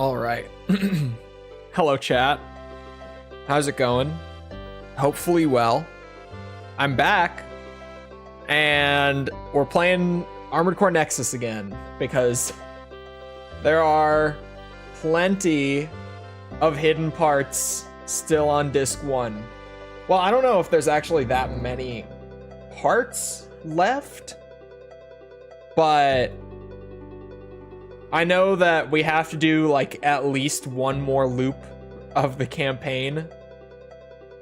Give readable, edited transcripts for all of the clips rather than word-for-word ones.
All right. Hello, chat. How's it going? Hopefully well. I'm back, and we're playing Armored Core Nexus again because there are plenty of hidden parts still on disc 1. Well, I don't know if there's actually that many parts left, but I know that we have to do like at least one more loop of the campaign,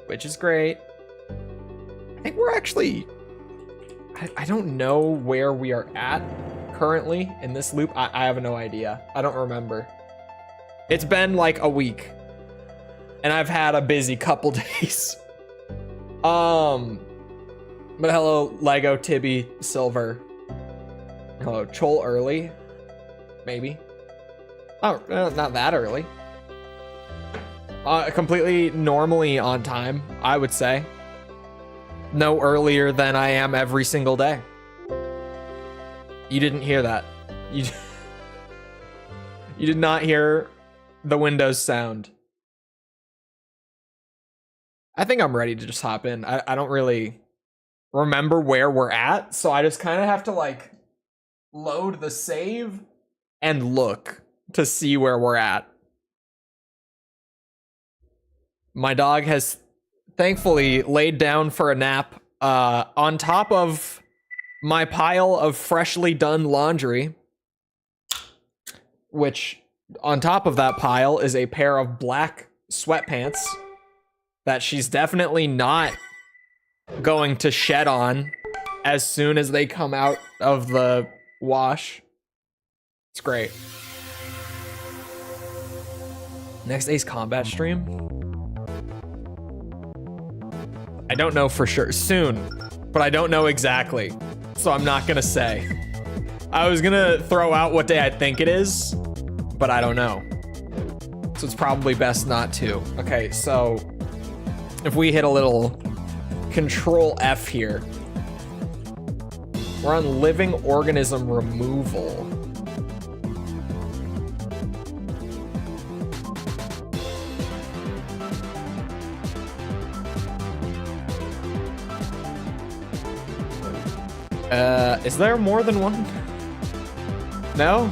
which is great. I think we're actually, I don't know where we are at currently in this loop. I have no idea. I don't remember. It's been like a week and I've had a busy couple days. But hello, Lego Tibby Silver. Hello, Chole early. Maybe. Oh, not that early. Completely normally on time, I would say. No earlier than I am every single day. You didn't hear that. You did not hear the Windows sound. I think I'm ready to just hop in. I don't really remember where we're at, so I just kind of have to like load the save and look to see where we're at. My dog has thankfully laid down for a nap on top of my pile of freshly done laundry, which on top of that pile is a pair of black sweatpants that she's definitely not going to shed on as soon as they come out of the wash. It's great. Next Ace Combat stream? I don't know for sure. Soon, but I don't know exactly. So I'm not gonna say. I was gonna throw out what day I think it is, but I don't know. So it's probably best not to. Okay, so if we hit a little Control F here, we're on living organism removal. Is there more than one? No?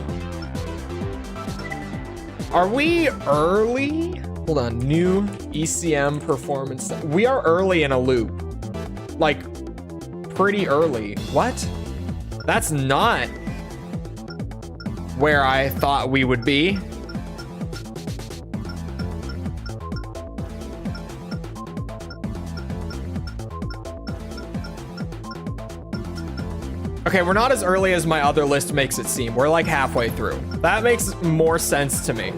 Are we early? Hold on, new ECM performance. We are early in a loop. Like, pretty early. What? That's not where I thought we would be. Okay, we're not as early as my other list makes it seem. We're like halfway through. That makes more sense to me.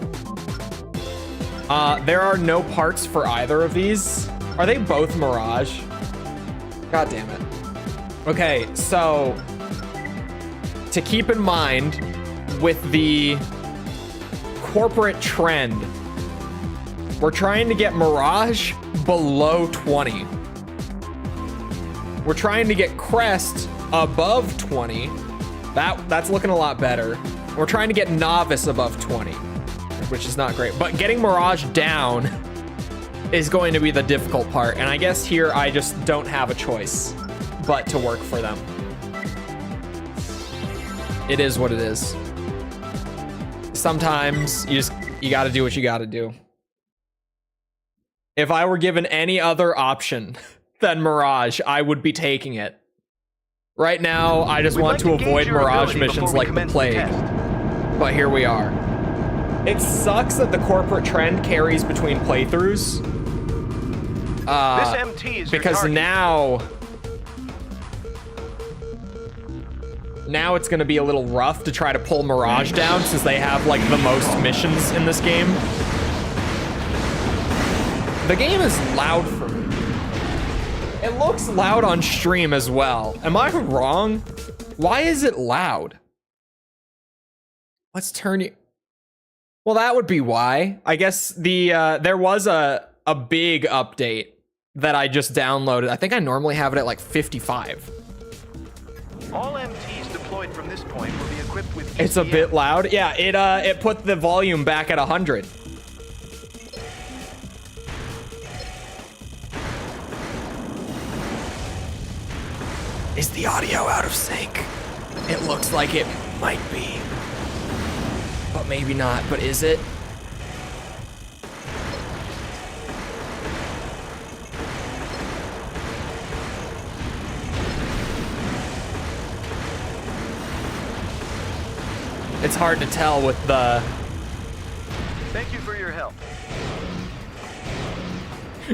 There are no parts for either of these. Are they both Mirage? God damn it. Okay, so to keep in mind with the corporate trend, we're trying to get Mirage below 20. We're trying to get Crest above 20. That's looking a lot better. We're trying to get Novice above 20, which is not great. But getting Mirage down is going to be the difficult part. And I guess here I just don't have a choice but to work for them. It is what it is. Sometimes you gotta do what you gotta do. If I were given any other option than Mirage, I would be taking it. Right now, I just want to avoid Mirage missions like the plague. But here we are. It sucks that the corporate trend carries between playthroughs. This MT is because now it's gonna be a little rough to try to pull Mirage down since they have like the most missions in this game. The game is loud for me. It looks loud on stream as well. Am I wrong? Why is it loud? Let's turn you. Well, that would be why. I guess there was a big update that I just downloaded. I think I normally have it at like 55. All MTs deployed deployed from this point will be equipped with It's a ECM. bit loud. Yeah, it put the volume back at 100. Is the audio out of sync? It looks like it might be. But maybe not. But is it? It's hard to tell with the... Thank you for your help.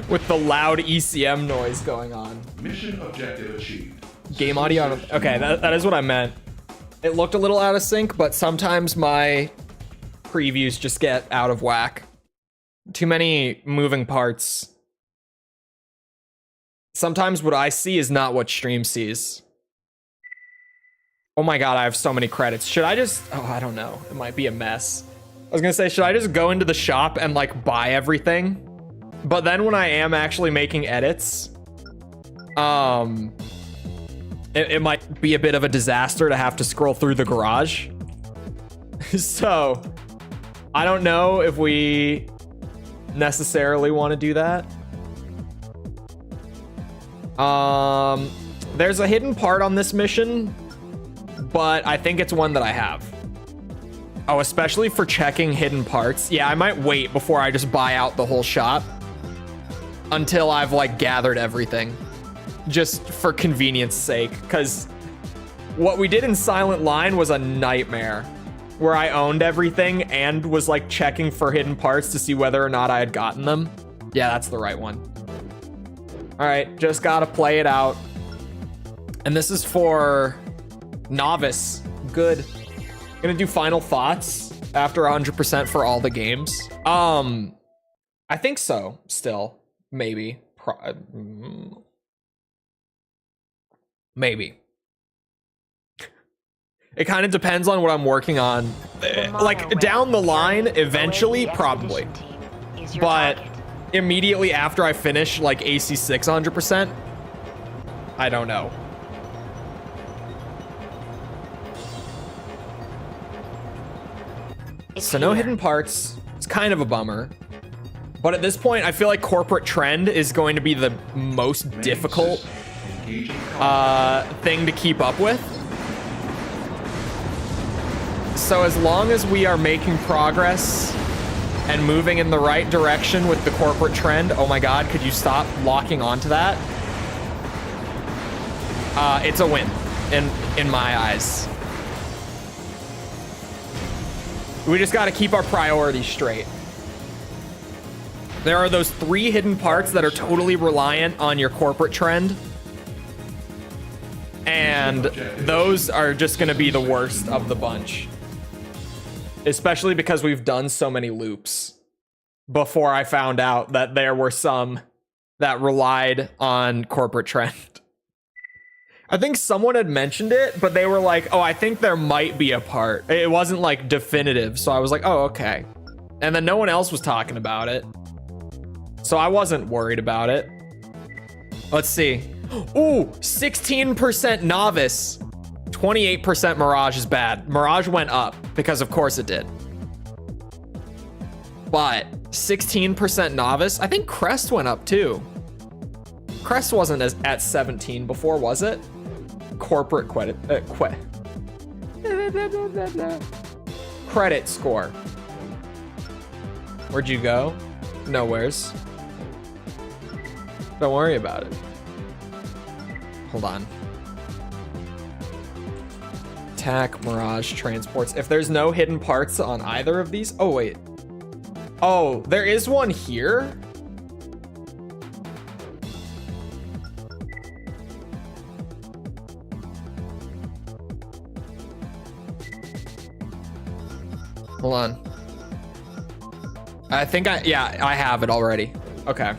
with the loud ECM noise going on. Mission objective achieved. Game audio. Okay, that is what I meant. It looked a little out of sync, but sometimes my previews just get out of whack. Too many moving parts. Sometimes what I see is not what stream sees. Oh my god, I have so many credits. Should I just... Oh, I don't know. It might be a mess. I was gonna say, should I just go into the shop and like buy everything? But then when I am actually making edits, it might be a bit of a disaster to have to scroll through the garage. So, I don't know if we necessarily want to do that. There's a hidden part on this mission, but I think it's one that I have. Oh, especially for checking hidden parts. Yeah, I might wait before I just buy out the whole shop until I've like gathered everything, just for convenience sake, because what we did in Silent Line was a nightmare, where I owned everything and was like checking for hidden parts to see whether or not I had gotten them. Yeah, that's the right one. All right, just gotta play it out. And this is for Novice. Good. Gonna do final thoughts after 100% for all the games. I think so, still. Maybe. Maybe. It kind of depends on what I'm working on. Like, down the line, eventually, probably. But immediately after I finish, like, AC6 100%, I don't know. So no hidden parts. It's kind of a bummer. But at this point, I feel like Corporate Trend is going to be the most difficult thing to keep up with. So as long as we are making progress and moving in the right direction with the Corporate Trend, oh my god, could you stop locking onto that? It's a win in my eyes. We just got to keep our priorities straight. There are those 3 hidden parts that are totally reliant on your Corporate Trend. And those are just going to be the worst of the bunch. Especially because we've done so many loops before I found out that there were some that relied on Corporate Trend. I think someone had mentioned it, but they were like, oh, I think there might be a part. It wasn't like definitive, so I was like, oh, okay. And then no one else was talking about it, so I wasn't worried about it. Let's see. Ooh, 16% Novice. 28% Mirage is bad. Mirage went up, because of course it did. But 16% Novice, I think Crest went up too. Crest wasn't at 17 before, was it? Corporate credit score. Where'd you go? Nowheres. Don't worry about it. Hold on. Attack, Mirage, transports. If there's no hidden parts on either of these... Oh, wait. Oh, there is one here? Hold on. I think I have it already. Okay.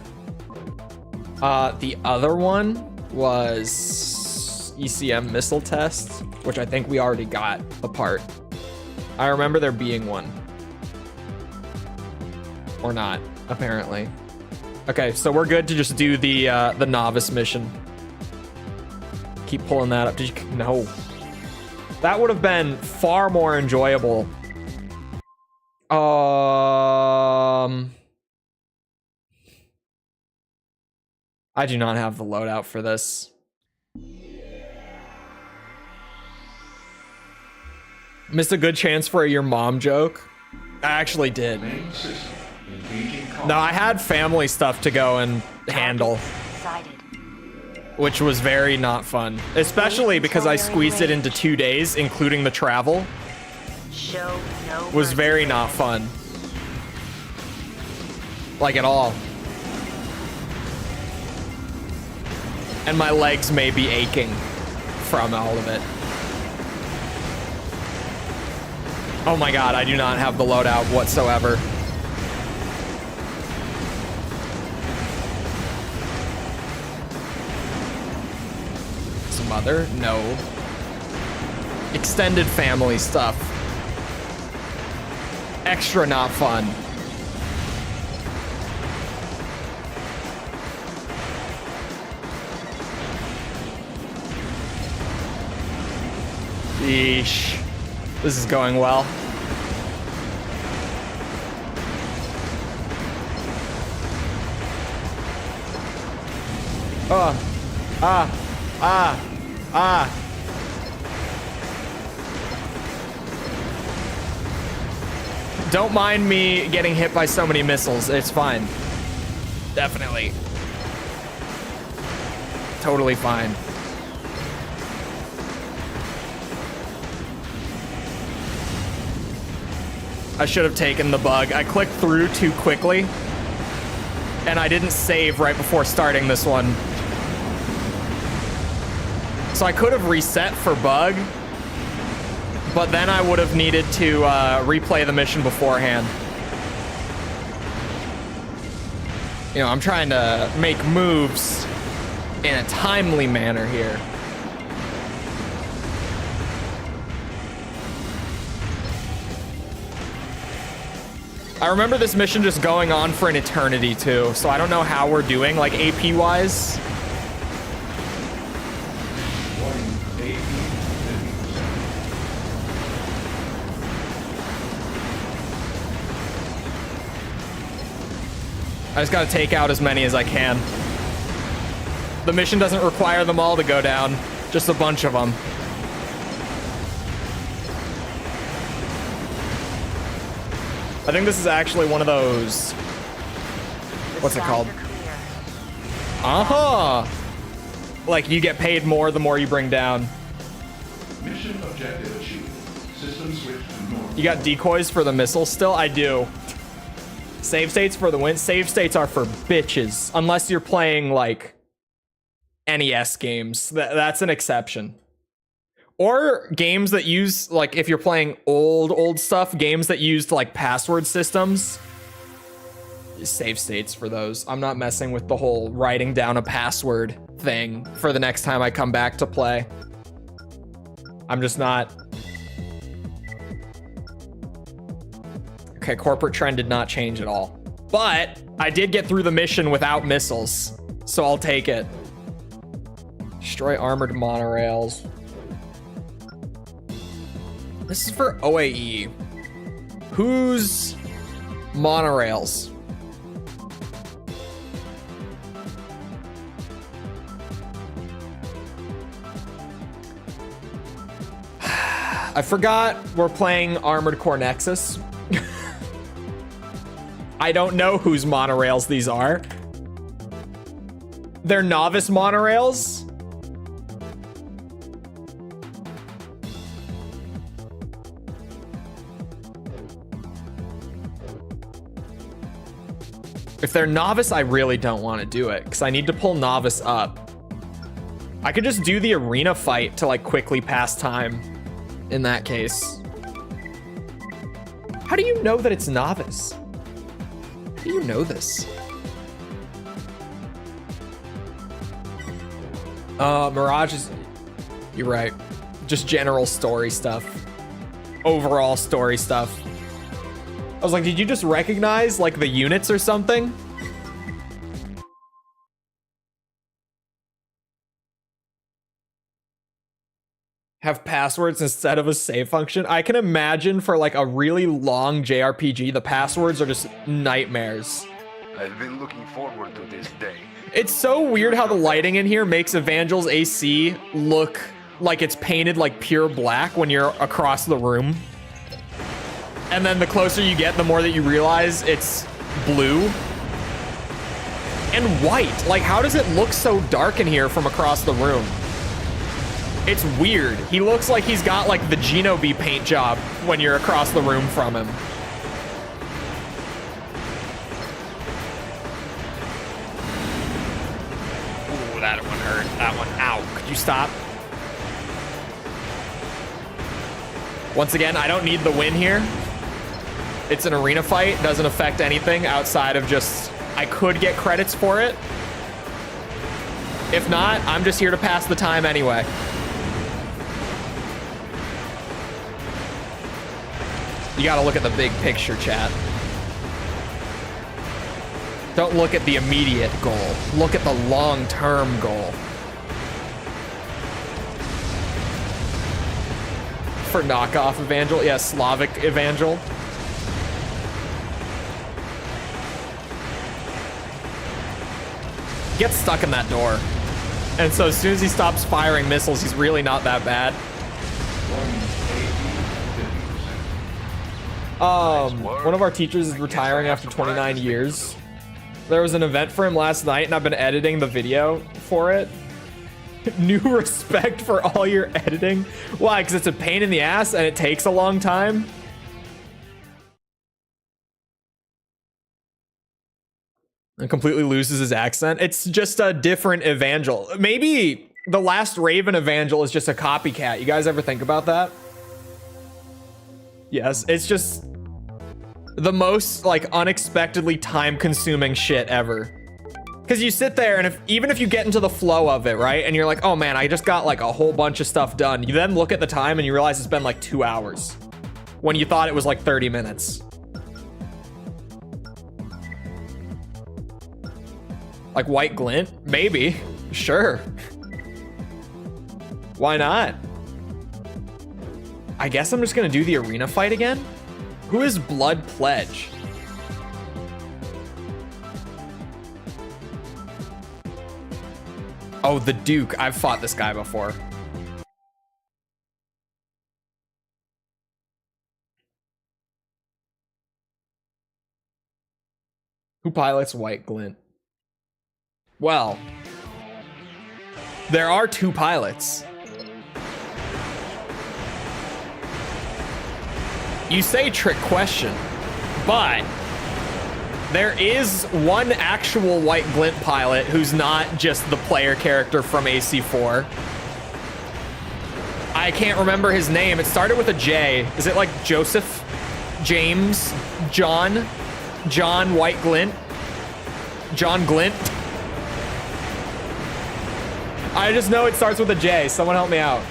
The other one was ECM missile test, which I think we already got a part. I remember there being one. Or not, apparently. Okay, so we're good to just do the novice mission. Keep pulling that up. Did you? No. That would have been far more enjoyable. I do not have the loadout for this. Missed a good chance for a your mom joke. I actually did. No, I had family stuff to go and handle, which was very not fun, especially because I squeezed it into 2 days, including the travel. Was very not fun. Like at all. And my legs may be aching from all of it. Oh my god, I do not have the loadout whatsoever. Some mother? No. Extended family stuff. Extra not fun. Yeesh. This is going well. Don't mind me getting hit by so many missiles. It's fine. Definitely. Totally fine. I should have taken the bug. I clicked through too quickly, and I didn't save right before starting this one. So I could have reset for bug, but then I would have needed to replay the mission beforehand. You know, I'm trying to make moves in a timely manner here. I remember this mission just going on for an eternity too, so I don't know how we're doing, like AP wise. I just gotta take out as many as I can. The mission doesn't require them all to go down, just a bunch of them. I think this is actually one of those. What's it called? Uh-huh. Like you get paid more the more you bring down. Mission objective achieved. System switch to normal. You got decoys for the missiles still? I do. Save states for the win. Save states are for bitches. Unless you're playing like NES games. That's an exception. Or games that use, like, if you're playing old stuff, games that used, like, password systems. Save states for those. I'm not messing with the whole writing down a password thing for the next time I come back to play. I'm just not. Okay, corporate trend did not change at all. But I did get through the mission without missiles, so I'll take it. Destroy armored monorails. This is for OAE. Whose monorails? I forgot we're playing Armored Core Nexus. I don't know whose monorails these are. They're novice monorails. If they're novice, I really don't want to do it because I need to pull novice up. I could just do the arena fight to like quickly pass time in that case. How do you know that it's novice? How do you know this? Mirage is, you're right. Just general story stuff. Overall story stuff. I was like, did you just recognize like the units or something? have passwords instead of a save function. I can imagine for like a really long JRPG, the passwords are just nightmares. I've been looking forward to this day. It's so weird how the lighting in here makes Evangel's AC look like it's painted like pure black when you're across the room. And then the closer you get, the more that you realize it's blue and white. Like, how does it look so dark in here from across the room? It's weird. He looks like he's got like the Genobe paint job when you're across the room from him. Ooh, that one hurt. That one, ow. Could you stop? Once again, I don't need the win here. It's an arena fight. Doesn't affect anything outside of just, I could get credits for it. If not, I'm just here to pass the time anyway. You gotta look at the big picture, chat. Don't look at the immediate goal. Look at the long-term goal. For knockoff Evangel? Yeah, Slavic Evangel. Gets stuck in that door. And so as soon as he stops firing missiles, he's really not that bad. One of our teachers is retiring after 29 years. There was an event for him last night, and I've been editing the video for it. New respect for all your editing. Why? Because it's a pain in the ass and it takes a long time. And completely loses his accent. It's just a different Evangel. Maybe the last Raven Evangel is just a copycat. You guys ever think about that? Yes, it's just the most like unexpectedly time-consuming shit ever. Because you sit there and even if you get into the flow of it, right? And you're like, oh man, I just got like a whole bunch of stuff done. You then look at the time and you realize it's been like 2 hours when you thought it was like 30 minutes. Like white glint? Maybe. Sure. Why not? I guess I'm just gonna do the arena fight again. Who is Blood Pledge? Oh, the Duke. I've fought this guy before. Who pilots White Glint? Well, there are 2 pilots. You say trick question, but there is one actual White Glint pilot who's not just the player character from AC4. I can't remember his name. It started with a J. Is it like Joseph? James? John? John White Glint? John Glint? I just know it starts with a J. Someone help me out.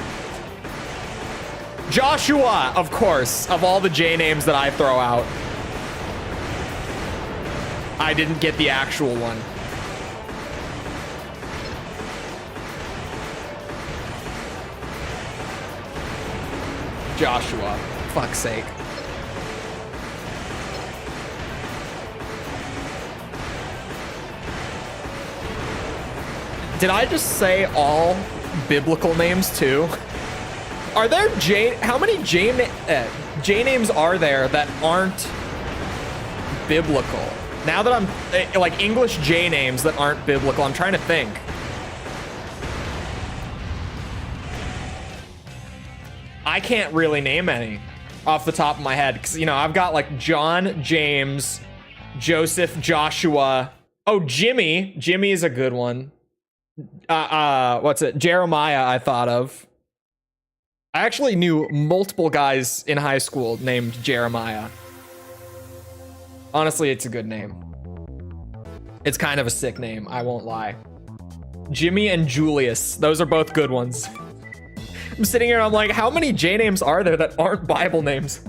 Joshua, of course, of all the J names that I throw out. I didn't get the actual one. Joshua, fuck's sake. Did I just say all biblical names too? Are there how many J names are there that aren't biblical? Now that I'm like English J names that aren't biblical, I'm trying to think. I can't really name any off the top of my head because, you know, I've got like John, James, Joseph, Joshua. Oh, Jimmy. Jimmy is a good one. What's it? Jeremiah, I thought of. I actually knew multiple guys in high school named Jeremiah. Honestly, it's a good name. It's kind of a sick name, I won't lie. Jimmy and Julius, those are both good ones. I'm sitting here and I'm like, how many J names are there that aren't Bible names?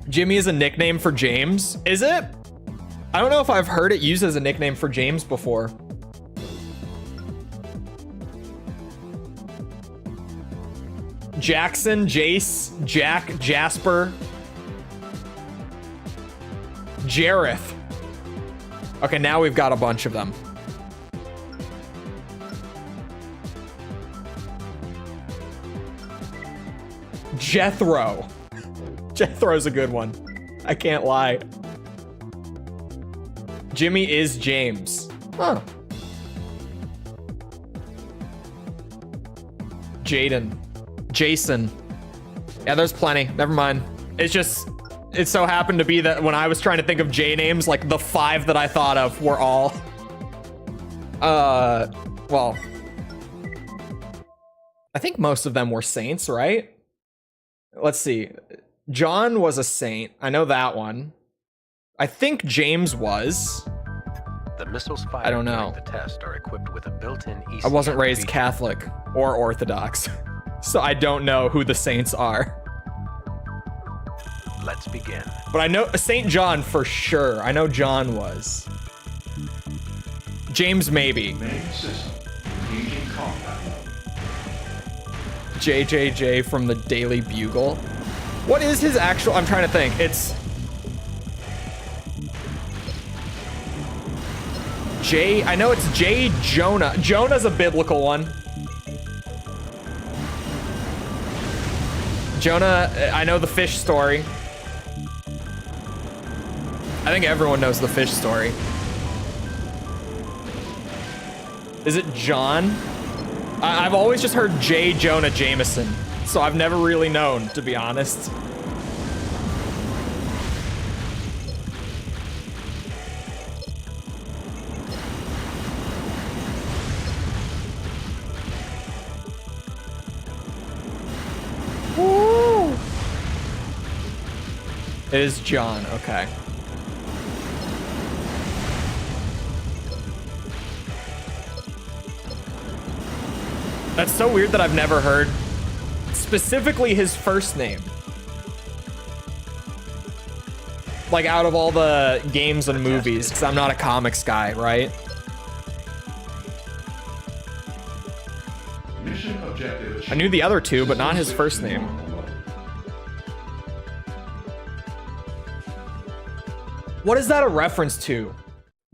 Jimmy is a nickname for James, is it? I don't know if I've heard it used as a nickname for James before. Jackson, Jace, Jack, Jasper, Jareth. Okay, now we've got a bunch of them. Jethro. Jethro's a good one. I can't lie. Jimmy is James. Huh. Jaden. Jason. Yeah, there's plenty. Never mind. It's just, it so happened to be that when I was trying to think of J names, like the 5 that I thought of were all, well, I think most of them were saints, right? Let's see. John was a saint. I know that one. I think James was. The missiles fired I don't know. during the test are equipped with a built-in ECM I wasn't raised feature. Catholic or Orthodox, so I don't know who the saints are. Let's begin. But I know Saint John for sure. I know John was. James maybe. Main system. Engaging combat. JJJ from the Daily Bugle. What is his actual? I'm trying to think. It's J. I know it's J. Jonah. Jonah's a biblical one. Jonah, I know the fish story. I think everyone knows the fish story. Is it John? I've always just heard J. Jonah Jameson, so I've never really known, to be honest. Woo! It is John, okay. That's so weird that I've never heard specifically his first name. Like out of all the games and movies, because I'm not a comics guy, right? Mission objective achieved. I knew the other two, but not his first name. What is that a reference to?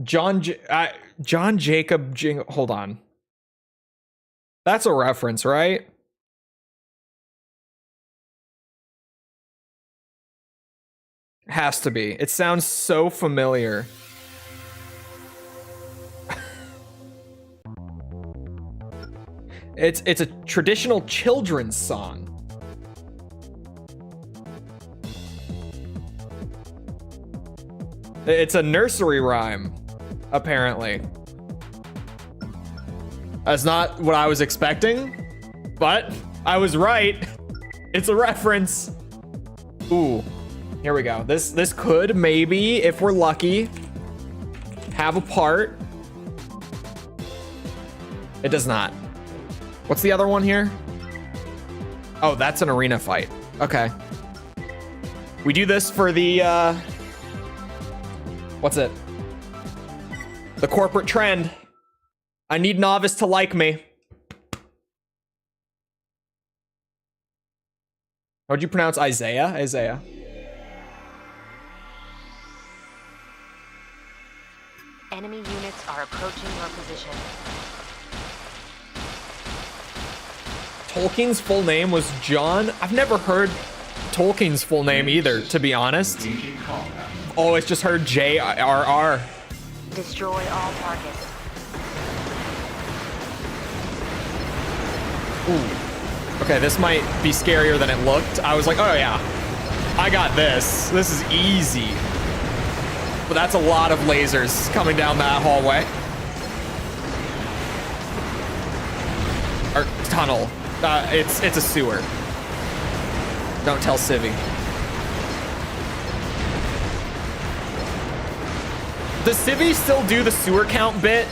John Jacob hold on. That's a reference, right? Has to be. It sounds so familiar. It's a traditional children's song. It's a nursery rhyme, apparently. That's not what I was expecting, but I was right. It's a reference. Ooh, here we go. This could maybe, if we're lucky, have a part. It does not. What's the other one here? Oh, that's an arena fight. Okay. We do this for the, what's it? The corporate trend. I need novice to like me. How'd you pronounce Isaiah? Isaiah. Enemy units are approaching your position. Tolkien's full name was John. I've never heard Tolkien's full name either, to be honest. Engaging combat. Always just heard J.R.R. Destroy all targets. Ooh. Okay, this might be scarier than it looked. I was like, oh yeah, I got this. This is easy. But that's a lot of lasers coming down that hallway. Or tunnel. It's a sewer. Don't tell Civvy. Does Civvy still do the sewer count bit?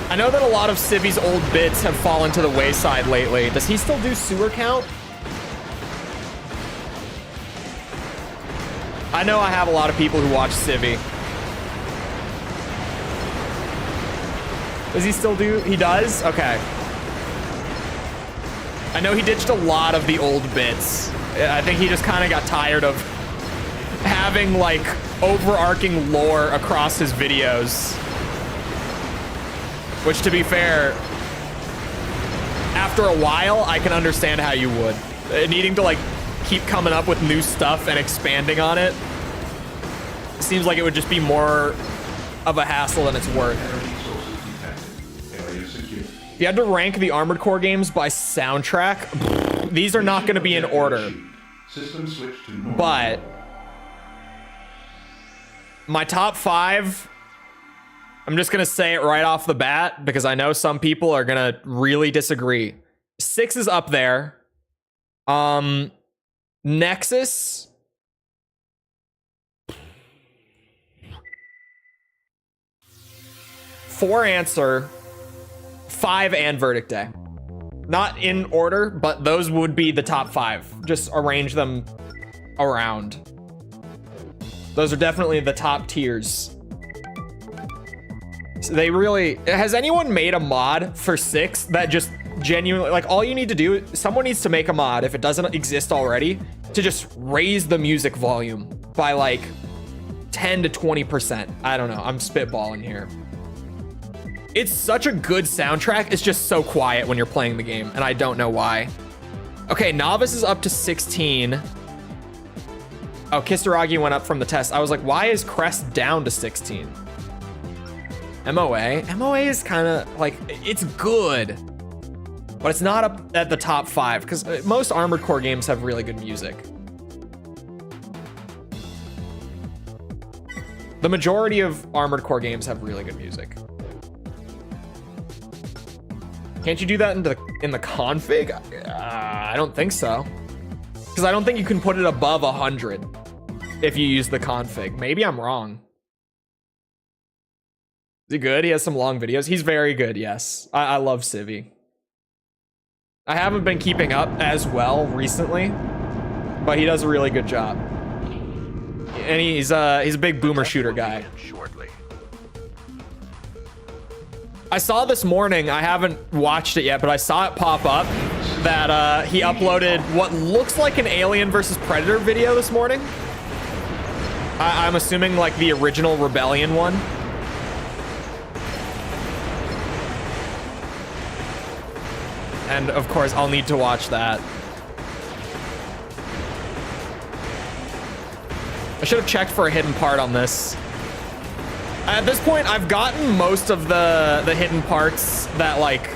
I know that a lot of Civvy's old bits have fallen to the wayside lately. Does he still do sewer count? I know I have a lot of people who watch Civvy. Does he still do? He does? Okay. I know he ditched a lot of the old bits. I think he just kind of got tired of having like overarching lore across his videos. Which, to be fair, after a while, I can understand how you would. Needing to like keep coming up with new stuff and expanding on it seems like it would just be more of a hassle than it's worth. If you had to rank the Armored Core games by soundtrack, these are not going to be in order. But my top 5, I'm just going to say it right off the bat because I know some people are going to really disagree. 6 is up there. Nexus. 4 Answer. 5 and Verdict Day. Not in order, but those would be the top 5. Just arrange them around. Those are definitely the top tiers. So they really... Has anyone made a mod for 6 that just genuinely... Like, all you need to do... Someone needs to make a mod, if it doesn't exist already, to just raise the music volume by, like, 10 to 20%. I don't know. I'm spitballing here. It's such a good soundtrack. It's just so quiet when you're playing the game, and I don't know why. Okay, Novice is up to 16. Oh, Kisaragi went up from the test. I was like, why is Crest down to 16? MOA? MOA is kind of like, it's good, but it's not up at the top 5 because most Armored Core games have really good music. The majority of Armored Core games have really good music. Can't you do that in the config? I don't think so. Because I don't think you can put it above 100 if you use the config. Maybe I'm wrong. Is he good? He has some long videos. He's very good, yes. I love Civi. I haven't been keeping up as well recently, but he does a really good job. And he's a big boomer shooter guy. Shortly. I saw this morning, I haven't watched it yet, but I saw it pop up that he uploaded what looks like an Alien versus Predator video this morning. I'm assuming like the original Rebellion one. And of course, I'll need to watch that. I should have checked for a hidden part on this. At this point, I've gotten most of the hidden parts that like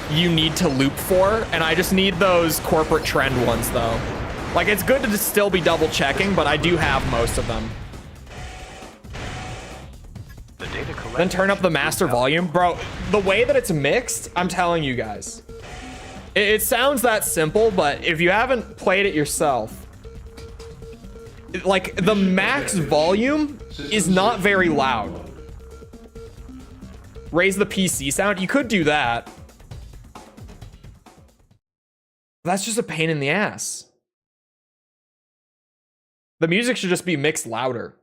you need to loop for, and I just need those corporate trend ones though. Like, it's good to just still be double checking, but I do have most of them. The data Then turn up the master volume. Bro, the way that it's mixed, I'm telling you guys. It sounds that simple, but if you haven't played it yourself, like, the max volume is not very loud. Raise the PC sound. You could do that. That's just a pain in the ass. The music should just be mixed louder.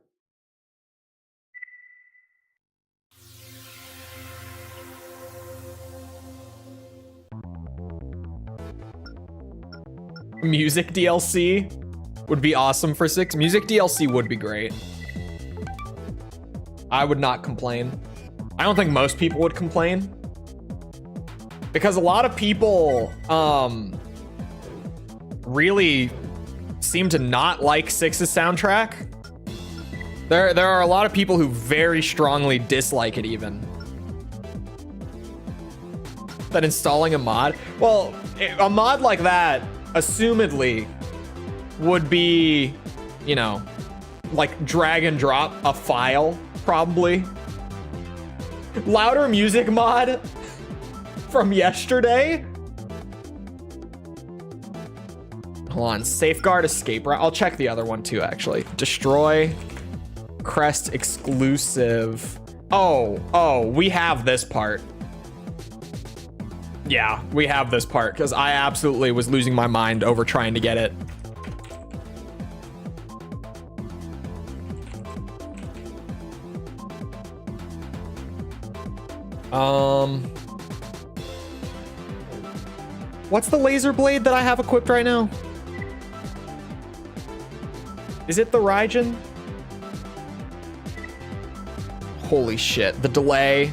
Music DLC would be awesome for 6. Music DLC would be great. I would not complain. I don't think most people would complain. Because a lot of people really seem to not like 6's soundtrack. There are a lot of people who very strongly dislike it even. That installing a mod, well, a mod like that, assumedly, would be, you know, like drag and drop a file, probably. Louder music mod from yesterday. Hold on, safeguard escape route. I'll check the other one too, actually. Destroy Crest exclusive. Oh, we have this part. Yeah, we have this part because I absolutely was losing my mind over trying to get it. What's the laser blade that I have equipped right now? Is it the Raijin? Holy shit, the delay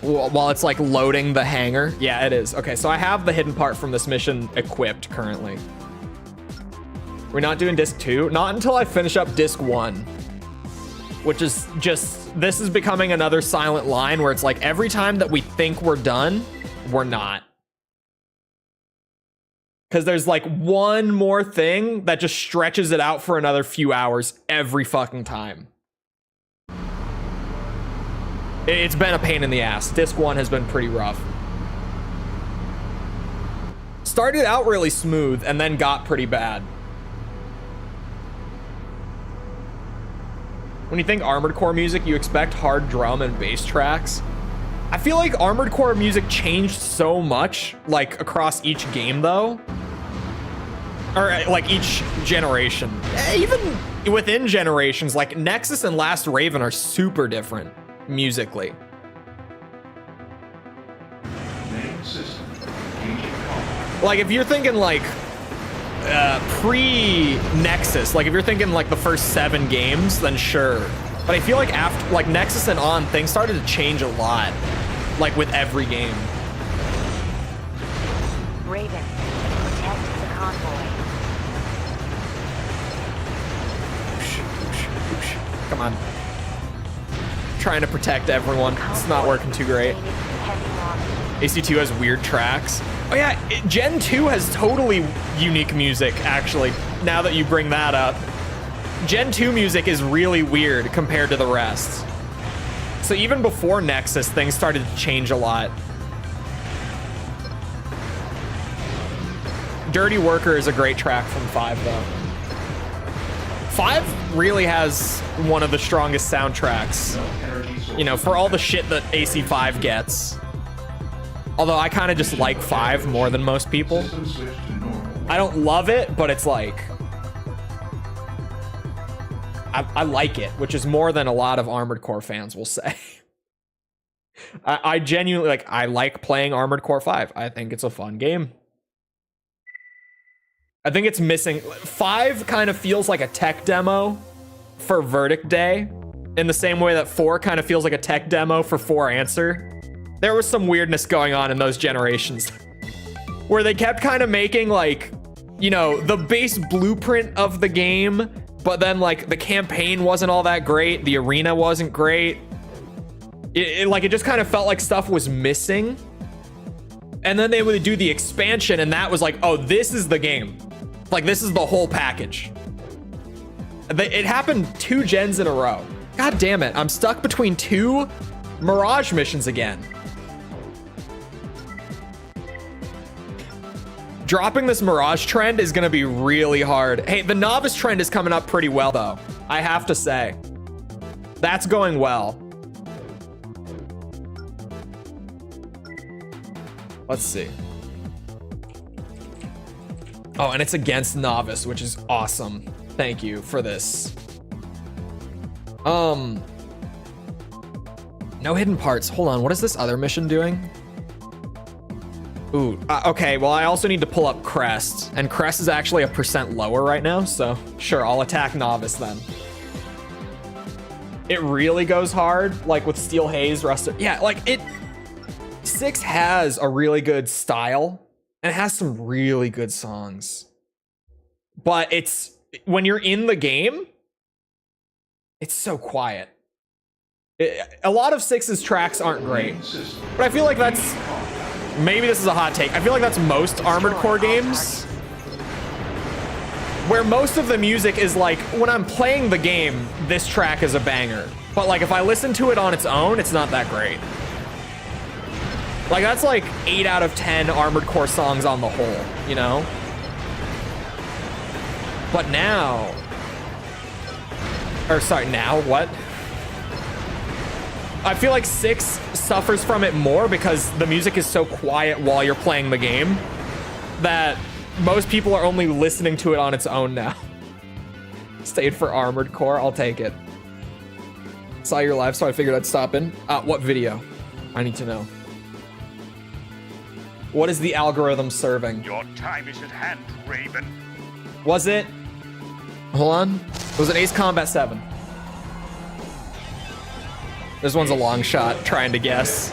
while it's like loading the hangar. Yeah, it is. Okay, so I have the hidden part from this mission equipped currently. We're not doing disc 2? Not until I finish up disc 1. Which is just, this is becoming another silent line where it's like every time that we think we're done, we're not. Because there's like one more thing that just stretches it out for another few hours every fucking time. It's been a pain in the ass. Disc 1 has been pretty rough. Started out really smooth and then got pretty bad. When you think Armored Core music, you expect hard drum and bass tracks. I feel like Armored Core music changed so much, like across each game though. Or like each generation. Even within generations, like Nexus and Last Raven are super different musically. Main system. Engaging combat. Like if you're thinking like pre-Nexus, like if you're thinking like the first 7 games, then sure. But I feel like after like Nexus and on, things started to change a lot. Like with every game. Raven, protect the convoy. Come on. Trying to protect everyone. It's not working too great. AC2 has weird tracks. Oh yeah, Gen 2 has totally unique music, actually, now that you bring that up. Gen 2 music is really weird compared to the rest. So even before Nexus, things started to change a lot. Dirty Worker is a great track from 5, though. 5 really has one of the strongest soundtracks, you know, for all the shit that AC5 gets. Although I kind of just like 5 more than most people. I don't love it, but it's like... I like it, which is more than a lot of Armored Core fans will say. I genuinely, like, I like playing Armored Core 5. I think it's a fun game. I think it's missing... 5 kind of feels like a tech demo for Verdict Day, in the same way that 4 kind of feels like a tech demo for 4 Answer. There was some weirdness going on in those generations where they kept kind of making like, you know, the base blueprint of the game, but then like the campaign wasn't all that great. The arena wasn't great. It just kind of felt like stuff was missing. And then they would do the expansion and that was like, oh, this is the game. Like this is the whole package. It happened 2 gens in a row. God damn it. I'm stuck between 2 Mirage missions again. Dropping this Mirage trend is gonna be really hard. Hey, the Novice trend is coming up pretty well though. I have to say. That's going well. Let's see. Oh, and it's against Novice, which is awesome. Thank you for this. No hidden parts. Hold on, what is this other mission doing? Ooh, okay, well, I also need to pull up Crest, and Crest is actually a % lower right now, so sure, I'll attack Novice then. It really goes hard, like with Steel Haze, Rusted. Yeah, like it... 6 has a really good style, and it has some really good songs. But it's... when you're in the game, it's so quiet. A lot of 6's tracks aren't great, but I feel like that's... maybe this is a hot take. I feel like that's most Armored Core games, where most of the music is like, when I'm playing the game, this track is a banger. But like, if I listen to it on its own, it's not that great. Like, that's like 8 out of 10 Armored Core songs on the whole, you know? But now... or sorry, now? What? I feel like 6 suffers from it more because the music is so quiet while you're playing the game that most people are only listening to it on its own now. Stayed for Armored Core, I'll take it. Saw your live, so I figured I'd stop in. What video? I need to know. What is the algorithm serving? Your time is at hand, Raven. Was it? Hold on. It was an Ace Combat 7. This one's a long shot, trying to guess.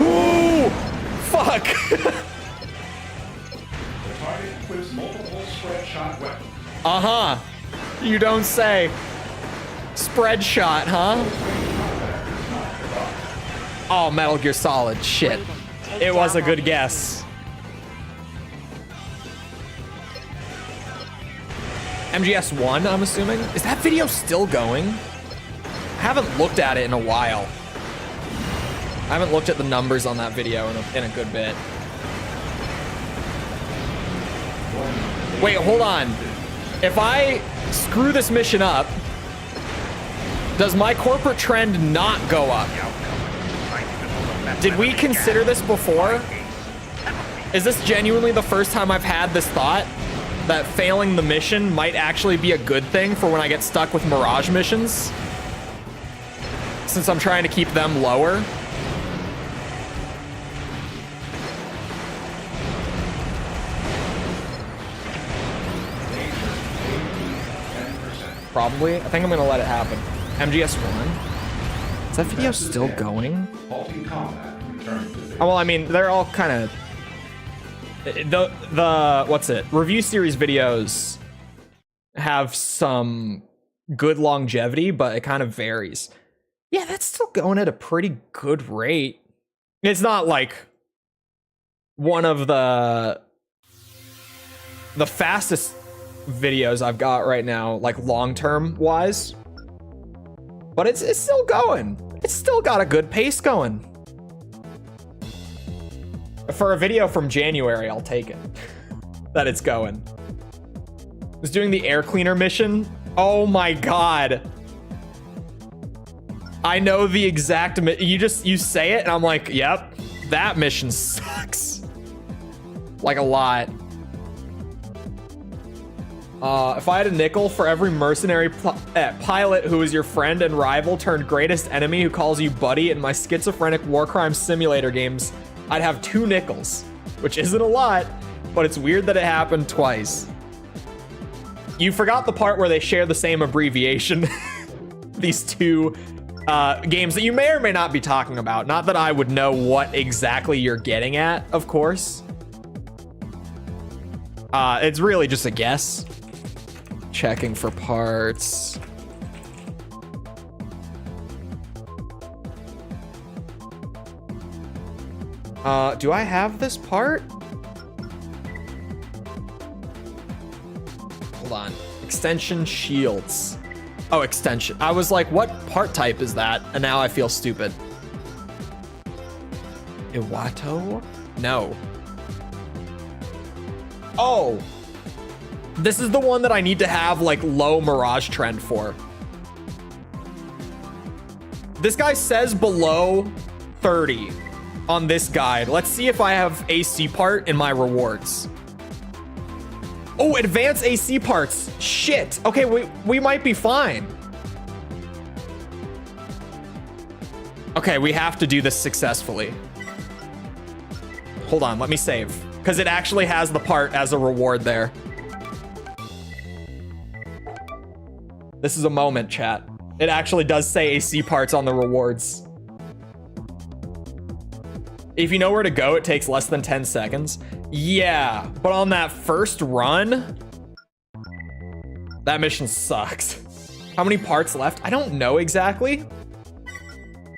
Ooh! Fuck! The target equips multiple spread shot weapons. Uh-huh. You don't say. Spread shot, huh? Oh, Metal Gear Solid. Shit. It was a good guess. MGS1, I'm assuming? Is that video still going? I haven't looked at it in a while. I haven't looked at the numbers on that video in a good bit. Wait, hold on. If I screw this mission up, does my corporate trend not go up? Did we consider this before? Is this genuinely the first time I've had this thought? That failing the mission might actually be a good thing for when I get stuck with Mirage missions? Since I'm trying to keep them lower? Probably. I think I'm gonna let it happen. MGS1. Is that video still going? Halting combat. Return to Oh, well, I mean, they're all kind of the what's it? Review series videos have some good longevity, but it kind of varies. Yeah, that's still going at a pretty good rate. It's not like one of the fastest videos I've got right now, like long-term wise, but it's still going. It's still got a good pace going. For a video from January, I'll take it. That it's going. I was doing the air cleaner mission. Oh my god. I know the exact you say it and I'm like, yep, that mission sucks. Like a lot. If I had a nickel for every mercenary pilot who is your friend and rival turned greatest enemy who calls you buddy in my schizophrenic war crime simulator games, I'd have 2 nickels, which isn't a lot, but it's weird that it happened twice. You forgot the part where they share the same abbreviation. These 2 games that you may or may not be talking about. Not that I would know what exactly you're getting at, of course. It's really just a guess. Checking for parts. Do I have this part? Hold on. Extension shields. Oh, extension. I was like, what part type is that? And now I feel stupid. Iwato? No. Oh. This is the one that I need to have like low Mirage trend for. This guy says below 30 on this guide. Let's see if I have AC part in my rewards. Oh, advanced AC parts. Shit. Okay, we might be fine. Okay, we have to do this successfully. Hold on, let me save. Because it actually has the part as a reward there. This is a moment, chat. It actually does say AC parts on the rewards. If you know where to go, it takes less than 10 seconds. Yeah, but on that first run, that mission sucks. How many parts left? I don't know exactly.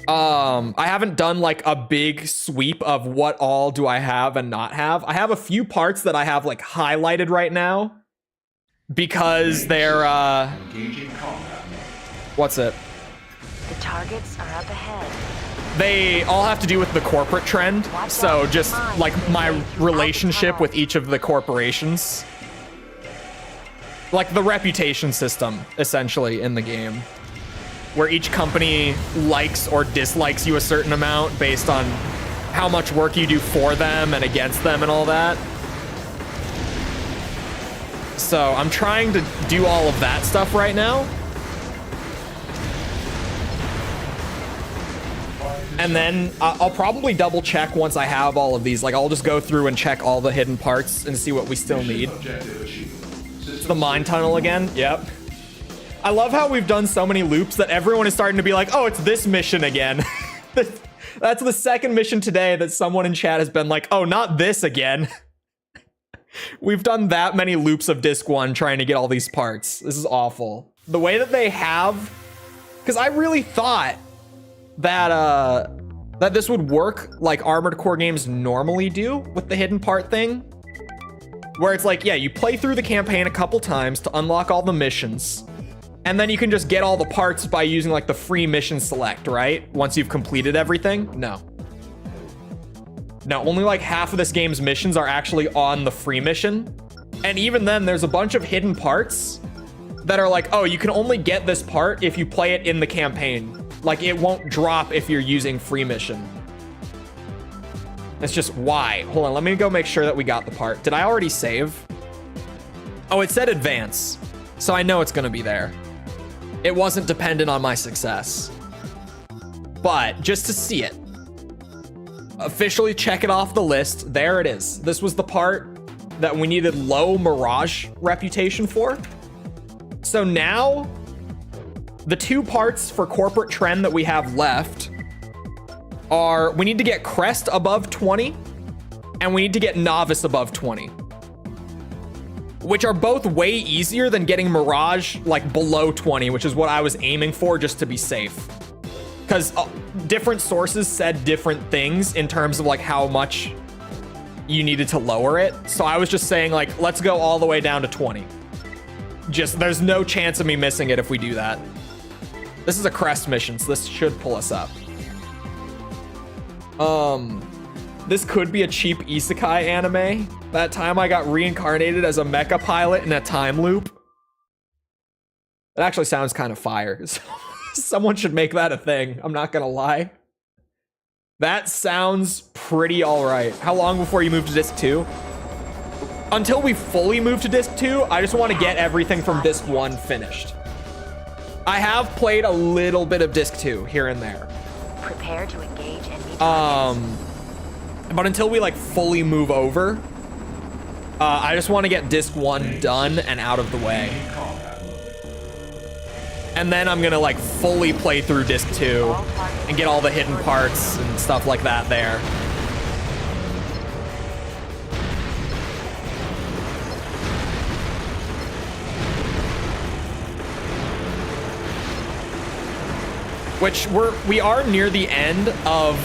I haven't done like a big sweep of what all do I have and not have. I have a few parts that I have like highlighted right now because they're engaging combat. What's it? The targets are up ahead. They all have to do with the corporate trend. So just like my relationship with each of the corporations. Like the reputation system, essentially, in the game. Where each company likes or dislikes you a certain amount based on how much work you do for them and against them and all that. So I'm trying to do all of that stuff right now. And then I'll probably double check once I have all of these. Like, I'll just go through and check all the hidden parts and see what we still need. It's the mine tunnel again. Yep. I love how we've done so many loops that everyone is starting to be like, oh, it's this mission again. That's the second mission today that someone in chat has been like, oh, not this again. We've done that many loops of disc 1 trying to get all these parts. This is awful. The way that they have, because I really thought that that this would work like Armored Core games normally do with the hidden part thing, where it's like, yeah, you play through the campaign a couple times to unlock all the missions, and then you can just get all the parts by using like the free mission select, right? Once you've completed everything. No, only like half of this game's missions are actually on the free mission, and even then there's a bunch of hidden parts that are like, oh, you can only get this part if you play it in the campaign. Like, it won't drop if you're using free mission. It's just why. Hold on, let me go make sure that we got the part. Did I already save? Oh, it said advance, so I know it's gonna be there. It wasn't dependent on my success. But just to see it, officially check it off the list. There it is. This was the part that we needed low Mirage reputation for. So now, the two parts for corporate trend that we have left are, we need to get Crest above 20, and we need to get Novice above 20. Which are both way easier than getting Mirage like below 20, which is what I was aiming for just to be safe. Because different sources said different things in terms of like how much you needed to lower it. So I was just saying like, let's go all the way down to 20. Just, there's no chance of me missing it if we do that. This is a Crest mission, so this should pull us up. This could be a cheap isekai anime. That time I got reincarnated as a mecha pilot in a time loop. It actually sounds kind of fire. Someone should make that a thing. I'm not gonna lie. That sounds pretty all right. How long before you move to disc 2? Until we fully move to disc 2, I just want to get everything from disc 1 finished. I have played a little bit of disc 2 here and there. Prepare to engage enemy targets. But until we like fully move over, I just want to get disc 1 done and out of the way. And then I'm gonna like fully play through disc 2 and get all the hidden parts and stuff like that there. Which we are near the end of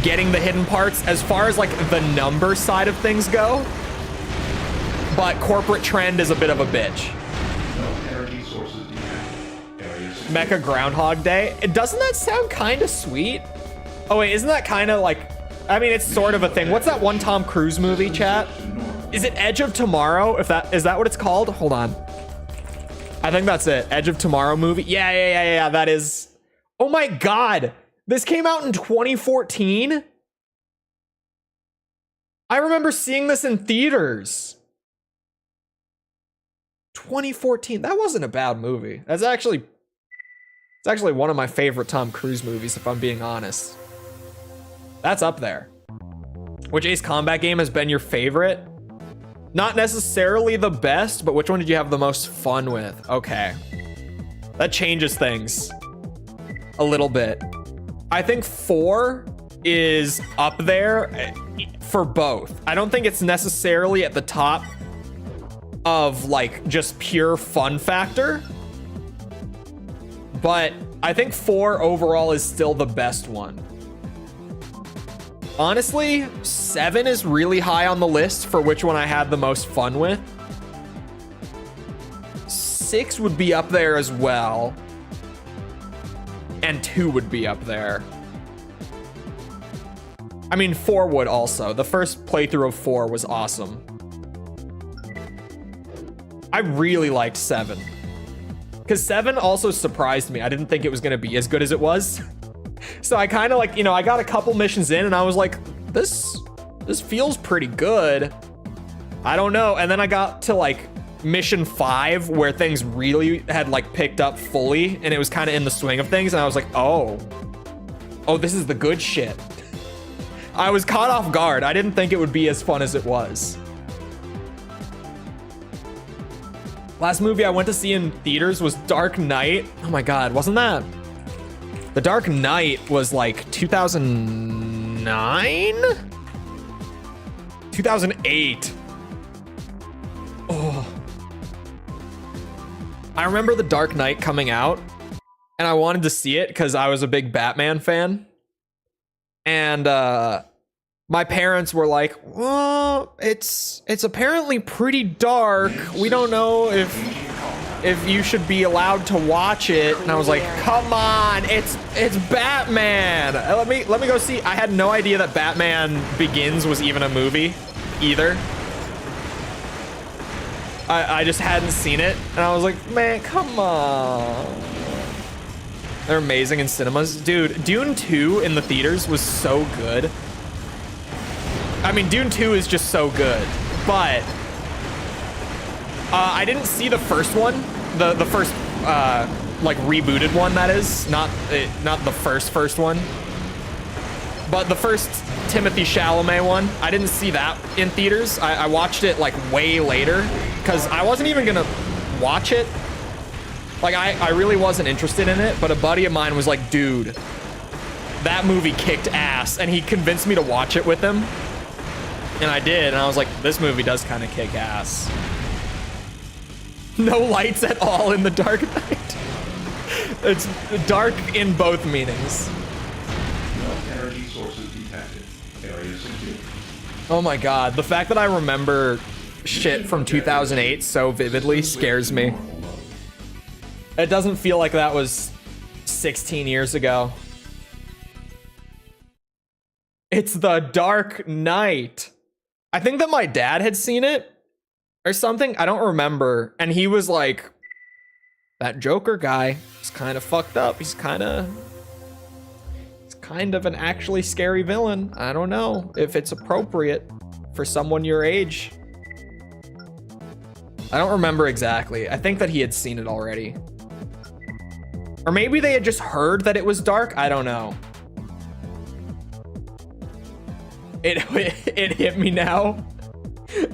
getting the hidden parts as far as like the number side of things go. But corporate trend is a bit of a bitch. Mecha Groundhog Day. Doesn't that sound kind of sweet? Oh wait, isn't that kind of like, I mean, it's sort of a thing. What's that one Tom Cruise movie, chat? Is it Edge of Tomorrow? Is that what it's called? Hold on. I think that's it. Edge of Tomorrow movie. Yeah. That is. Oh my God. This came out in 2014. I remember seeing this in theaters. 2014. That wasn't a bad movie. It's actually one of my favorite Tom Cruise movies, if I'm being honest. That's up there. Which Ace Combat game has been your favorite? Not necessarily the best, but which one did you have the most fun with? Okay. That changes things a little bit. I think 4 is up there for both. I don't think it's necessarily at the top of like just pure fun factor, but I think 4 overall is still the best one. Honestly, 7 is really high on the list for which one I had the most fun with. 6 would be up there as well. And 2 would be up there. I mean, 4 would also. The first playthrough of 4 was awesome. I really liked 7. Because 7 also surprised me. I didn't think it was going to be as good as it was. So I kind of like, I got a couple missions in and I was like, this feels pretty good. I don't know. And then I got to like mission 5 where things really had like picked up fully and it was kind of in the swing of things. And I was like, oh, Oh, this is the good shit. I was caught off guard. I didn't think it would be as fun as it was. Last movie I went to see in theaters was Dark Knight. Oh my God, wasn't that? The Dark Knight was like 2009? 2008. Oh. I remember The Dark Knight coming out and I wanted to see it because I was a big Batman fan. And my parents were like, well, it's apparently pretty dark. We don't know if you should be allowed to watch it. And I was like, come on, it's Batman. Let me go see. I had no idea that Batman Begins was even a movie either. I just hadn't seen it. And I was like, man, come on. They're amazing in cinemas. Dude, Dune 2 in the theaters was so good. I mean, Dune 2 is just so good. But I didn't see the first one. The first, like, rebooted one, that is. Not the first one. But the first Timothée Chalamet one, I didn't see that in theaters. I watched it, like, way later. Because I wasn't even going to watch it. Like, I really wasn't interested in it, but a buddy of mine was like, dude, that movie kicked ass, and he convinced me to watch it with him, and I did, and I was like, this movie does kind of kick ass. No lights at all in The Dark Knight. It's dark in both meanings. No energy sources detected. Area secure. Oh my God, the fact that I remember shit from 2008 so vividly scares me. It doesn't feel like that was 16 years ago. It's The Dark Knight. I think that my dad had seen it or something. I don't remember. And he was like, that Joker guy is kind of fucked up. He's kind of an actually scary villain. I don't know if it's appropriate for someone your age. I don't remember exactly. I think that he had seen it already. Or maybe they had just heard that it was dark. I don't know. It hit me now.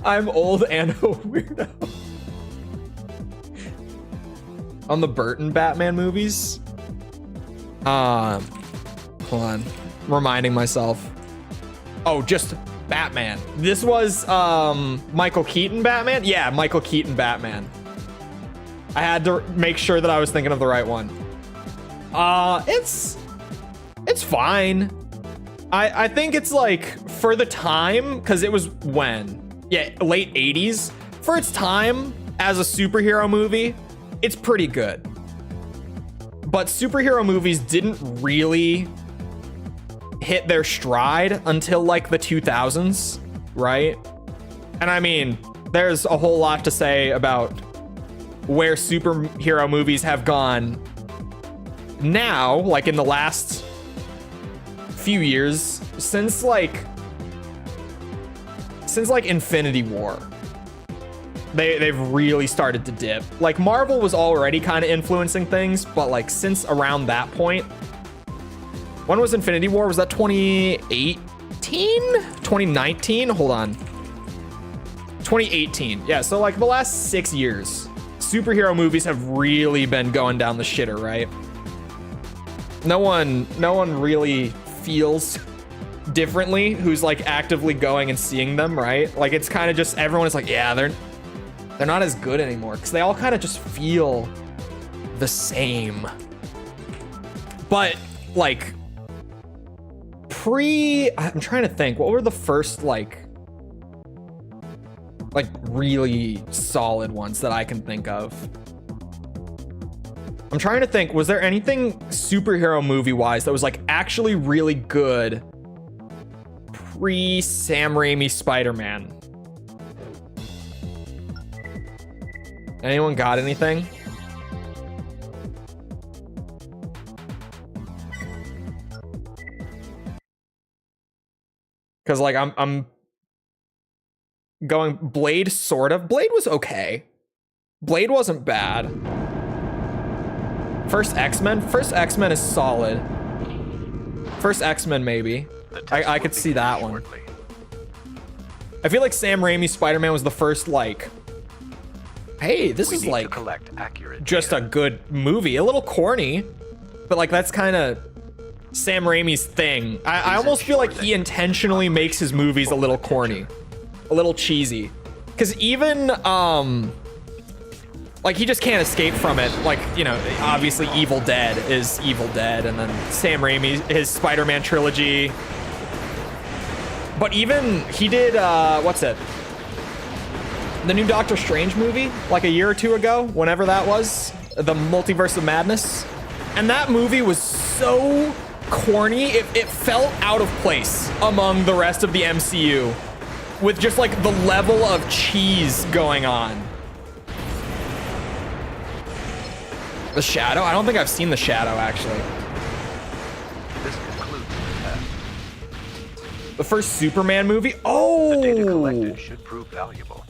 I'm old and a weirdo. On the Burton Batman movies. Hold on. Reminding myself. Oh, just Batman. This was Michael Keaton Batman? Yeah, Michael Keaton Batman. I had to make sure that I was thinking of the right one. It's fine. I think it's like, for the time, because it was when? Yeah, late 80s. For its time, as a superhero movie, it's pretty good. But superhero movies didn't really hit their stride until like the 2000s, right? And I mean, there's a whole lot to say about where superhero movies have gone now, like in the last few years, since like Infinity War. They've really started to dip. Like, Marvel was already kind of influencing things, but like since around that point, when was Infinity War? Was that 2018? 2019? Hold on. 2018. Yeah, so like the last 6 years, superhero movies have really been going down the shitter, right? No one really feels differently who's like actively going and seeing them, right? Like, it's kind of just, everyone is like, yeah, they're not as good anymore, because they all kind of just feel the same. But like I'm trying to think, what were the first like really solid ones that I can think of? I'm trying to think, was there anything superhero movie wise that was like actually really good pre Sam Raimi Spider-Man? Anyone got anything? Because like I'm going Blade, sort of. Blade was okay. Blade wasn't bad. First X-Men is solid. First X-Men, maybe. The test I will could see begin that one. shortly. I feel like Sam Raimi's Spider-Man was the first, like, hey, this We is need to like collect accurate just a data. good movie. A little corny, but like that's kind of Sam Raimi's thing. I almost feel like he intentionally makes his movies a little corny, a little cheesy. Because even, like, he just can't escape from it. Like, you know, obviously Evil Dead is Evil Dead, and then Sam Raimi, his Spider-Man trilogy. But even, he did, what's it? The new Doctor Strange movie, like a year or two ago, whenever that was, the Multiverse of Madness. And that movie was so corny, it felt out of place among the rest of the MCU, with just like the level of cheese going on. The Shadow? I don't think I've seen The Shadow, actually. This concludes the test. The first Superman movie? The data Oh! collected should prove valuable.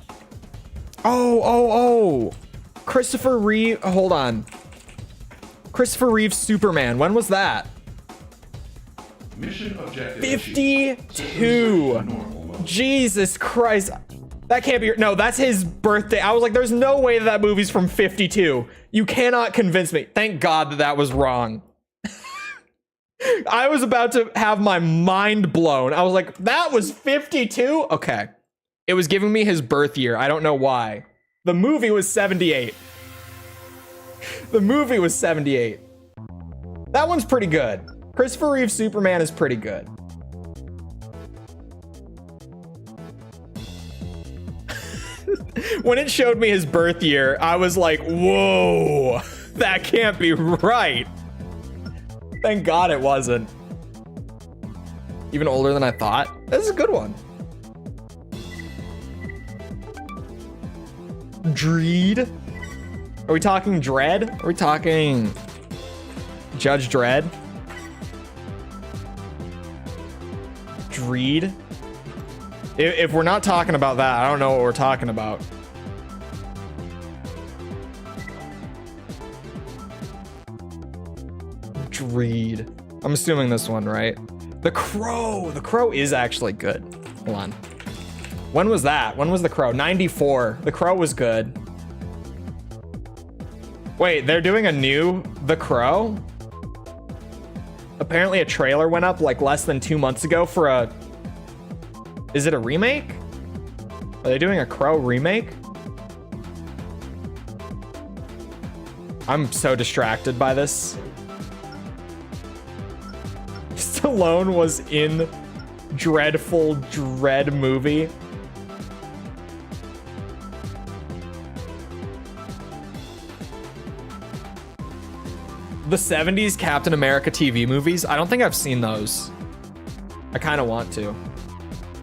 Oh. Christopher Reeve, hold on. Christopher Reeve's Superman, when was that? Mission objective 52. Jesus Christ. That can't be, no, that's his birthday. I was like, there's no way that movie's from 52. You cannot convince me. Thank God that was wrong. I was about to have my mind blown. I was like, that was 52? Okay. It was giving me his birth year. I don't know why. The movie was 78. The movie was 78. That one's pretty good. Christopher Reeve's Superman is pretty good. When it showed me his birth year, I was like, whoa, that can't be right. Thank God it wasn't. Even older than I thought. This is a good one. Dredd? Are we talking Dredd? Are we talking Judge Dredd? Dredd? If we're not talking about that, I don't know what we're talking about. Dredd. I'm assuming this one, right? The Crow. The Crow is actually good. Hold on. When was that? When was The Crow? 94. The Crow was good. Wait, they're doing a new The Crow? Apparently a trailer went up like less than 2 months ago for a... Is it a remake? Are they doing a Crow remake? I'm so distracted by this. Stallone was in Dreadful Dread movie. The 70s Captain America TV movies? I don't think I've seen those. I kind of want to.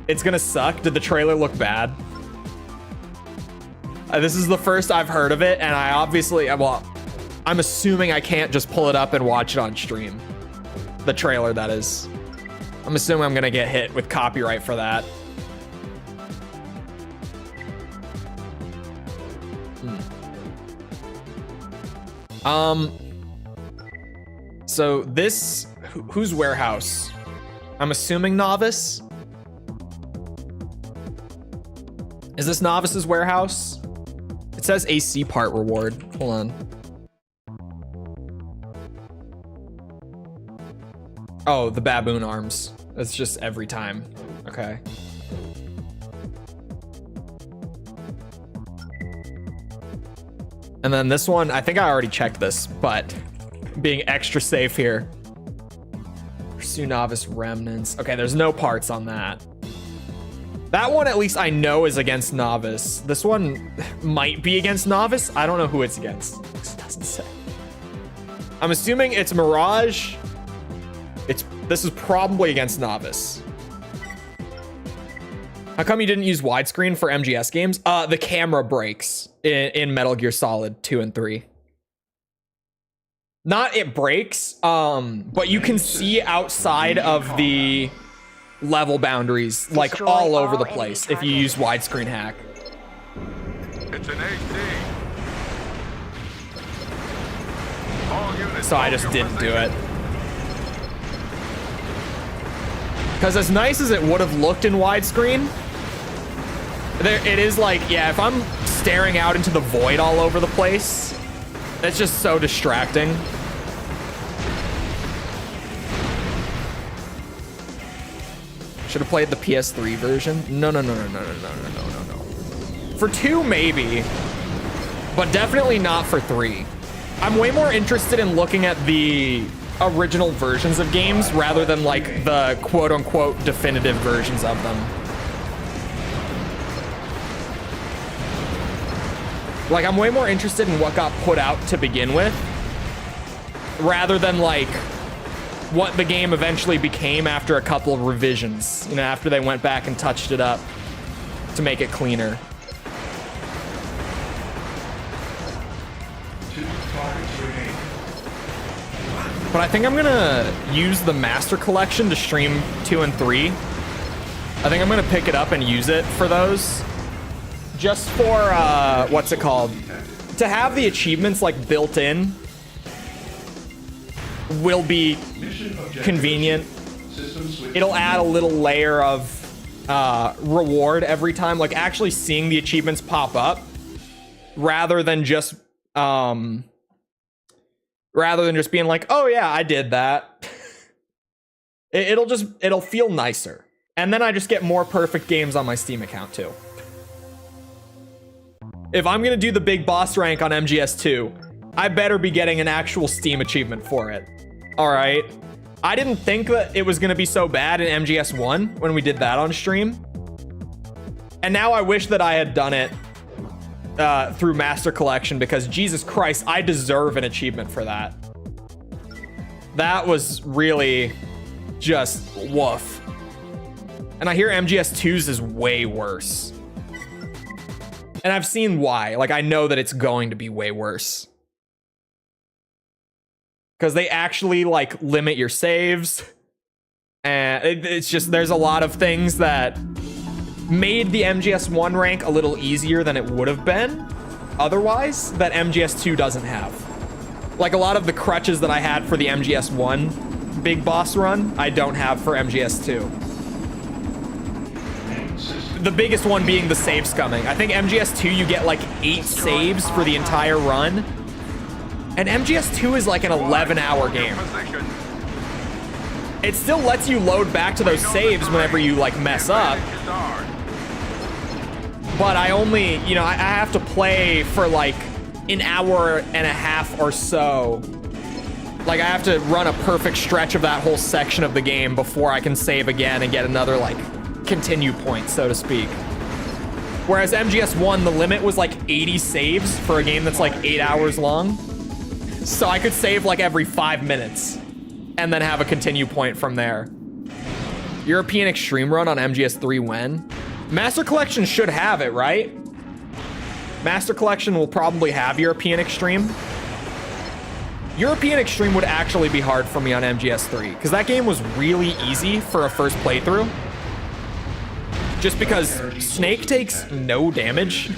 It's gonna suck. Did the trailer look bad? This is the first I've heard of it, and I obviously, well, I'm assuming I can't just pull it up and watch it on stream. The trailer, that is. I'm assuming I'm gonna get hit with copyright for that. So this, whose warehouse? I'm assuming Novice. Is this Novice's warehouse? It says AC part reward. Hold on. Oh, the baboon arms. That's just every time. Okay. And then this one, I think I already checked this, but being extra safe here. Pursue Novice remnants. Okay, there's no parts on that. That one, at least I know, is against Novice. This one might be against Novice. I don't know who it's against. It doesn't say. I'm assuming it's Mirage. This is probably against Novice. How come you didn't use widescreen for MGS games? The camera breaks in Metal Gear Solid 2 and 3. Not it breaks, but you can see outside of the level boundaries, like Destroy all over all the enemy place if you use targets. widescreen hack. It's an AC. All units, So I hold just your didn't do it. position. Because as nice as it would have looked in widescreen, it is like, yeah, if I'm staring out into the void all over the place, it's just so distracting. Should have played the PS3 version. No. For 2, maybe, but definitely not for 3. I'm way more interested in looking at the original versions of games rather than like the quote unquote definitive versions of them. Like, I'm way more interested in what got put out to begin with rather than like what the game eventually became after a couple of revisions, you know, after they went back and touched it up to make it cleaner. 2 targets remain. But I think I'm gonna use the Master Collection to stream 2 and 3. I think I'm gonna pick it up and use it for those. Just for, what's it called? To have the achievements like built in will be convenient. It'll add a little layer of reward every time, like actually seeing the achievements pop up rather than just being like, oh yeah, I did that. It'll feel nicer. And then I just get more perfect games on my Steam account too. If I'm gonna do the big boss rank on MGS2, I better be getting an actual Steam achievement for it. All right. I didn't think that it was gonna be so bad in MGS1 when we did that on stream. And now I wish that I had done it through Master Collection, because Jesus Christ, I deserve an achievement for that. That was really just woof. And I hear MGS2's is way worse. And I've seen why. Like, I know that it's going to be way worse. Because they actually, like, limit your saves. And it's just, there's a lot of things that made the MGS1 rank a little easier than it would have been otherwise, that MGS2 doesn't have. Like, a lot of the crutches that I had for the MGS1 big boss run, I don't have for MGS2. The biggest one being the save scumming. I think MGS2 you get like 8 saves for the entire run. And MGS2 is like an 11-hour game. It still lets you load back to those saves whenever you like mess up. But I only, you know, I have to play for like an hour and a half or so. Like, I have to run a perfect stretch of that whole section of the game before I can save again and get another like continue point, so to speak. Whereas MGS1, the limit was like 80 saves for a game that's like 8 hours long. So I could save like every 5 minutes and then have a continue point from there. European Extreme Run on MGS3 when? Master Collection should have it, right? Master Collection will probably have European Extreme. European Extreme would actually be hard for me on MGS3 because that game was really easy for a first playthrough. Just because Snake takes no damage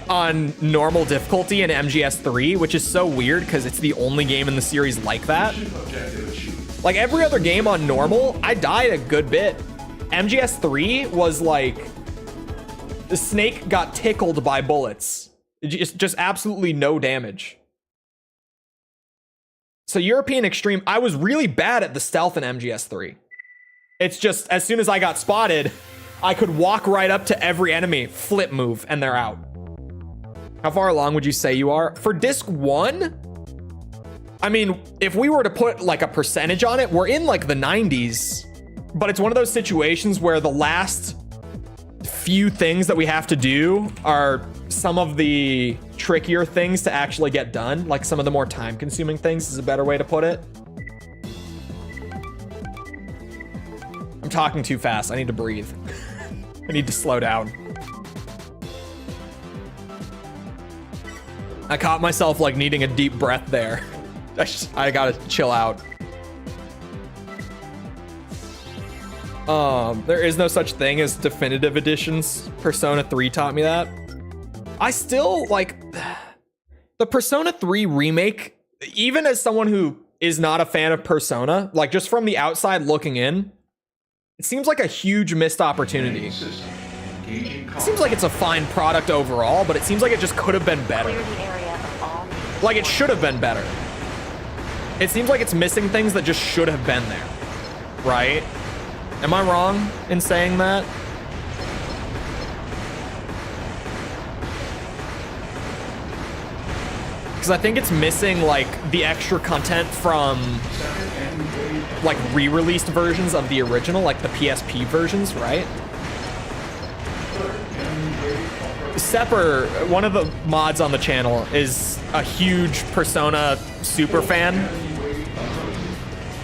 on normal difficulty in MGS3, which is so weird because it's the only game in the series like that. Like every other game on normal, I died a good bit. MGS3 was like, the Snake got tickled by bullets. Just absolutely no damage. So European Extreme, I was really bad at the stealth in MGS3. It's just, as soon as I got spotted, I could walk right up to every enemy, flip move, and they're out. How far along would you say you are? For disc 1? I mean, if we were to put like a percentage on it, we're in like the 90s. But it's one of those situations where the last few things that we have to do are some of the trickier things to actually get done. Like some of the more time-consuming things is a better way to put it. I'm talking too fast. I need to breathe. I need to slow down. I caught myself like needing a deep breath there. I gotta chill out. There is no such thing as definitive editions. Persona 3 taught me that. I still like the Persona 3 remake, even as someone who is not a fan of Persona, like just from the outside looking in, It seems like a huge missed opportunity. System. Engaging It combat. seems like it's a fine product overall, but it seems like it just could have been better. Clear the area of all needed Like it should have been better. It seems like it's missing things that just should have been there, right? Am I wrong in saying that? Because I think it's missing like the extra content from like re-released versions of the original, like the PSP versions, right? Sepper, one of the mods on the channel, is a huge Persona super fan.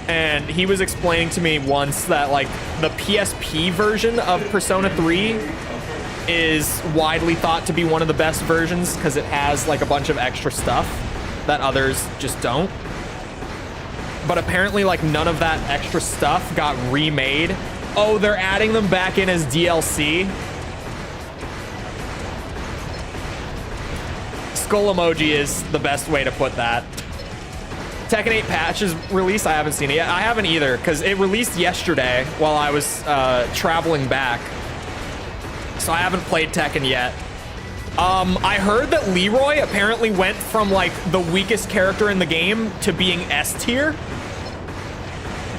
And he was explaining to me once that like the PSP version of Persona 3 is widely thought to be one of the best versions because it has like a bunch of extra stuff that others just don't. But apparently like none of that extra stuff got remade. Oh, they're adding them back in as DLC. Skull emoji is the best way to put that. Tekken 8 patch is released. I haven't seen it yet. I haven't either because it released yesterday while I was traveling back. So I haven't played Tekken yet. I heard that Leroy apparently went from like the weakest character in the game to being S tier.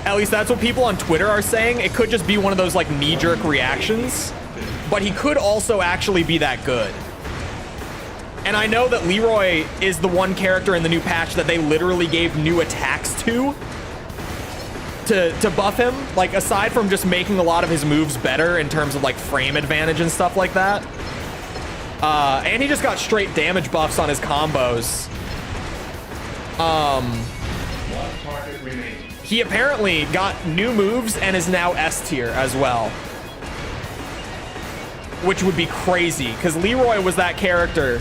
At least that's what people on Twitter are saying. It could just be one of those like knee-jerk reactions, but he could also actually be that good. And I know that Leroy is the one character in the new patch that they literally gave new attacks to buff him. Like, aside from just making a lot of his moves better in terms of like frame advantage and stuff like that. And he just got straight damage buffs on his combos. He apparently got new moves and is now S tier as well. Which would be crazy, because Leroy was that character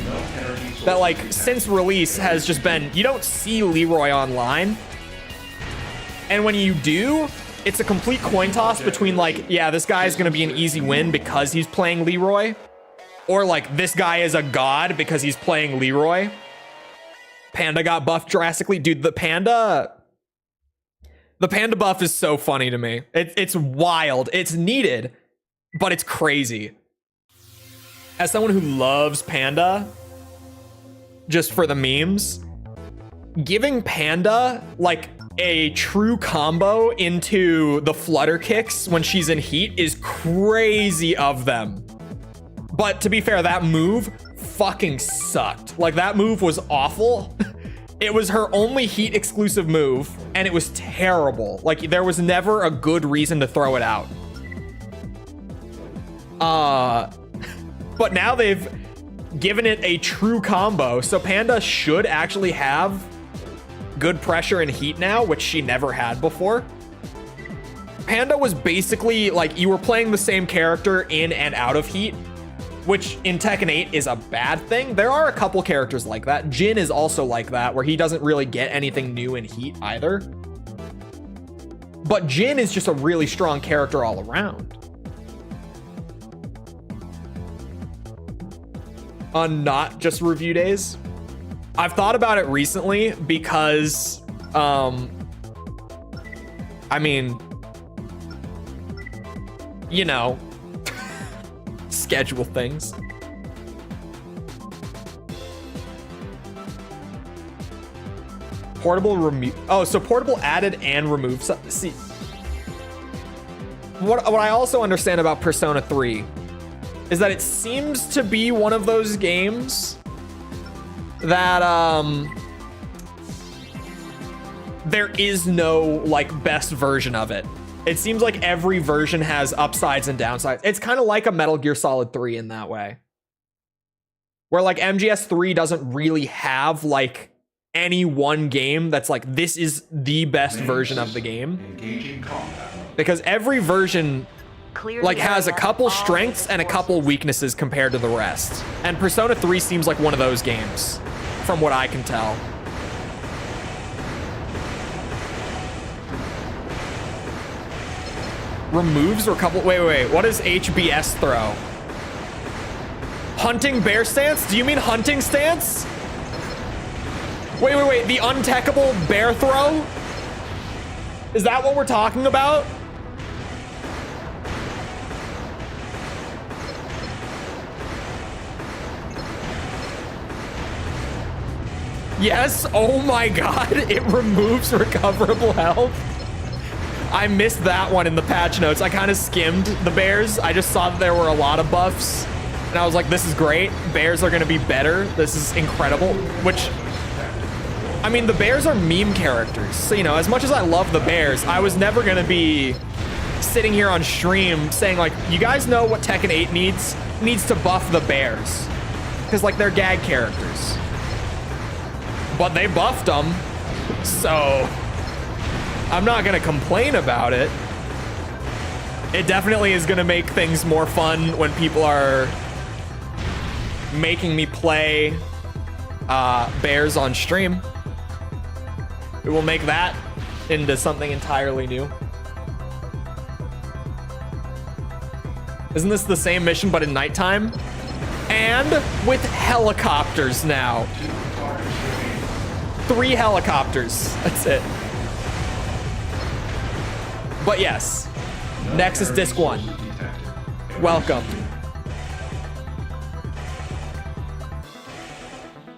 that, like, since release has just been, you don't see Leroy online. And when you do, it's a complete coin toss between, like, yeah, this guy is going to be an easy win because he's playing Leroy. Or, like, this guy is a god because he's playing Leroy. Panda got buffed drastically. Dude, the panda buff is so funny to me. It's wild. It's needed, but it's crazy. As someone who loves Panda, just for the memes, giving Panda like a true combo into the flutter kicks when she's in heat is crazy of them. But to be fair, that move fucking sucked. Like, that move was awful. It was her only heat exclusive move, and it was terrible. Like, there was never a good reason to throw it out. But now they've given it a true combo, so Panda should actually have good pressure and heat now, which she never had before. Panda was basically like you were playing the same character in and out of heat, which in Tekken 8 is a bad thing. There are a couple characters like that. Jin is also like that, where he doesn't really get anything new in heat either. But Jin is just a really strong character all around. On not just review days. I've thought about it recently because, I mean, you know, schedule things. Portable remove. Oh, so portable added and removed. See, what I also understand about Persona 3 is that it seems to be one of those games that there is no like best version of it. It seems like every version has upsides and downsides. It's kind of like a Metal Gear Solid 3 in that way, where like MGS3 doesn't really have like any one game that's like this is the best version of the game, because every version like has a couple strengths and a couple weaknesses compared to the rest. And Persona 3 seems like one of those games, from what I can tell. Removes or couple. Wait. What is HBS throw? Hunting bear stance? Do you mean hunting stance? Wait. The untechable bear throw? Is that what we're talking about? Yes, oh my god, it removes recoverable health. I missed that one in the patch notes. I kind of skimmed the bears. I just saw that there were a lot of buffs. And I was like, this is great. Bears are going to be better. This is incredible. Which, I mean, the bears are meme characters. So, you know, as much as I love the bears, I was never going to be sitting here on stream saying, like, you guys know what Tekken 8 needs? Needs to buff the bears. Because, like, they're gag characters. But they buffed them. So I'm not going to complain about it. It definitely is going to make things more fun when people are making me play bears on stream. It will make that into something entirely new. Isn't this the same mission but in nighttime? And with helicopters now. 3 helicopters. That's it. But yes, Nexus Disc 1. Welcome.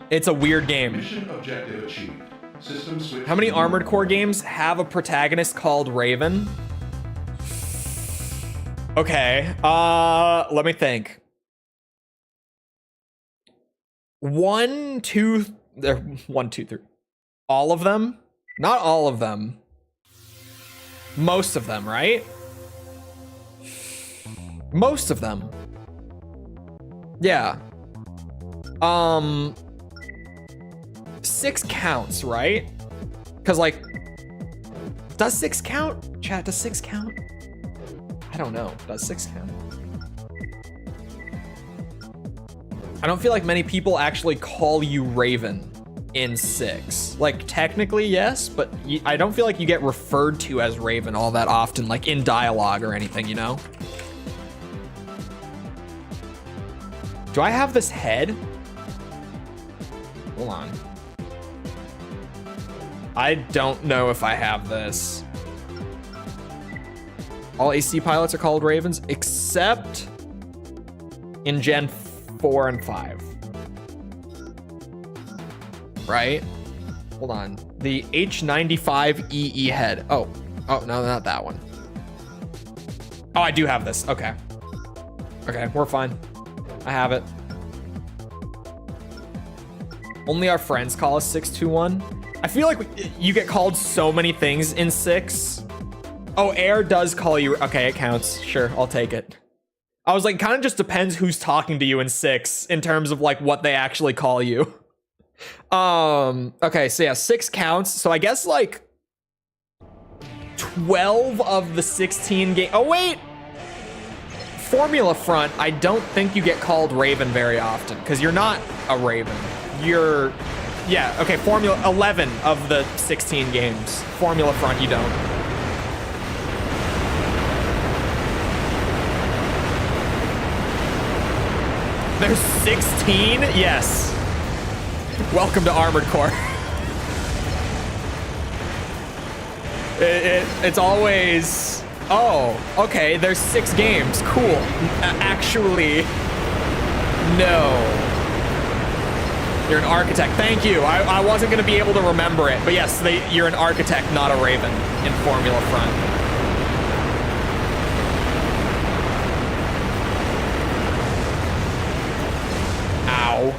It's a weird game. Mission objective achieved. System switch. How many Armored Core games have a protagonist called Raven? Okay, let me think. 1, 2, 1, 2, 3. All of them? Not all of them. Most of them, right? Most of them. Yeah. 6 counts, right? Because, like, does 6 count? Chat, does 6 count? I don't know. Does 6 count? I don't feel like many people actually call you Raven in 6. Like, technically, yes, but I don't feel like you get referred to as Raven all that often, like in dialogue or anything, you know? Do I have this head? Hold on. I don't know if I have this. All AC pilots are called Ravens, except in Gen 4 and 5. Right? Hold on. The H95EE head. Oh, no, not that one. Oh, I do have this. Okay. Okay, we're fine. I have it. Only our friends call us 621. I feel like you get called so many things in 6. Oh, Air does call you. Okay, it counts. Sure, I'll take it. I was like, kind of just depends who's talking to you in 6 in terms of like what they actually call you. Okay, so yeah, 6 counts. So I guess like 12 of the 16 game. Oh wait, Formula Front. I don't think you get called Raven very often because you're not a Raven. You're, yeah, okay. Formula 11 of the 16 games. Formula Front, you don't. There's 16? Yes. Welcome to Armored Core. It's always, oh, okay, there's 6 games. Cool. Actually, no. You're an architect. Thank you. I wasn't going to be able to remember it. But yes, you're an architect, not a Raven in Formula Front. Ow.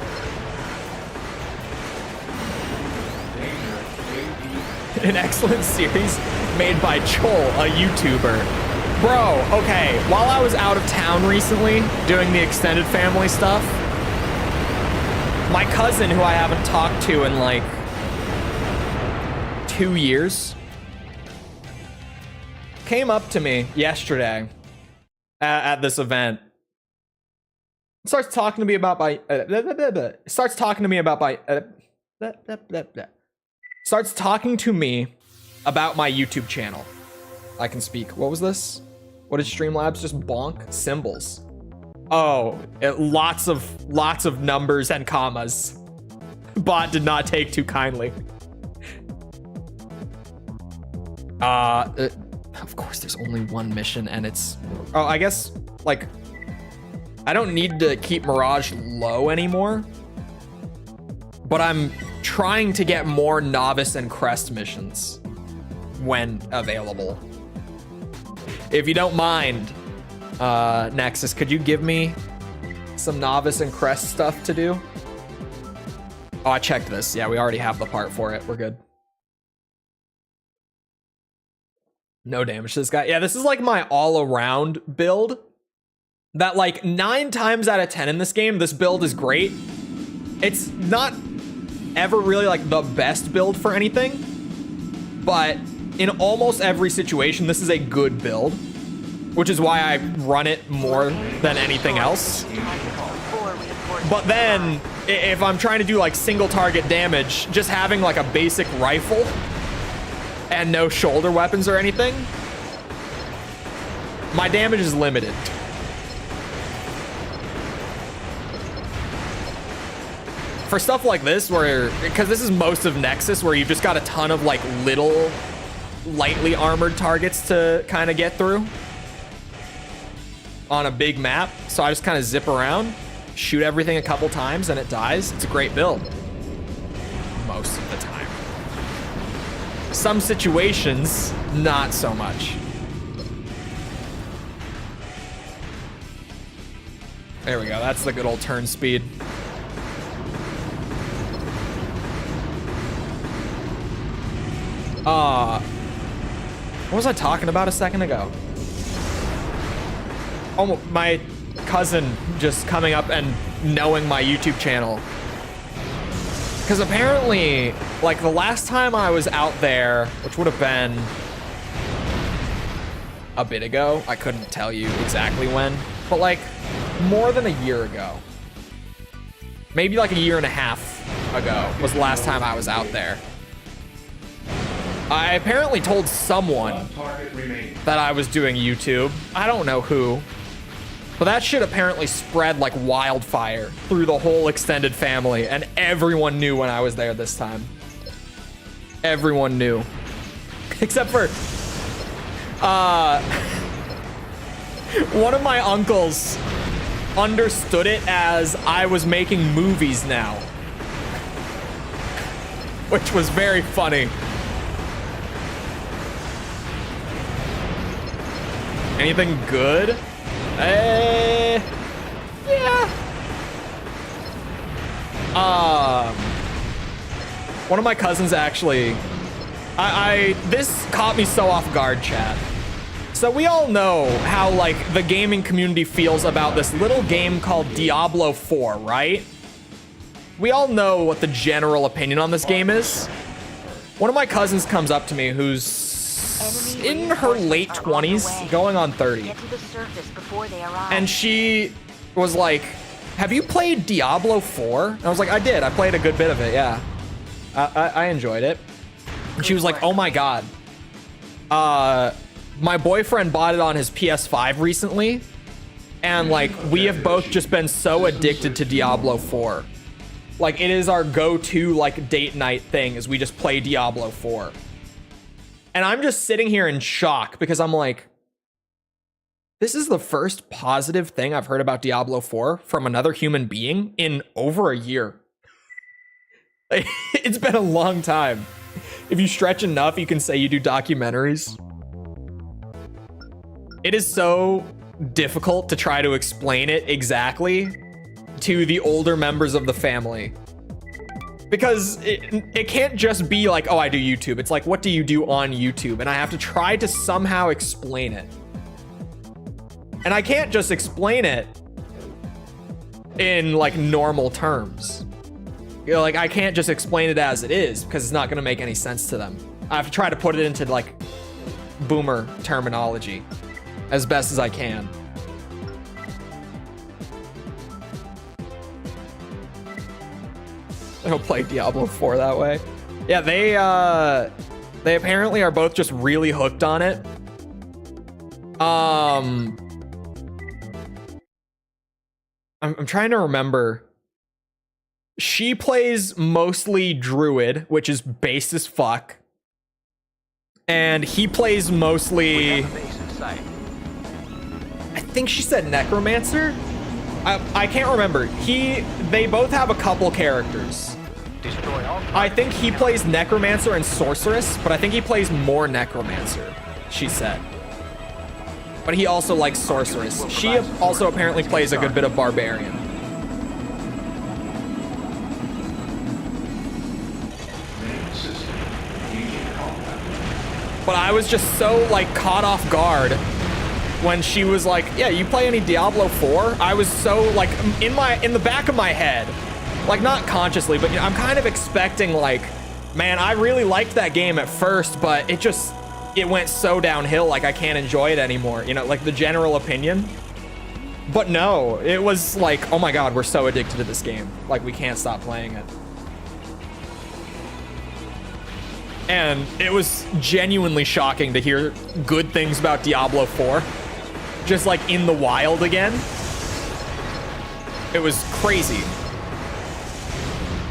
An excellent series made by Chole, a YouTuber. Bro, okay, while I was out of town recently doing the extended family stuff, my cousin, who I haven't talked to in like 2 years, came up to me yesterday at this event. Starts talking to me about my starts talking to me about my YouTube channel. I can speak. What was this? What did Streamlabs just bonk? Symbols. Oh, lots of numbers and commas. Bot did not take too kindly. Of course there's only one mission and it's, oh, I guess like I don't need to keep Mirage low anymore, but I'm trying to get more novice and crest missions when available. If you don't mind, Nexus, could you give me some novice and crest stuff to do? Oh, I checked this. Yeah, we already have the part for it. We're good. No damage to this guy. Yeah, this is like my all-around build. That like 9 times out of 10 in this game, this build is great. It's not ever really like the best build for anything, but in almost every situation, this is a good build, which is why I run it more than anything else. But then if I'm trying to do like single target damage, just having like a basic rifle and no shoulder weapons or anything, my damage is limited. For stuff like this, where, because this is most of Nexus, where you've just got a ton of like little lightly armored targets to kind of get through on a big map. So I just kind of zip around, shoot everything a couple times, and it dies. It's a great build. Most of the time. Some situations, not so much. There we go. That's the good old turn speed. What was I talking about a second ago? Oh, my cousin just coming up and knowing my YouTube channel. Because apparently, like the last time I was out there, which would have been a bit ago, I couldn't tell you exactly when, but like more than a year ago. Maybe like a year and a half ago was the last time I was out there. I apparently told someone that I was doing YouTube. I don't know who. But that shit apparently spread like wildfire through the whole extended family, and everyone knew when I was there this time. Everyone knew. Except for one of my uncles understood it as I was making movies now, which was very funny. Anything good? Yeah. One of my cousins actually, this caught me so off guard, chat. So we all know how like the gaming community feels about this little game called Diablo 4, right? We all know what the general opinion on this game is. One of my cousins comes up to me who's in her late 20s, going on 30. And she was like, have you played Diablo 4? And I was like, I did. I played a good bit of it, yeah. I enjoyed it. And she was like, oh my God. My boyfriend bought it on his PS5 recently. And like, we have both just been so addicted to Diablo 4. Like, it is our go-to like date night thing, is we just play Diablo 4. And I'm just sitting here in shock because I'm like, this is the first positive thing I've heard about Diablo 4 from another human being in over a year. Like, it's been a long time. If you stretch enough, you can say you do documentaries. It is so difficult to try to explain it exactly to the older members of the family. Because it can't just be like, oh, I do YouTube. It's like, what do you do on YouTube? And I have to try to somehow explain it. And I can't just explain it in like normal terms. You know, like I can't just explain it as it is because it's not going to make any sense to them. I have to try to put it into like boomer terminology as best as I can. I don't play Diablo 4 that way. Yeah, they apparently are both just really hooked on it. I'm trying to remember. She plays mostly Druid, which is base as fuck. And he plays mostly, I think she said Necromancer. I can't remember. They both have a couple characters. Destroy all I think he plays Necromancer and Sorceress, but I think he plays more Necromancer, she said. But he also likes Sorceress. She also apparently plays a good bit of Barbarian. Main system. Engaging combat. But I was just so like caught off guard when she was like, yeah, you play any Diablo 4? I was so like in the back of my head, like not consciously, but you know, I'm kind of expecting like, man, I really liked that game at first, but it went so downhill, like I can't enjoy it anymore, you know, like the general opinion. But no, it was like, oh my God, we're so addicted to this game. Like we can't stop playing it. And it was genuinely shocking to hear good things about Diablo 4. Just like in the wild again. It was crazy.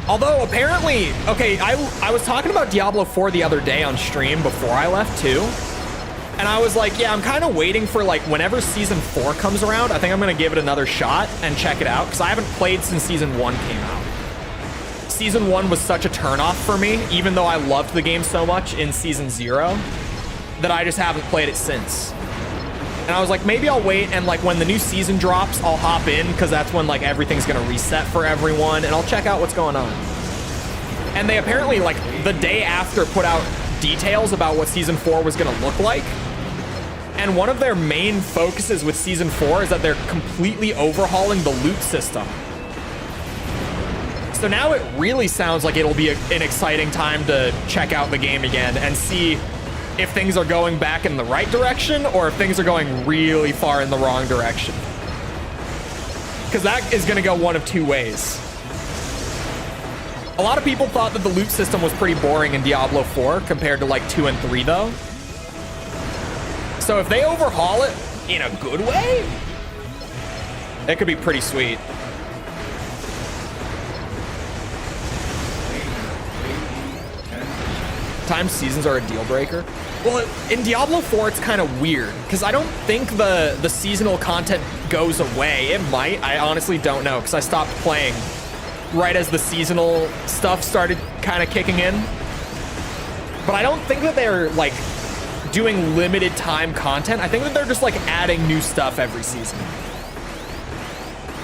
Although apparently, okay, I was talking about Diablo 4 the other day on stream before I left too. And I was like, yeah, I'm kind of waiting for like whenever season 4 comes around, I think I'm gonna give it another shot and check it out, because I haven't played since season 1 came out. Season 1 was such a turnoff for me, even though I loved the game so much in season 0, that I just haven't played it since. And I was like, maybe I'll wait, and like when the new season drops, I'll hop in, because that's when like everything's gonna reset for everyone, and I'll check out what's going on. And they apparently like the day after put out details about what season 4 was gonna look like. And one of their main focuses with season 4 is that they're completely overhauling the loot system. So now it really sounds like it'll be an exciting time to check out the game again and see if things are going back in the right direction or if things are going really far in the wrong direction. Because that is going to go one of two ways. A lot of people thought that the loot system was pretty boring in Diablo 4 compared to like 2 and 3 though. So if they overhaul it in a good way, it could be pretty sweet. Time seasons are a deal breaker. Well, in Diablo 4, it's kind of weird because I don't think the seasonal content goes away. It might. I honestly don't know because I stopped playing right as the seasonal stuff started kind of kicking in. But I don't think that they're like doing limited time content. I think that they're just like adding new stuff every season.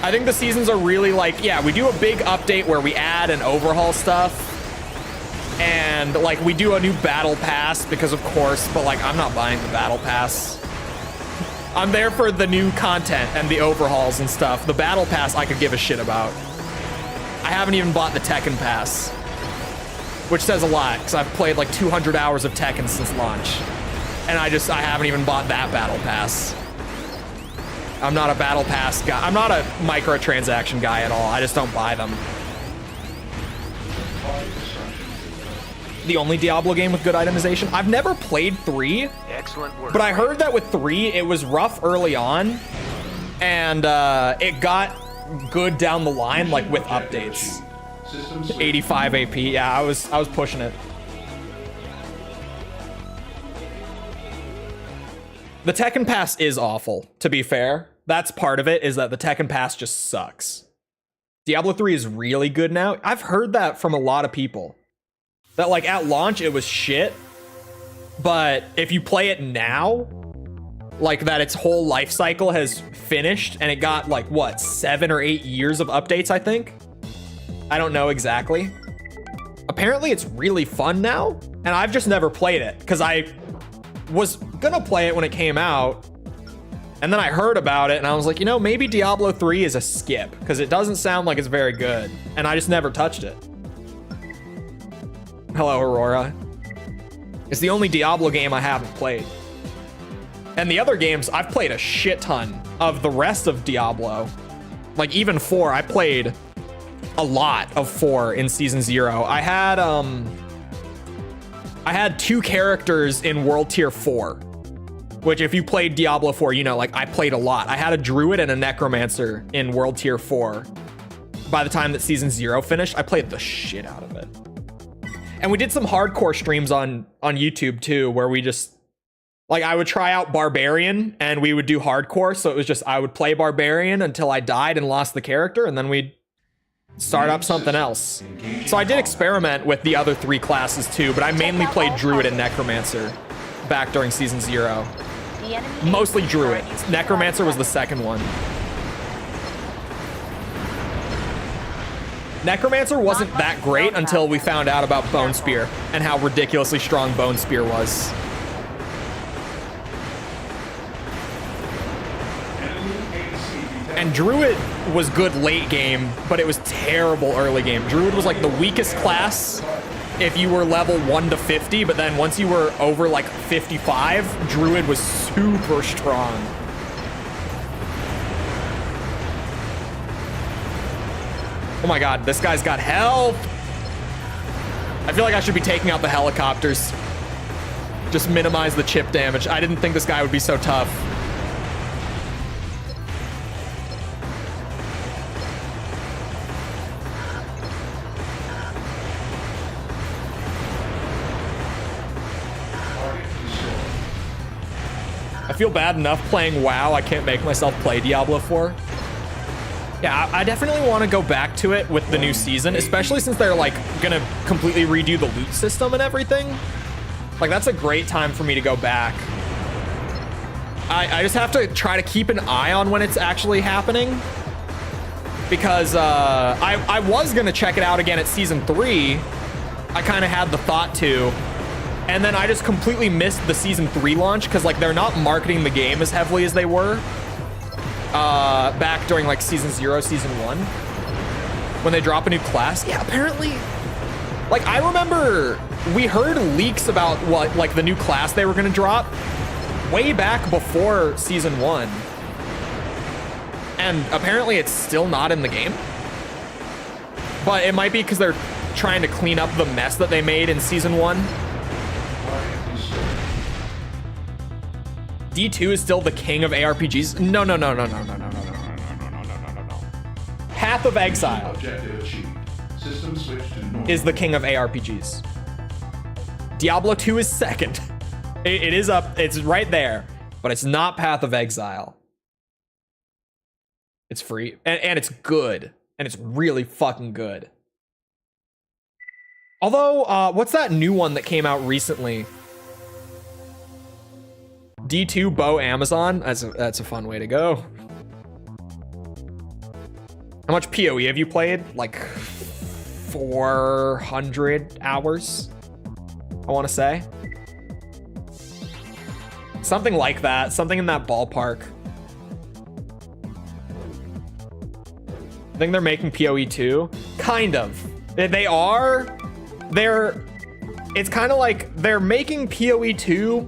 I think the seasons are really like, yeah, we do a big update where we add and overhaul stuff. And like we do a new battle pass because of course, but like I'm not buying the battle pass. I'm there for the new content and the overhauls and stuff. The battle pass I could give a shit about. I haven't even bought the Tekken pass, which says a lot because I've played like 200 hours of Tekken since launch. And I haven't even bought that battle pass. I'm not a battle pass guy. I'm not a microtransaction guy at all. I just don't buy them. The only Diablo game with good itemization. I've never played 3. Excellent work. But I heard that with 3, it was rough early on. And it got good down the line, like with updates. 85 AP. Yeah, I was pushing it. The Tekken Pass is awful, to be fair. That's part of it, is that the Tekken Pass just sucks. Diablo 3 is really good now. I've heard that from a lot of people. That like at launch it was shit, but if you play it now, like that its whole life cycle has finished and it got like what, 7 or 8 years of updates, I think. I don't know exactly. Apparently it's really fun now, and I've just never played it because I was gonna play it when it came out, and then I heard about it and I was like, you know, maybe Diablo 3 is a skip because it doesn't sound like it's very good, and I just never touched it. Hello, Aurora. It's the only Diablo game I haven't played. And the other games, I've played a shit ton of the rest of Diablo. Like even 4, I played a lot of 4 in Season 0. I had 2 characters in World Tier 4. Which if you played Diablo 4, you know, like I played a lot. I had a Druid and a Necromancer in World Tier 4. By the time that Season 0 finished, I played the shit out of it. And we did some hardcore streams on YouTube too, where we just, like I would try out Barbarian and we would do hardcore. So it was just, I would play Barbarian until I died and lost the character. And then we'd start up something else. So I did experiment with the other 3 classes too, but I mainly played Druid and Necromancer back during Season 0. The enemy Mostly AC Druid. target Necromancer was the second one. Necromancer wasn't that great until we found out about Bone Spear and how ridiculously strong Bone Spear was. And Druid was good late game, but it was terrible early game. Druid was like the weakest class if you were level 1 to 50, but then once you were over like 55, Druid was super strong. Oh my god, this guy's got help! I feel like I should be taking out the helicopters. Just minimize the chip damage. I didn't think this guy would be so tough. I feel bad enough playing WoW. I can't make myself play Diablo 4. Yeah, I definitely want to go back to it with the new season, especially since they're like gonna completely redo the loot system and everything. Like that's a great time for me to go back. I just have to try to keep an eye on when it's actually happening, because I was gonna check it out again at Season 3. I kind of had the thought to, and then I just completely missed the Season 3 launch because like they're not marketing the game as heavily as they were back during like Season 0, Season 1, when they drop a new class. Yeah, apparently, like I remember we heard leaks about what like the new class they were gonna drop way back before Season 1, and apparently it's still not in the game. But it might be because they're trying to clean up the mess that they made in Season 1. D2 is still the king of ARPGs. No. Path of Exile is the king of ARPGs. Diablo 2 is second. It is up, it's right there, but it's not Path of Exile. It's free, and it's good, and it's really fucking good. Although, what's that new one that came out recently? D2 Bow Amazon. That's a fun way to go. How much PoE have you played? Like 400 hours, I want to say. Something like that. Something in that ballpark. I think they're making PoE 2. Kind of. They are. It's kind of like they're making PoE 2,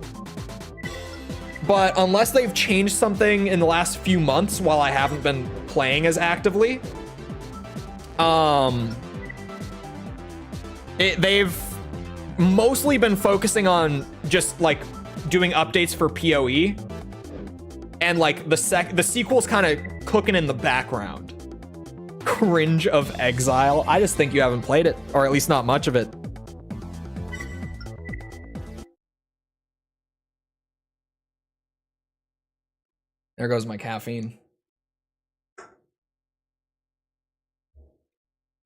but unless they've changed something in the last few months while I haven't been playing as actively, they've mostly been focusing on just like doing updates for PoE, and like the sequel's kind of cooking in the background. Cringe of Exile. I just think you haven't played it, or at least not much of it. There goes my caffeine.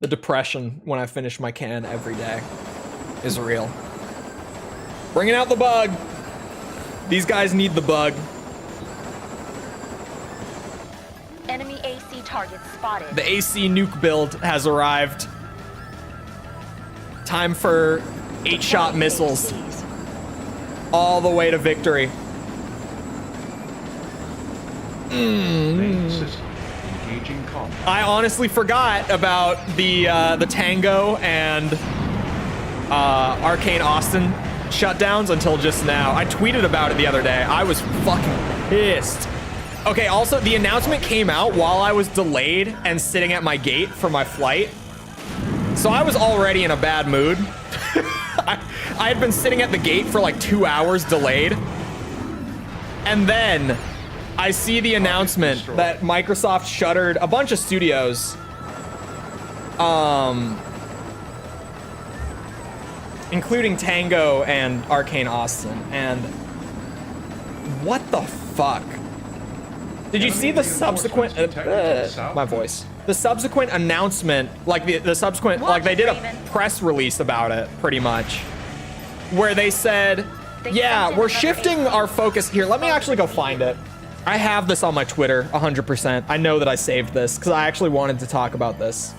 The depression when I finish my can every day is real. Bringing out the bug. These guys need the bug. Enemy AC target spotted. The AC nuke build has arrived. Time for 8-shot missiles. All the way to victory. Main system engaging combat. I honestly forgot about the Tango and Arcane Austin shutdowns until just now. I tweeted about it the other day. I was fucking pissed. Okay, also, the announcement came out while I was delayed and sitting at my gate for my flight. So I was already in a bad mood. I had been sitting at the gate for like 2 hours delayed. And then I see the announcement that Microsoft shuttered a bunch of studios. Including Tango and Arcane Austin. And what the fuck? Did you see the subsequent my voice? The subsequent announcement, like the subsequent, like they did a press release about it, pretty much, where they said, yeah, we're shifting our focus here. Let me actually go find it. I have this on my Twitter, 100%. I know that I saved this because I actually wanted to talk about this.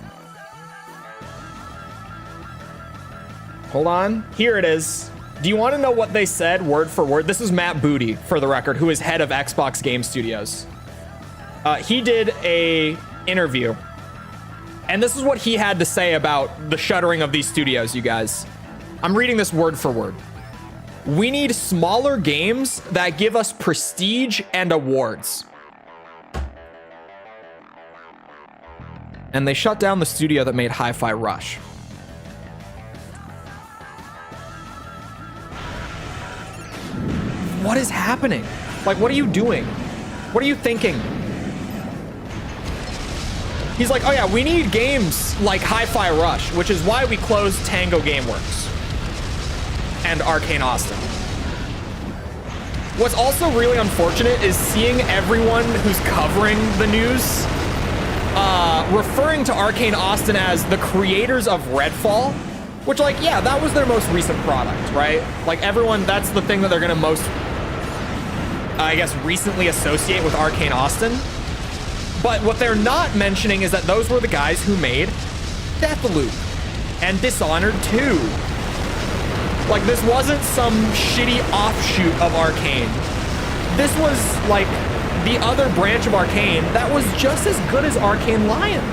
Hold on, here it is. Do you want to know what they said word for word? This is Matt Booty, for the record, who is head of Xbox Game Studios. He did a interview, and this is what he had to say about the shuttering of these studios, you guys. I'm reading this word for word. We need smaller games that give us prestige and awards. And they shut down the studio that made Hi-Fi Rush. What is happening? Like, what are you doing? What are you thinking? He's like, oh yeah, we need games like Hi-Fi Rush, which is why we closed Tango Gameworks and Arcane Austin. What's also really unfortunate is seeing everyone who's covering the news referring to Arcane Austin as the creators of Redfall, which, like, yeah, that was their most recent product, right? Like, everyone, that's the thing that they're gonna most, I guess, recently associate with Arcane Austin. But what they're not mentioning is that those were the guys who made Deathloop and Dishonored 2. Like, this wasn't some shitty offshoot of Arcane. This was, like, the other branch of Arcane that was just as good as Arcane Lion.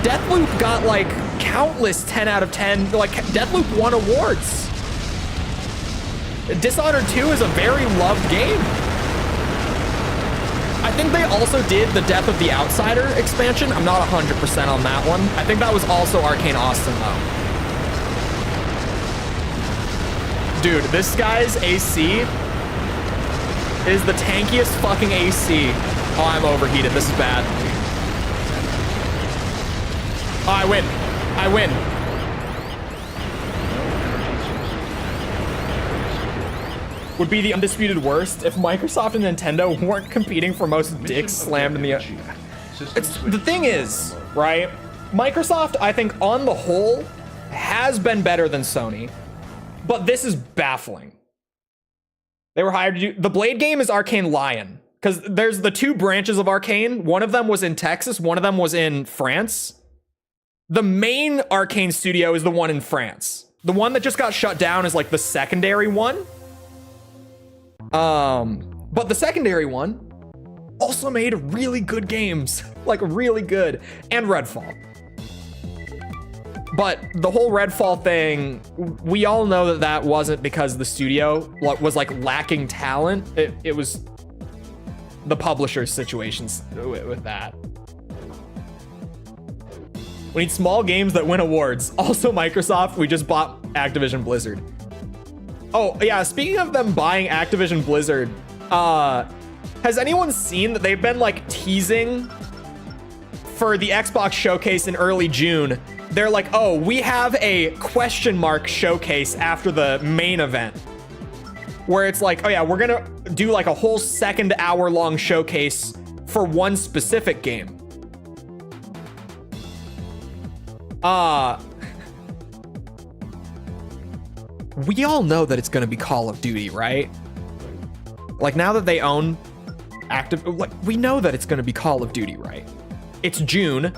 Deathloop got, like, countless 10 out of 10, like, Deathloop won awards. Dishonored 2 is a very loved game. I think they also did the Death of the Outsider expansion. I'm not 100% on that one. I think that was also Arcane Austin, though. Dude, this guy's AC is the tankiest fucking AC. Oh, I'm overheated. This is bad. Oh, I win. I win. Would be the undisputed worst if Microsoft and Nintendo weren't competing for most dicks slammed in the... The thing is, right? Microsoft, I think, on the whole, has been better than Sony. But this is baffling. They were hired to do... The Blade game is Arcane Lion. Because there's the two branches of Arcane. One of them was in Texas. One of them was in France. The main Arcane studio is the one in France. The one that just got shut down is like the secondary one. But the secondary one also made really good games. Like, really good. And Redfall. But the whole Redfall thing, we all know that that wasn't because the studio was, like, lacking talent. It was the publisher's situations with that. We need small games that win awards. Also, Microsoft, we just bought Activision Blizzard. Oh, yeah, speaking of them buying Activision Blizzard, has anyone seen that they've been, like, teasing for the Xbox showcase in early June? They're like, oh, we have a question mark showcase after the main event. Where it's like, oh yeah, we're gonna do like a whole second hour-long showcase for one specific game. We all know that it's gonna be Call of Duty, right? Like, now that they own like, we know that it's gonna be Call of Duty, right? It's June.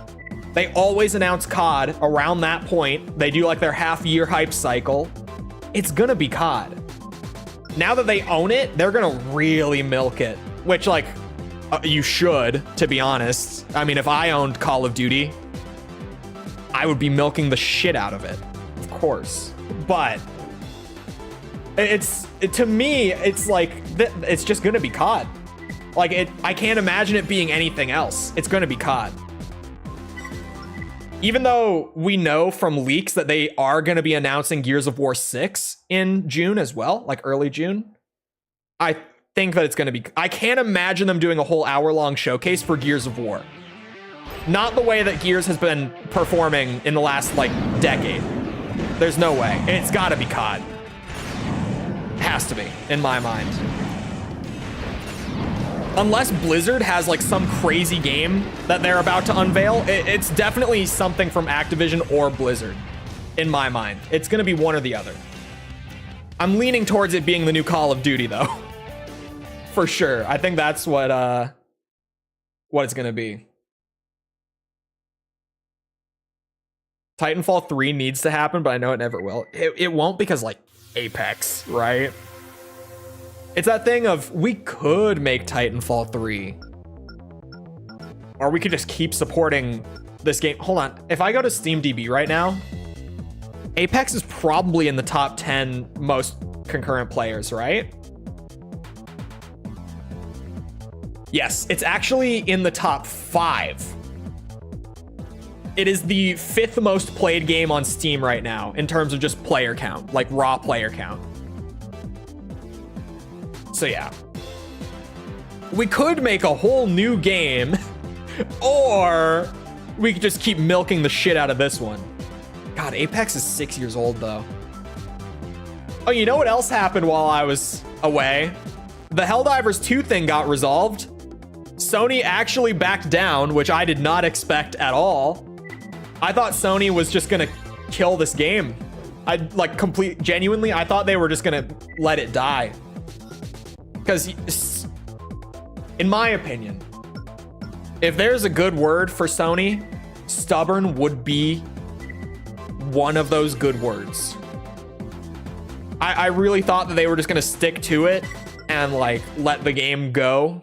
They always announce COD around that point. They do like their half-year hype cycle. It's gonna be COD. Now that they own it, they're gonna really milk it. Which, like, you should, to be honest. I mean, if I owned Call of Duty, I would be milking the shit out of it. Of course. But to me, it's like, it's just gonna be COD. Like, I can't imagine it being anything else. It's gonna be COD. Even though we know from leaks that they are going to be announcing Gears of War 6 in June as well, like early June, I think that it's going to be... I can't imagine them doing a whole hour-long showcase for Gears of War. Not the way that Gears has been performing in the last, like, decade. There's no way. It's got to be COD. Has to be, in my mind. unless Blizzard has like some crazy game that they're about to unveil, it's definitely something from Activision or Blizzard in my mind. It's going to be one or the other. I'm leaning towards it being the new Call of Duty though. For sure. I think that's what it's going to be. Titanfall 3 needs to happen, but I know it never will. It won't because like Apex, right? It's that thing of we could make Titanfall 3. Or we could just keep supporting this game. Hold on. If I go to SteamDB right now, Apex is probably in the top 10 most concurrent players, right? Yes, it's actually in the top 5. It is the 5th most played game on Steam right now in terms of just player count, like raw player count. So yeah, we could make a whole new game, or we could just keep milking the shit out of this one. God, Apex is 6 years old though. Oh, you know what else happened while I was away? The Helldivers 2 thing got resolved. Sony actually backed down, which I did not expect at all. I thought Sony was just gonna kill this game. Genuinely, I thought they were just gonna let it die. Because, in my opinion, if there's a good word for Sony, stubborn would be one of those good words. I really thought that they were just gonna stick to it and like let the game go.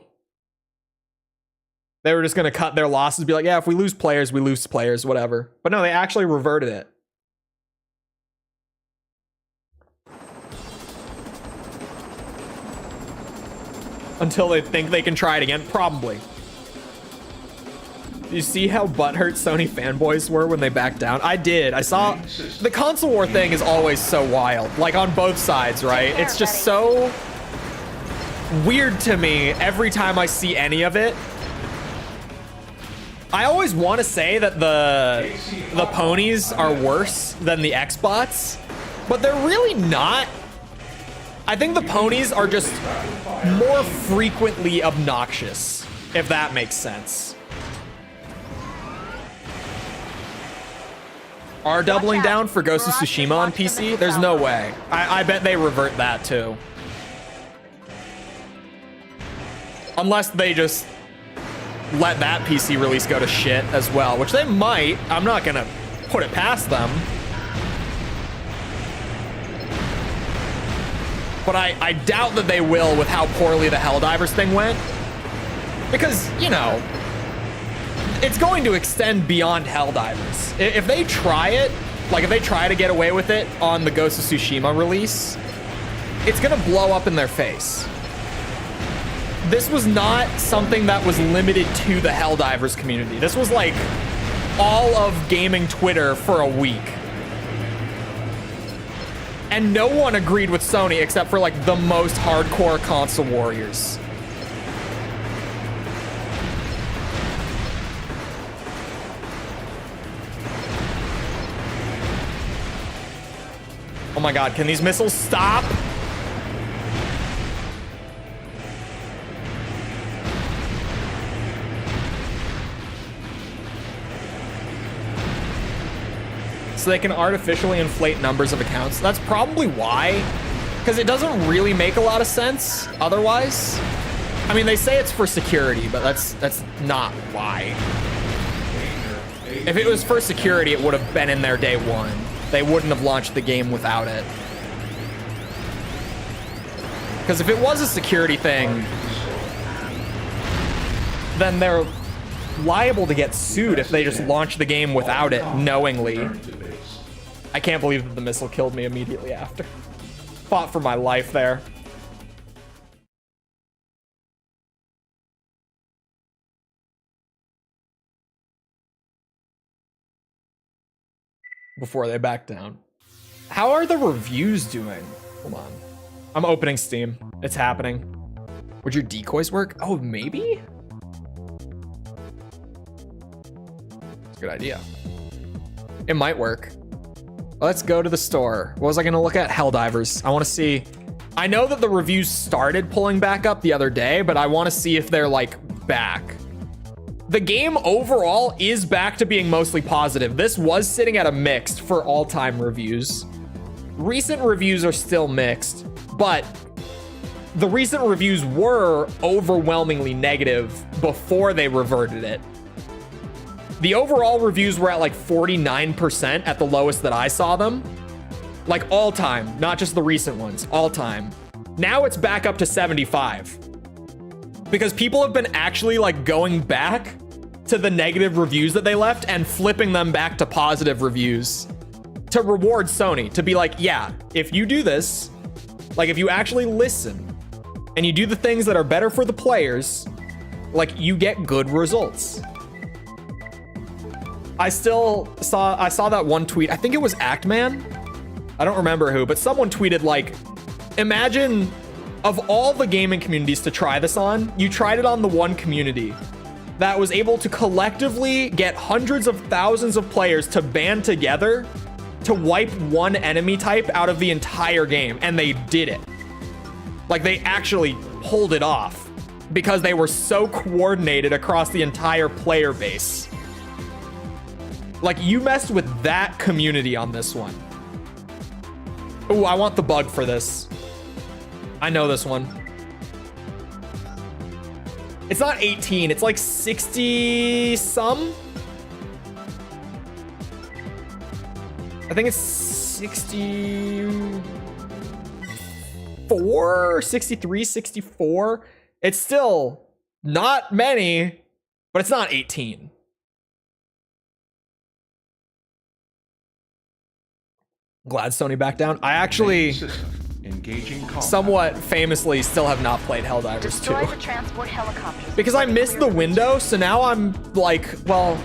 They were just gonna cut their losses, be like, yeah, if we lose players, we lose players, whatever. But no, they actually reverted it. Until they think they can try it again, probably. You see how butthurt Sony fanboys were when they backed down? I did. I saw the console war thing is always so wild, like on both sides, right? It's just so weird to me every time I see any of it. I always want to say that the ponies are worse than the Xbots, but they're really not. I think the ponies are just more frequently obnoxious, if that makes sense. Are doubling down for Ghost of Tsushima on PC? There's no way. I bet they revert that too. Unless they just let that PC release go to shit as well, which they might. I'm not gonna put it past them. But I doubt that they will with how poorly the Helldivers thing went. Because, you know, it's going to extend beyond Helldivers. If they try it, like if they try to get away with it on the Ghost of Tsushima release, it's gonna blow up in their face. This was not something that was limited to the Helldivers community. This was like all of gaming Twitter for a week. And no one agreed with Sony except for like the most hardcore console warriors. Oh my God, can these missiles stop? So they can artificially inflate numbers of accounts. That's probably why, because it doesn't really make a lot of sense otherwise. I mean, they say it's for security, but that's not why. If it was for security, it would have been in there day one. They wouldn't have launched the game without it. Because if it was a security thing, then they're liable to get sued if they just launch the game without it knowingly. I can't believe that the missile killed me immediately after. Fought for my life there. Before they back down. How are the reviews doing? Hold on. I'm opening Steam. It's happening. Would your decoys work? Oh, maybe? It's a good idea. It might work. Let's go to the store. What was I gonna look at? Helldivers. I want to see. I know that the reviews started pulling back up the other day, but I want to see if they're like back. The game overall is back to being mostly positive. This was sitting at a mixed for all-time reviews. Recent reviews are still mixed, but the recent reviews were overwhelmingly negative before they reverted it. The overall reviews were at like 49% at the lowest that I saw them. Like all time, not just the recent ones, all time. Now it's back up to 75. Because people have been actually like going back to the negative reviews that they left and flipping them back to positive reviews to reward Sony, to be like, yeah, if you do this, like if you actually listen and you do the things that are better for the players, like you get good results. I saw that one tweet. I think it was Actman. I don't remember who, but someone tweeted like, imagine of all the gaming communities to try this on, you tried it on the one community that was able to collectively get hundreds of thousands of players to band together to wipe one enemy type out of the entire game. And they did it. Like they actually pulled it off because they were so coordinated across the entire player base. Like you messed with that community on this one. Ooh, I want the bug for this. I know this one. It's not 18, it's like 60 some. I think it's 64, 63, 64. It's still not many, but it's not 18. Glad Sony backed down. I actually somewhat famously still have not played Helldivers 2. Destroy the transport helicopters. Because I missed the window, so now I'm like, well,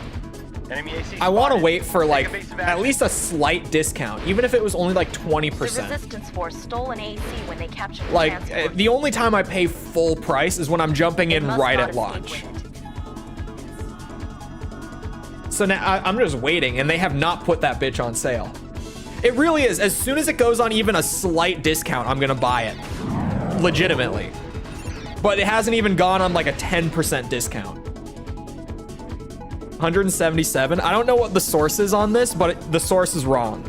I want to wait for like at least a slight discount, even if it was only like 20%. The resistance force stole an AC when they captured the Like transport. the only time I pay full price is when I'm jumping in right at launch. So now I'm just waiting, and they have not put that bitch on sale. It really is. As soon as it goes on even a slight discount, I'm gonna buy it. Legitimately. But it hasn't even gone on like a 10% discount. 177. I don't know what the source is on this, but the source is wrong.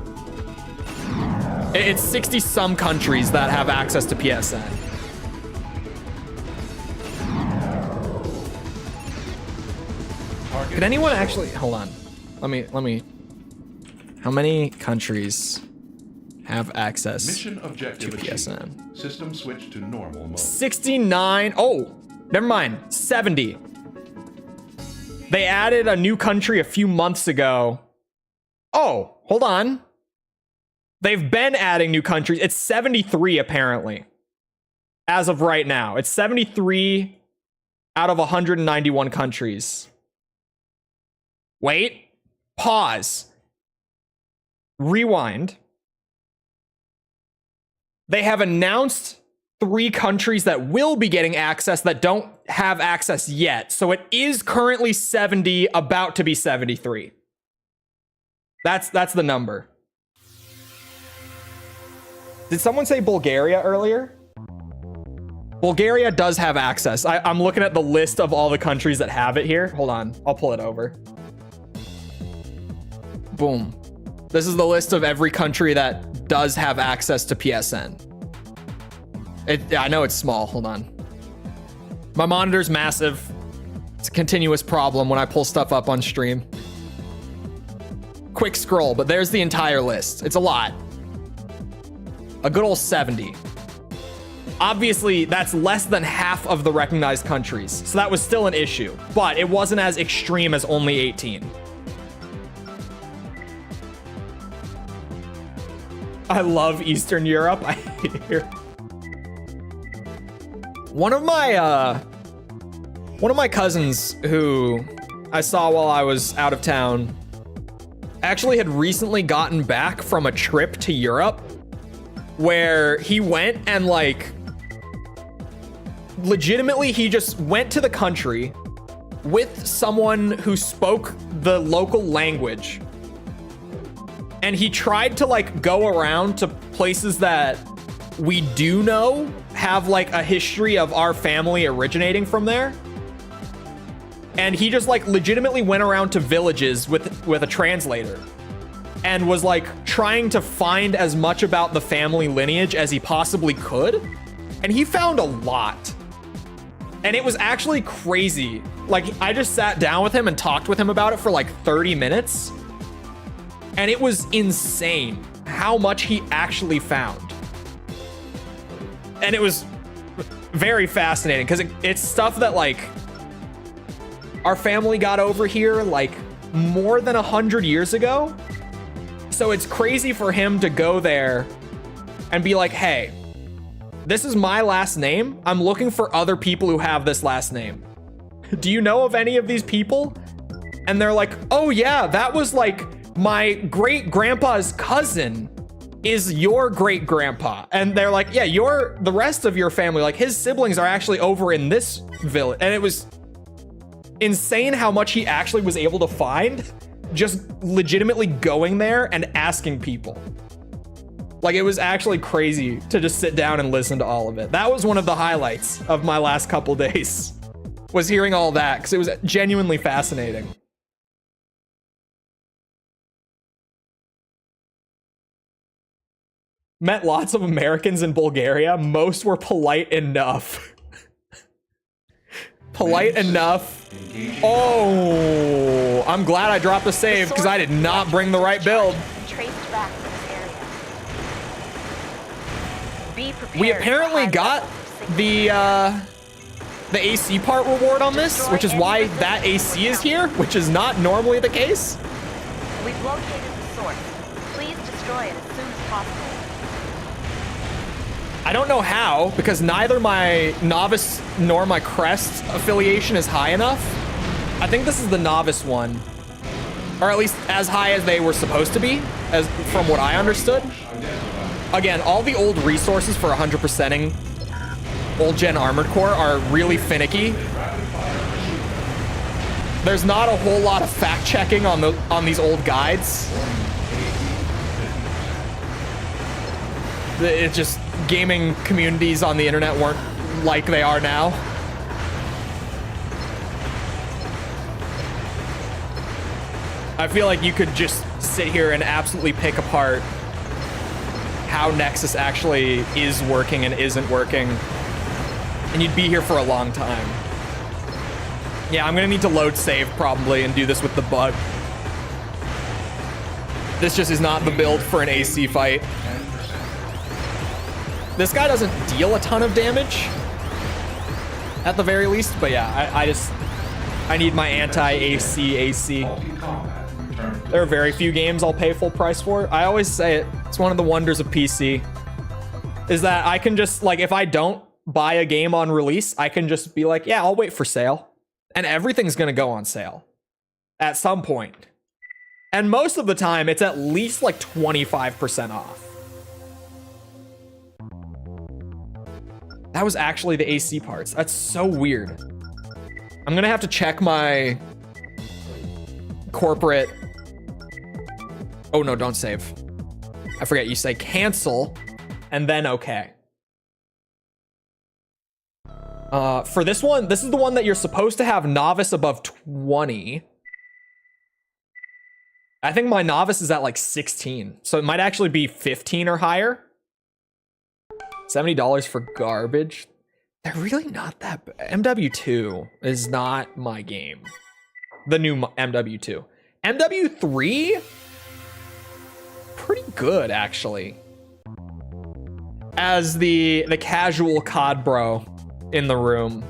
It's 60 some countries that have access to PSN. Can anyone actually, hold on. Let me. How many countries have access Mission objective to achieved. PSN? System switch to normal mode. 69. Oh, never mind. 70. They added a new country a few months ago. Oh, hold on. They've been adding new countries. It's 73 apparently. As of right now. It's 73 out of 191 countries. Wait. Pause. Rewind. They have announced 3 countries that will be getting access that don't have access yet. So it is currently 70, about to be 73. That's the number. Did someone say Bulgaria earlier? Bulgaria does have access. I'm looking at the list of all the countries that have it here. Hold on, I'll pull it over. Boom. This is the list of every country that does have access to PSN. I know it's small. Hold on. My monitor's massive. It's a continuous problem when I pull stuff up on stream. Quick scroll, but there's the entire list. It's a lot. A good old 70. Obviously, that's less than half of the recognized countries, so that was still an issue, but it wasn't as extreme as only 18. I love Eastern Europe. I hear. One of my cousins who I saw while I was out of town actually had recently gotten back from a trip to Europe where he went and like legitimately he just went to the country with someone who spoke the local language. And he tried to like go around to places that we do know have like a history of our family originating from there. And he just like legitimately went around to villages with a translator and was like trying to find as much about the family lineage as he possibly could. And he found a lot. And it was actually crazy. Like, I just sat down with him and talked with him about it for like 30 minutes. And it was insane how much he actually found. And it was very fascinating because it's stuff that like our family got over here like more than 100 years ago. So it's crazy for him to go there and be like, hey, this is my last name. I'm looking for other people who have this last name. Do you know of any of these people? And they're like, oh yeah, that was like my great grandpa's cousin is your great grandpa. And they're like, yeah, the rest of your family, like his siblings are actually over in this village. And it was insane how much he actually was able to find just legitimately going there and asking people. Like, it was actually crazy to just sit down and listen to all of it. That was one of the highlights of my last couple days, was hearing all that, because it was genuinely fascinating. Met lots of Americans in Bulgaria. Most were polite enough. Polite enough. Oh, I'm glad I dropped the save because I did not bring the right build. Traced back to this area. Be prepared. We apparently got the AC part reward on this, which is why that AC is here, which is not normally the case. We've located the source. Please destroy it as soon as possible. I don't know how, because neither my novice nor my crest affiliation is high enough. I think this is the novice one, or at least as high as they were supposed to be, as from what I understood. Again, all the old resources for 100%ing old gen Armored Core are really finicky. There's not a whole lot of fact checking on these old guides. It's just gaming communities on the internet weren't like they are now. I feel like you could just sit here and absolutely pick apart how Nexus actually is working and isn't working, and you'd be here for a long time. Yeah, I'm gonna need to load save probably and do this with the bug. This just is not the build for an AC fight. This guy doesn't deal a ton of damage, at the very least, but yeah, I need my anti-AC. There are very few games I'll pay full price for. I always say it, it's one of the wonders of PC, is that I can just, like, if I don't buy a game on release, I can just be like, yeah, I'll wait for sale. And everything's gonna go on sale at some point. And most of the time, it's at least like 25% off. That was actually the AC parts. That's so weird. I'm gonna have to check my corporate. Oh no, don't save. I forget, you say cancel and then okay. For this one, this is the one that you're supposed to have novice above 20. I think my novice is at like 16, so it might actually be 15 or higher. $70 for garbage. They're really not that bad. MW2 is not my game. The new MW2. MW3? Pretty good, actually. As the casual COD bro in the room.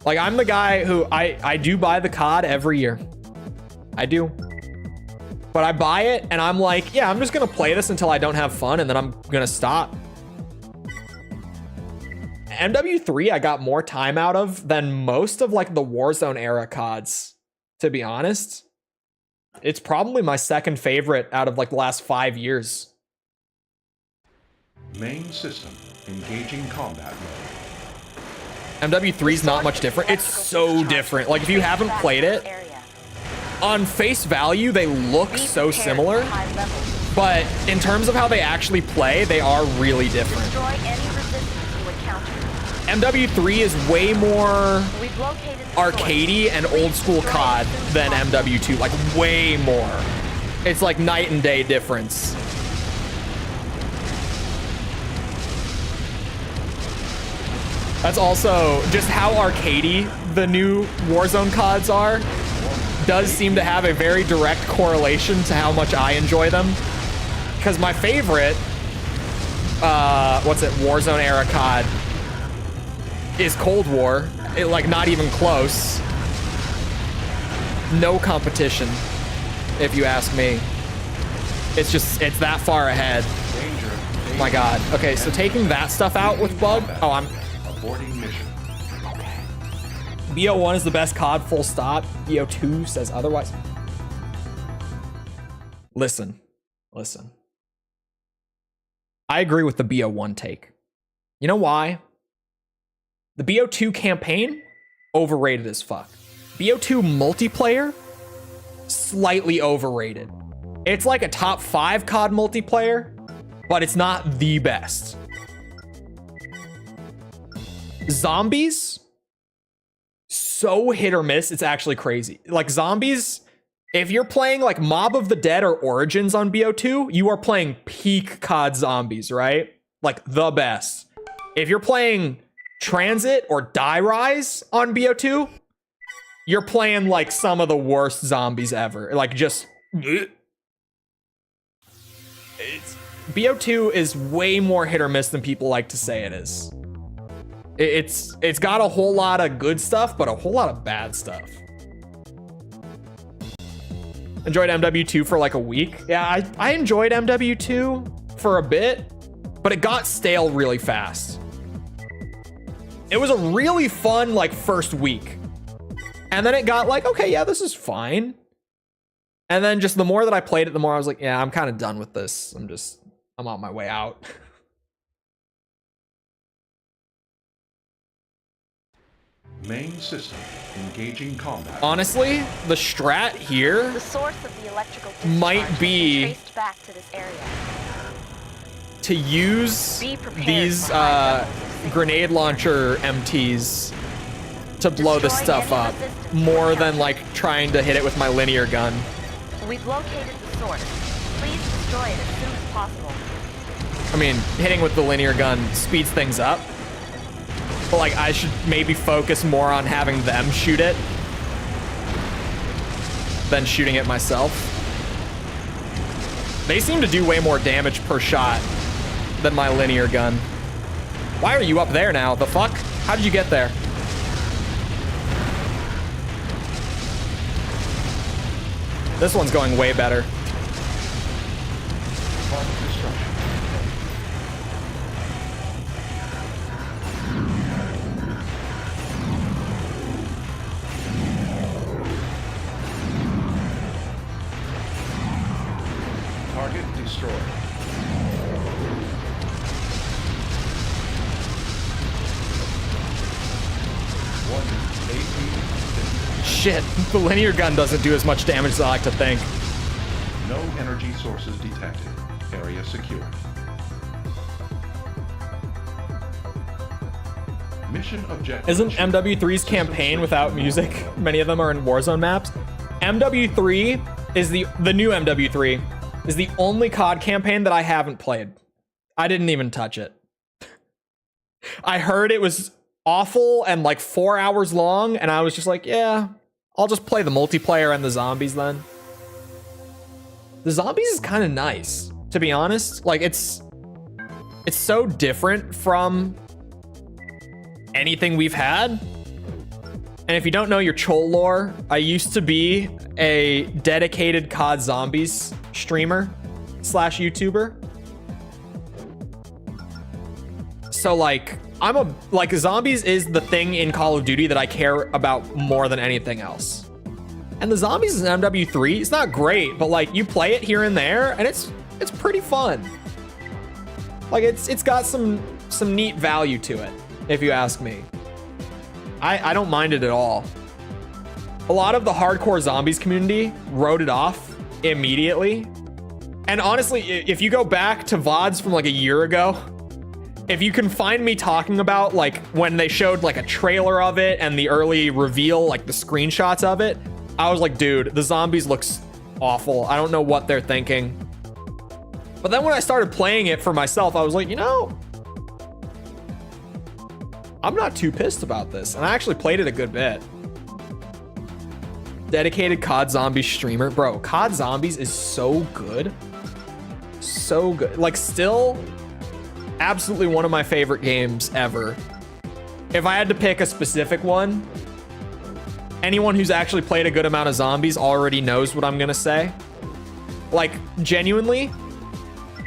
Like, I'm the guy who, I do buy the COD every year. I do. But I buy it and I'm like, yeah, I'm just gonna play this until I don't have fun and then I'm gonna stop. MW3 I got more time out of than most of like the Warzone era CODs, to be honest. It's probably my second favorite out of like the last 5 years. Main system engaging combat mode. MW3 is not much different. It's so different. Like, if you haven't played it, on face value, they look so similar. But in terms of how they actually play, they are really different. Destroy any resistance you encounter. MW3 is way more We've located the source. arcadey and old school Destroy COD as soon as than possible. MW2, like way more. It's like night and day difference. That's also just how arcadey the new Warzone CODs are. Does seem to have a very direct correlation to how much I enjoy them. Because my favorite, Warzone era COD is Cold War. Like, not even close. No competition, if you ask me. It's that far ahead. My God. Okay, so taking that stuff out with Bug. Oh, I'm... Aborting mission. BO1 is the best COD, full stop. BO2 says otherwise. Listen. I agree with the BO1 take. You know why? The BO2 campaign, overrated as fuck. BO2 multiplayer, slightly overrated. It's like a top 5 COD multiplayer, but it's not the best. Zombies, so hit or miss, it's actually crazy. Like zombies, if you're playing like Mob of the Dead or Origins on BO2, you are playing peak COD zombies, right? Like the best. If you're playing Transit or Die Rise on BO2, you're playing like some of the worst zombies ever. Like just... BO2 is way more hit or miss than people like to say it is. It's got a whole lot of good stuff, but a whole lot of bad stuff. Enjoyed MW2 for like a week. Yeah, I enjoyed MW2 for a bit, but it got stale really fast. It was a really fun like first week. And then it got like, okay, yeah, this is fine. And then just the more that I played it, the more I was like, yeah, I'm kind of done with this. I'm on my way out. Main system engaging combat. Honestly, the strat here The source of the electrical discharge might has be been traced back to this area. to use Be prepared these for high levels of grenade launcher MTs to blow this Destroy stuff any up resistance more you than encounter. like trying to hit it with my linear gun. We've located the source. Please destroy it as soon as possible. I mean, hitting with the linear gun speeds things up. But like, I should maybe focus more on having them shoot it than shooting it myself. They seem to do way more damage per shot than my linear gun. Why are you up there now? The fuck? How did you get there? This one's going way better. Target destruction. Target destroyed. One AP. Shit, the linear gun doesn't do as much damage as I like to think. No energy sources detected. Area secure. Mission objective. Isn't achieved. MW3's System campaign switch without to music? normal. Many of them are in Warzone maps. MW3 is the new MW3 is the only COD campaign that I haven't played. I didn't even touch it. I heard it was awful and like 4 hours long, and I was just like, yeah, I'll just play the multiplayer and the zombies then. The zombies is kind of nice, to be honest. Like it's so different from anything we've had. And if you don't know your Chole lore, I used to be a dedicated COD Zombies streamer / YouTuber. So like, zombies is the thing in Call of Duty that I care about more than anything else. And the zombies in MW3, it's not great, but like you play it here and there and it's pretty fun. Like it's got some neat value to it, if you ask me. I don't mind it at all. A lot of the hardcore zombies community wrote it off immediately. And And honestly, if you go back to VODs from like a year ago, if you can find me talking about like when they showed like a trailer of it and the early reveal, like the screenshots of it, I was like, dude, the zombies looks awful. I don't know what they're thinking. But then when I started playing it for myself, I was like, you know, I'm not too pissed about this. And I actually played it a good bit. Dedicated COD Zombies streamer. Bro, COD Zombies is so good. So good. Like, still absolutely one of my favorite games ever. If I had to pick a specific one, anyone who's actually played a good amount of zombies already knows what I'm gonna say. Like, genuinely,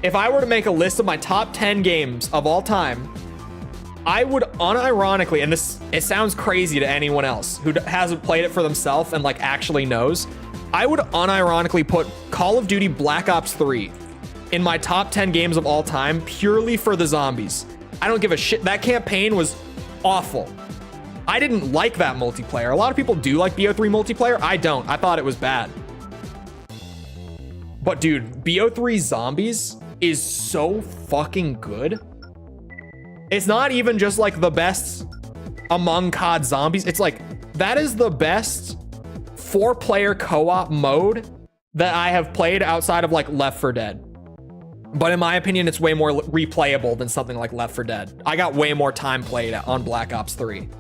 if I were to make a list of my top 10 games of all time, I would unironically, and this, it sounds crazy to anyone else who hasn't played it for themselves and like actually knows, I would unironically put Call of Duty Black Ops 3 in my top 10 games of all time purely for the zombies. I don't give a shit. That campaign was awful. I didn't like that multiplayer. A lot of people do like BO3 multiplayer. I don't. I thought it was bad. But dude, BO3 Zombies is so fucking good. It's not even just like the best among COD Zombies. It's like, that is the best 4-player co-op mode that I have played outside of like Left 4 Dead. But in my opinion, it's way more replayable than something like Left 4 Dead. I got way more time played on Black Ops 3. And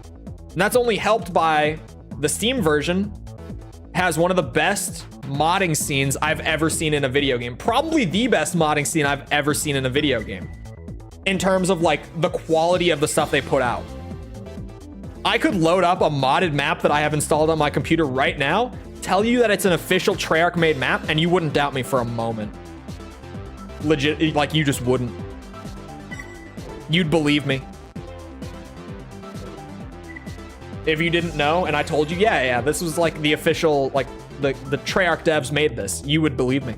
that's only helped by the Steam version has one of the best modding scenes I've ever seen in a video game. Probably the best modding scene I've ever seen in a video game. In terms of like the quality of the stuff they put out. I could load up a modded map that I have installed on my computer right now, tell you that it's an official Treyarch made map, and you wouldn't doubt me for a moment. Legit, like you just wouldn't. You'd believe me. If you didn't know and I told you, yeah, this was like the official, like the Treyarch devs made this, you would believe me.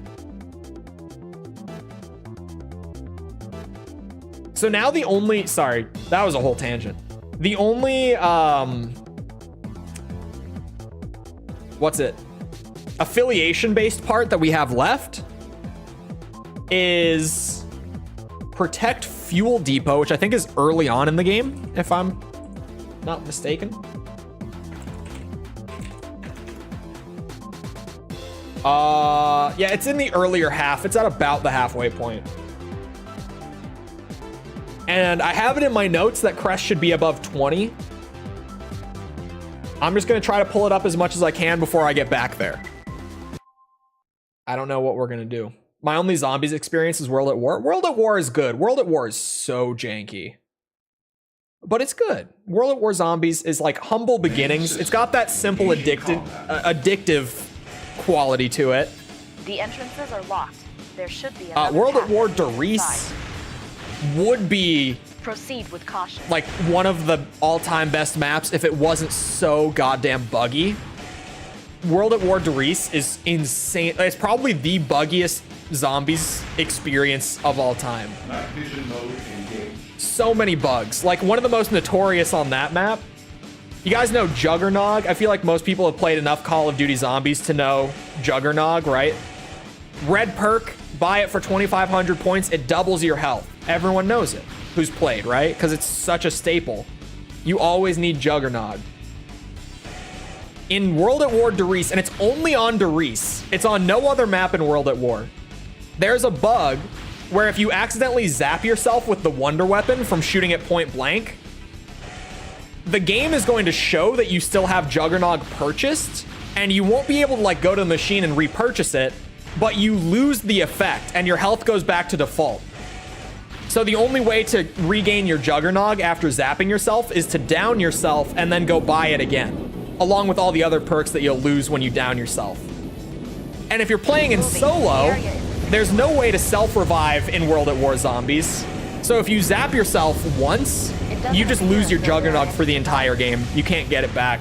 So now the only, sorry, that was a whole tangent. The only, what's it? Affiliation-based part that we have left is Protect Fuel Depot, which I think is early on in the game, if I'm not mistaken. Yeah, it's in the earlier half. It's at about the halfway point. And I have it in my notes that Crest should be above 20. I'm just going to try to pull it up as much as I can before I get back there. I don't know what we're going to do. My only zombies experience is World at War. World at War is good. World at War is so janky. But it's good. World at War Zombies is like humble beginnings. It's got that simple addictive quality to it. The entrances are locked. There should be World at War Doris would be, proceed with caution, like one of the all-time best maps if it wasn't so goddamn buggy. World at War Doris is insane. It's probably the buggiest zombies experience of all time. Night vision mode engaged. So many bugs. Like one of the most notorious on that map. You guys know Juggernog? I feel like most people have played enough Call of Duty Zombies to know Juggernog, right? Red perk, buy it for 2,500 points. It doubles your health. Everyone knows it who's played, right? Because it's such a staple. You always need Juggernog. In World at War Doris, and it's only on Doris, it's on no other map in World at War, there's a bug where if you accidentally zap yourself with the Wonder Weapon from shooting at point blank, the game is going to show that you still have Juggernog purchased, and you won't be able to like go to the machine and repurchase it, but you lose the effect and your health goes back to default. So the only way to regain your Juggernog after zapping yourself is to down yourself and then go buy it again, along with all the other perks that you'll lose when you down yourself. And if you're playing in solo, there's no way to self-revive in World at War Zombies. So if you zap yourself once, you just lose your Juggernog for the entire game. You can't get it back.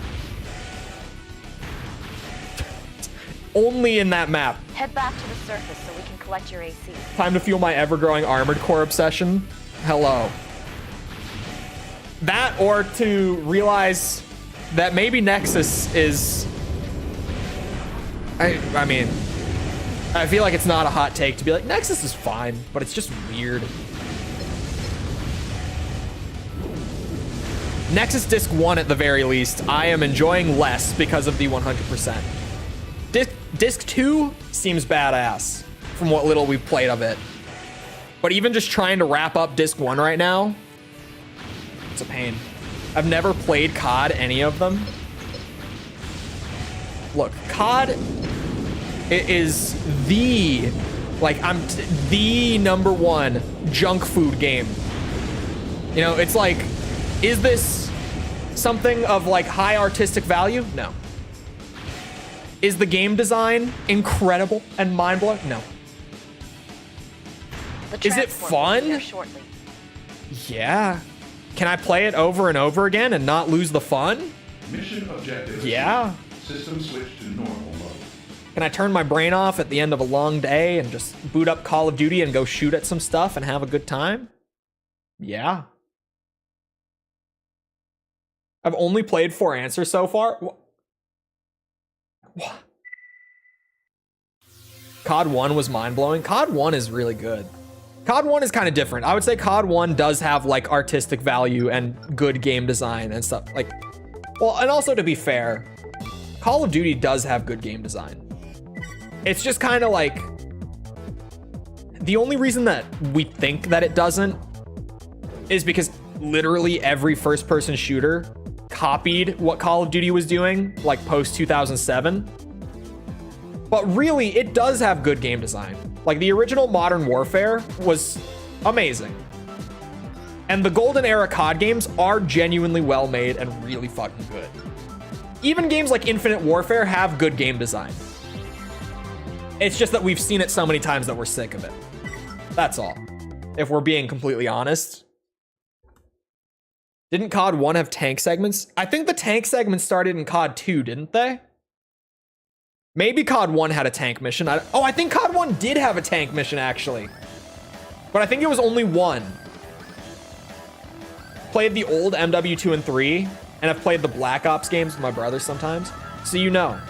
Only in that map. Head back to the surface so we can collect your AC. Time to fuel my ever-growing Armored Core obsession. Hello. That, or to realize that maybe Nexus is... I mean, I feel like it's not a hot take to be like, Nexus is fine, but it's just weird. Nexus Disc 1 at the very least, I am enjoying less because of the 100%. Disc 2 seems badass from what little we've played of it. But even just trying to wrap up Disc 1 right now, it's a pain. I've never played COD, any of them. Look, COD is the, like, the #1 junk food game. You know, it's like, is this something of like high artistic value? No. Is the game design incredible and mind-blowing? No. Is it fun? Yeah. Can I play it over and over again and not lose the fun? Mission objective. Yeah. System switch to normal mode. Can I turn my brain off at the end of a long day and just boot up Call of Duty and go shoot at some stuff and have a good time? Yeah. I've only played 4 answers so far. What? COD 1 was mind-blowing. COD 1 is really good. COD 1 is kind of different. I would say COD 1 does have like artistic value and good game design and stuff. Like, well, and also to be fair, Call of Duty does have good game design. It's just kind of like, the only reason that we think that it doesn't is because literally every first-person shooter copied what Call of Duty was doing, like post 2007. But really, it does have good game design. Like the original Modern Warfare was amazing. And the golden era COD games are genuinely well made and really fucking good. Even games like Infinite Warfare have good game design. It's just that we've seen it so many times that we're sick of it. That's all. If we're being completely honest. Didn't COD 1 have tank segments? I think the tank segments started in COD 2, didn't they? Maybe COD 1 had a tank mission. I think COD 1 did have a tank mission, actually. But I think it was only one. Played the old MW2 and 3, and I've played the Black Ops games with my brother sometimes. So you know.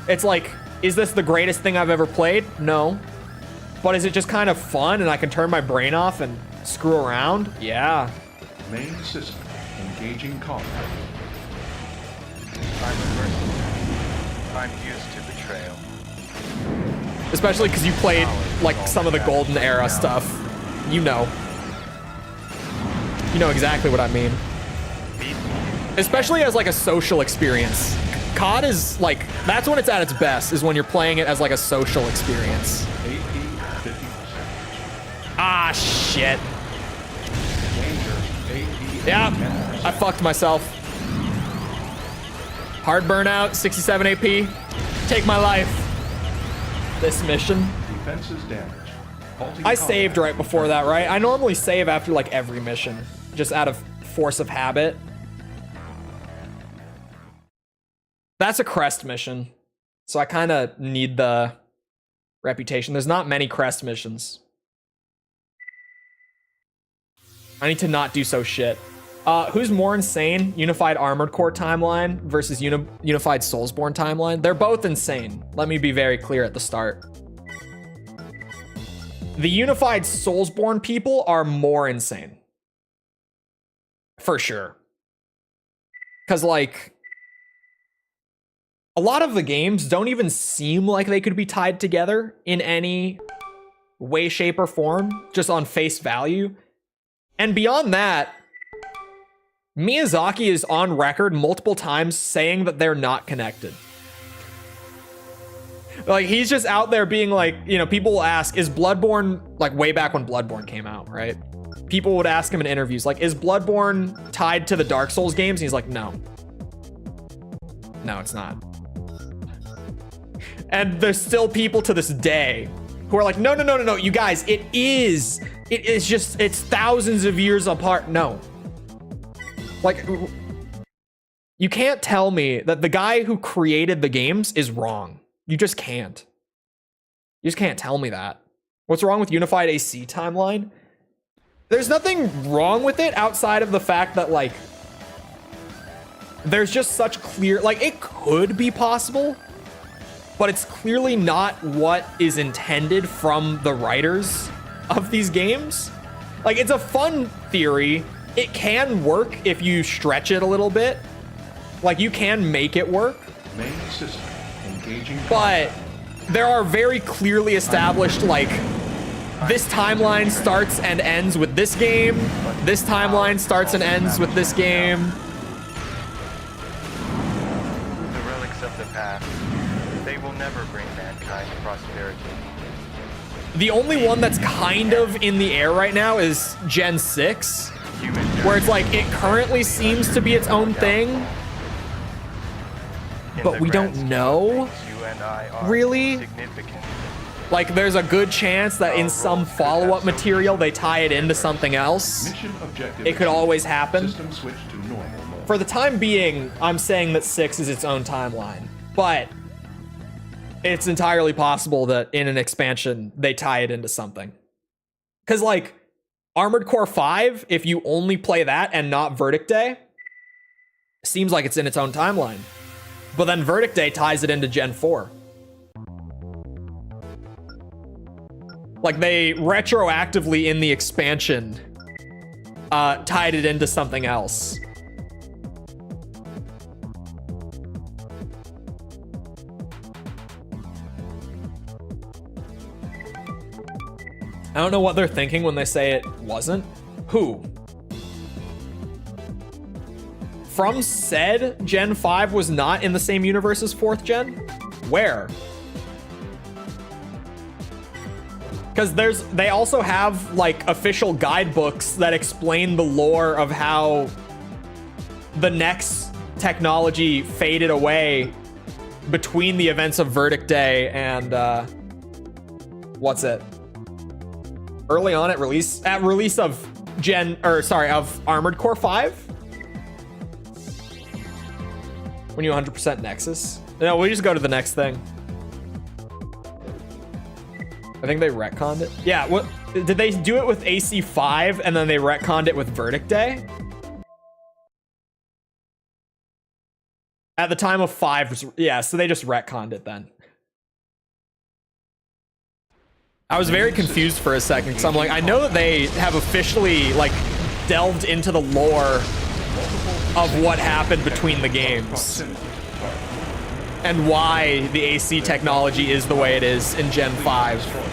It's like, is this the greatest thing I've ever played? No. But is it just kind of fun and I can turn my brain off and screw around? Yeah. Main system engaging combat. I'm used to betrayal. Especially because you played like some of the golden era stuff. You know. You know exactly what I mean. Especially as like a social experience. COD is like, that's when it's at its best, is when you're playing it as like a social experience. AP 50%. Ah, shit. Danger. AP Yeah, 10%. I fucked myself. Hard burnout, 67 AP. Take my life. This mission. Defenses damaged. Halting I combat. saved right before that, right? I normally save after like every mission, just out of force of habit. That's a crest mission, so I kind of need the reputation. There's not many crest missions. I need to not do so shit. Who's more insane? Unified Armored Core timeline versus Unified Soulsborne timeline? They're both insane. Let me be very clear at the start. The Unified Soulsborne people are more insane. For sure. Because, like, a lot of the games don't even seem like they could be tied together in any way, shape, or form, just on face value. And beyond that, Miyazaki is on record multiple times saying that they're not connected. Like, he's just out there being like, you know, people will ask, is Bloodborne, like way back when Bloodborne came out, right? People would ask him in interviews, like, is Bloodborne tied to the Dark Souls games? And he's like, no. No, it's not. And there's still people to this day who are like, no, you guys, it is. It is just, it's thousands of years apart. No. Like, you can't tell me that the guy who created the games is wrong. You just can't. You just can't tell me that. What's wrong with Unified AC timeline? There's nothing wrong with it outside of the fact that, like, there's just such clear, like, it could be possible, but it's clearly not what is intended from the writers of these games. Like, it's a fun theory. It can work if you stretch it a little bit. Like, you can make it work. Main system engaging. But there are very clearly established, like, this timeline starts and ends with this game. This timeline starts and ends with this game. The relics of the past, they will never bring mankind prosperity. The only one that's kind of in the air right now is Gen 6, where it's like, it currently seems to be its own thing, but we don't know, really. Like, there's a good chance that in some follow-up material they tie it into something else. Mission objective It could always happen. System switch to normal mode. For the time being, I'm saying that 6 is its own timeline, but it's entirely possible that in an expansion they tie it into something. Because, like, Armored Core 5, if you only play that and not Verdict Day, seems like it's in its own timeline. But then Verdict Day ties it into Gen 4. Like, they retroactively in the expansion tied it into something else. I don't know what they're thinking when they say it wasn't. Who? From said Gen 5 was not in the same universe as 4th Gen? Where? Because they also have, like, official guidebooks that explain the lore of how the Nex technology faded away between the events of Verdict Day and what's it? Early on at release of of Armored Core 5? When you 100% Nexus? No, we just go to the next thing. I think they retconned it. Yeah, what did they do it with AC5 and then they retconned it with Verdict Day? At the time of 5, yeah, so they just retconned it then. I was very confused for a second because I'm like, I know that they have officially, like, delved into the lore of what happened between the games and why the AC technology is the way it is in Gen 5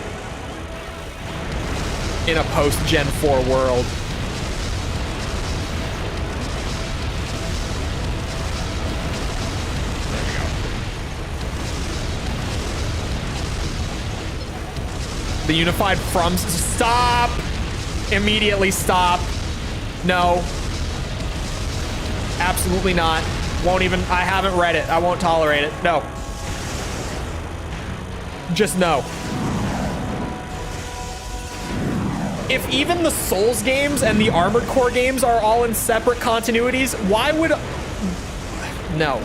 in a post-Gen 4 world. The unified from... Stop! Immediately stop. No. Absolutely not. Won't even... I haven't read it. I won't tolerate it. No. Just no. If even the Souls games and the Armored Core games are all in separate continuities, why would... No.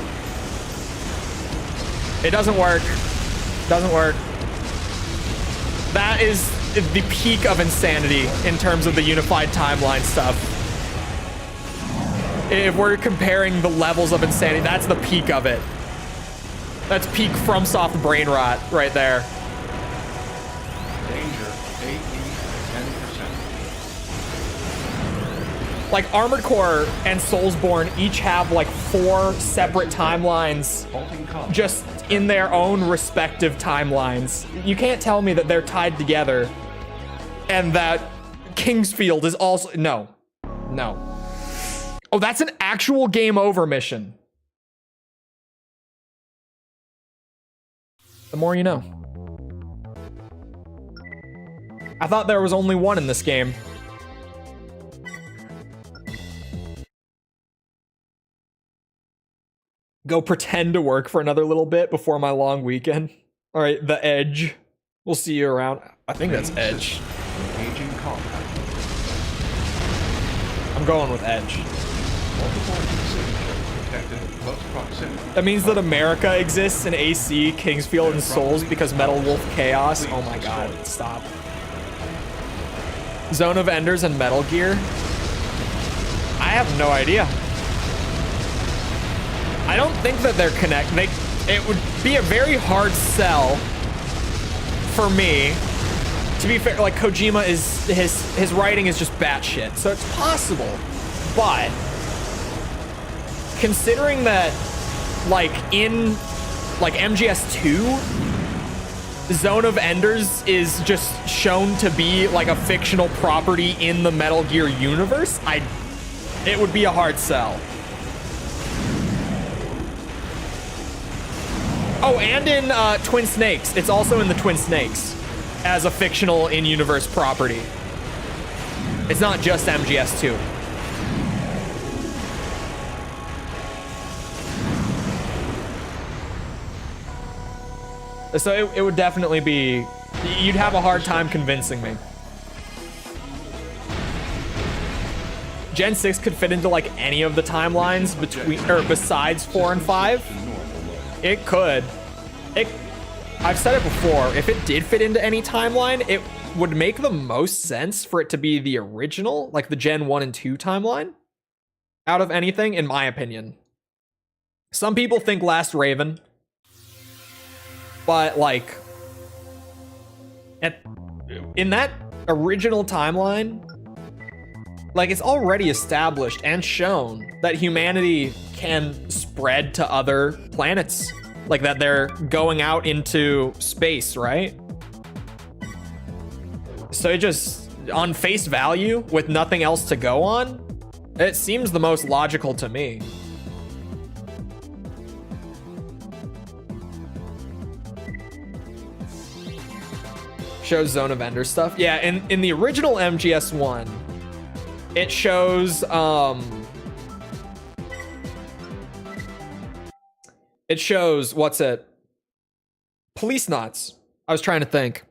It doesn't work. Doesn't work. That is the peak of insanity in terms of the unified timeline stuff. If we're comparing the levels of insanity, that's the peak of it. That's peak FromSoft brain rot right there. Danger, AE 10%. Like, Armored Core and Soulsborne each have like 4 separate timelines just in their own respective timelines. You can't tell me that they're tied together and that Kingsfield is also... No. No. Oh, that's an actual game over mission. The more you know. I thought there was only one in this game. Go pretend to work for another little bit before my long weekend. All right, The Edge. We'll see you around. I think that's Edge. Engaging combat. I'm going with Edge. Multiple signatures detected in close proximity. That means that America exists in AC, Kingsfield, and Souls because Metal Wolf Chaos. Oh my god, stop. Zone of Enders and Metal Gear. I have no idea. I don't think that they're connected. it would be a very hard sell for me. To be fair, like Kojima is his writing is just batshit, so it's possible. But considering that, like in like MGS2, Zone of Enders is just shown to be like a fictional property in the Metal Gear universe, it would be a hard sell. Oh, and in Twin Snakes. It's also in the Twin Snakes as a fictional in-universe property. It's not just MGS2. So it would definitely be... You'd have a hard time convincing me. Gen 6 could fit into like any of the timelines between or besides 4 and 5. It could. I've said it before, if it did fit into any timeline, it would make the most sense for it to be the original, like the Gen 1 and 2 timeline, out of anything, in my opinion. Some people think Last Raven, but like, in that original timeline, like it's already established and shown that humanity can spread to other planets. Like that they're going out into space, right? So it just, on face value, with nothing else to go on, it seems the most logical to me. Shows Zone of Ender stuff. Yeah, in the original MGS1, it shows, what's it? Police Knots. I was trying to think.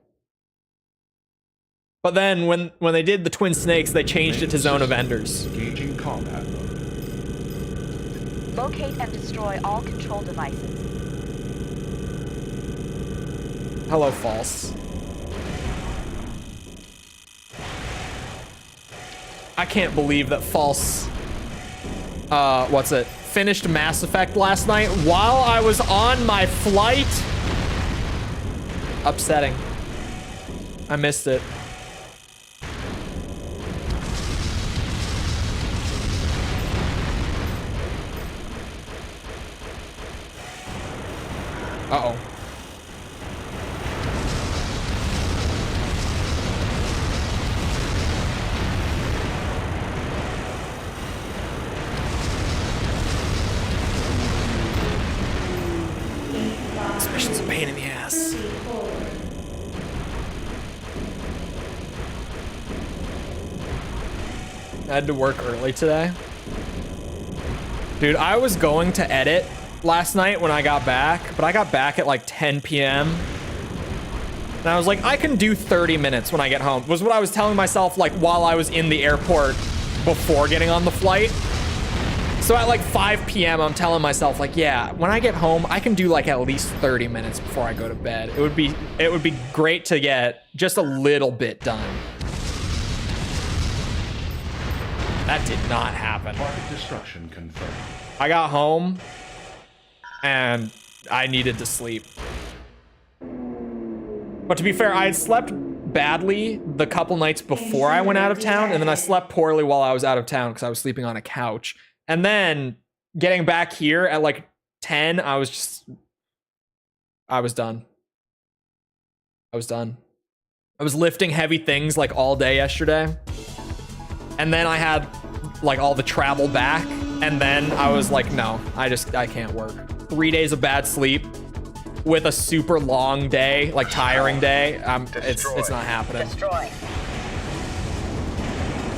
But then when they did the Twin Snakes, they changed it to Zone of Enders. Engaging combat mode. Locate and destroy all control devices. Hello, False. I can't believe that False, finished Mass Effect last night while I was on my flight. Upsetting. I missed it. Uh-oh. This mission's a pain in the ass. I had to work early today. Dude, I was going to edit last night when I got back, but I got back at like 10 p.m. And I was like, I can do 30 minutes when I get home, was what I was telling myself like while I was in the airport before getting on the flight. So at like 5 p.m. I'm telling myself like, yeah, when I get home, I can do like at least 30 minutes before I go to bed. It would be great to get just a little bit done. That did not happen. Target destruction confirmed. I got home and I needed to sleep. But to be fair, I had slept badly the couple nights before I went out of town, and then I slept poorly while I was out of town because I was sleeping on a couch. And then getting back here at like 10, I was done. I was lifting heavy things like all day yesterday. And then I had like all the travel back. And then I was like, no, I can't work. 3 days of bad sleep with a super long day, like tiring day. It's not happening. Destroy.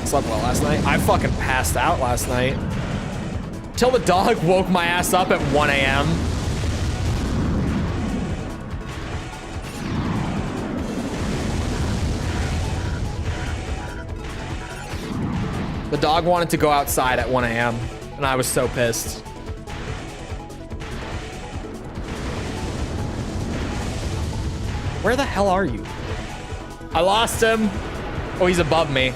Slept well last night. I fucking passed out last night. Till the dog woke my ass up at 1 a.m. The dog wanted to go outside at 1 a.m. and I was so pissed. Where the hell are you? I lost him. Oh, he's above me.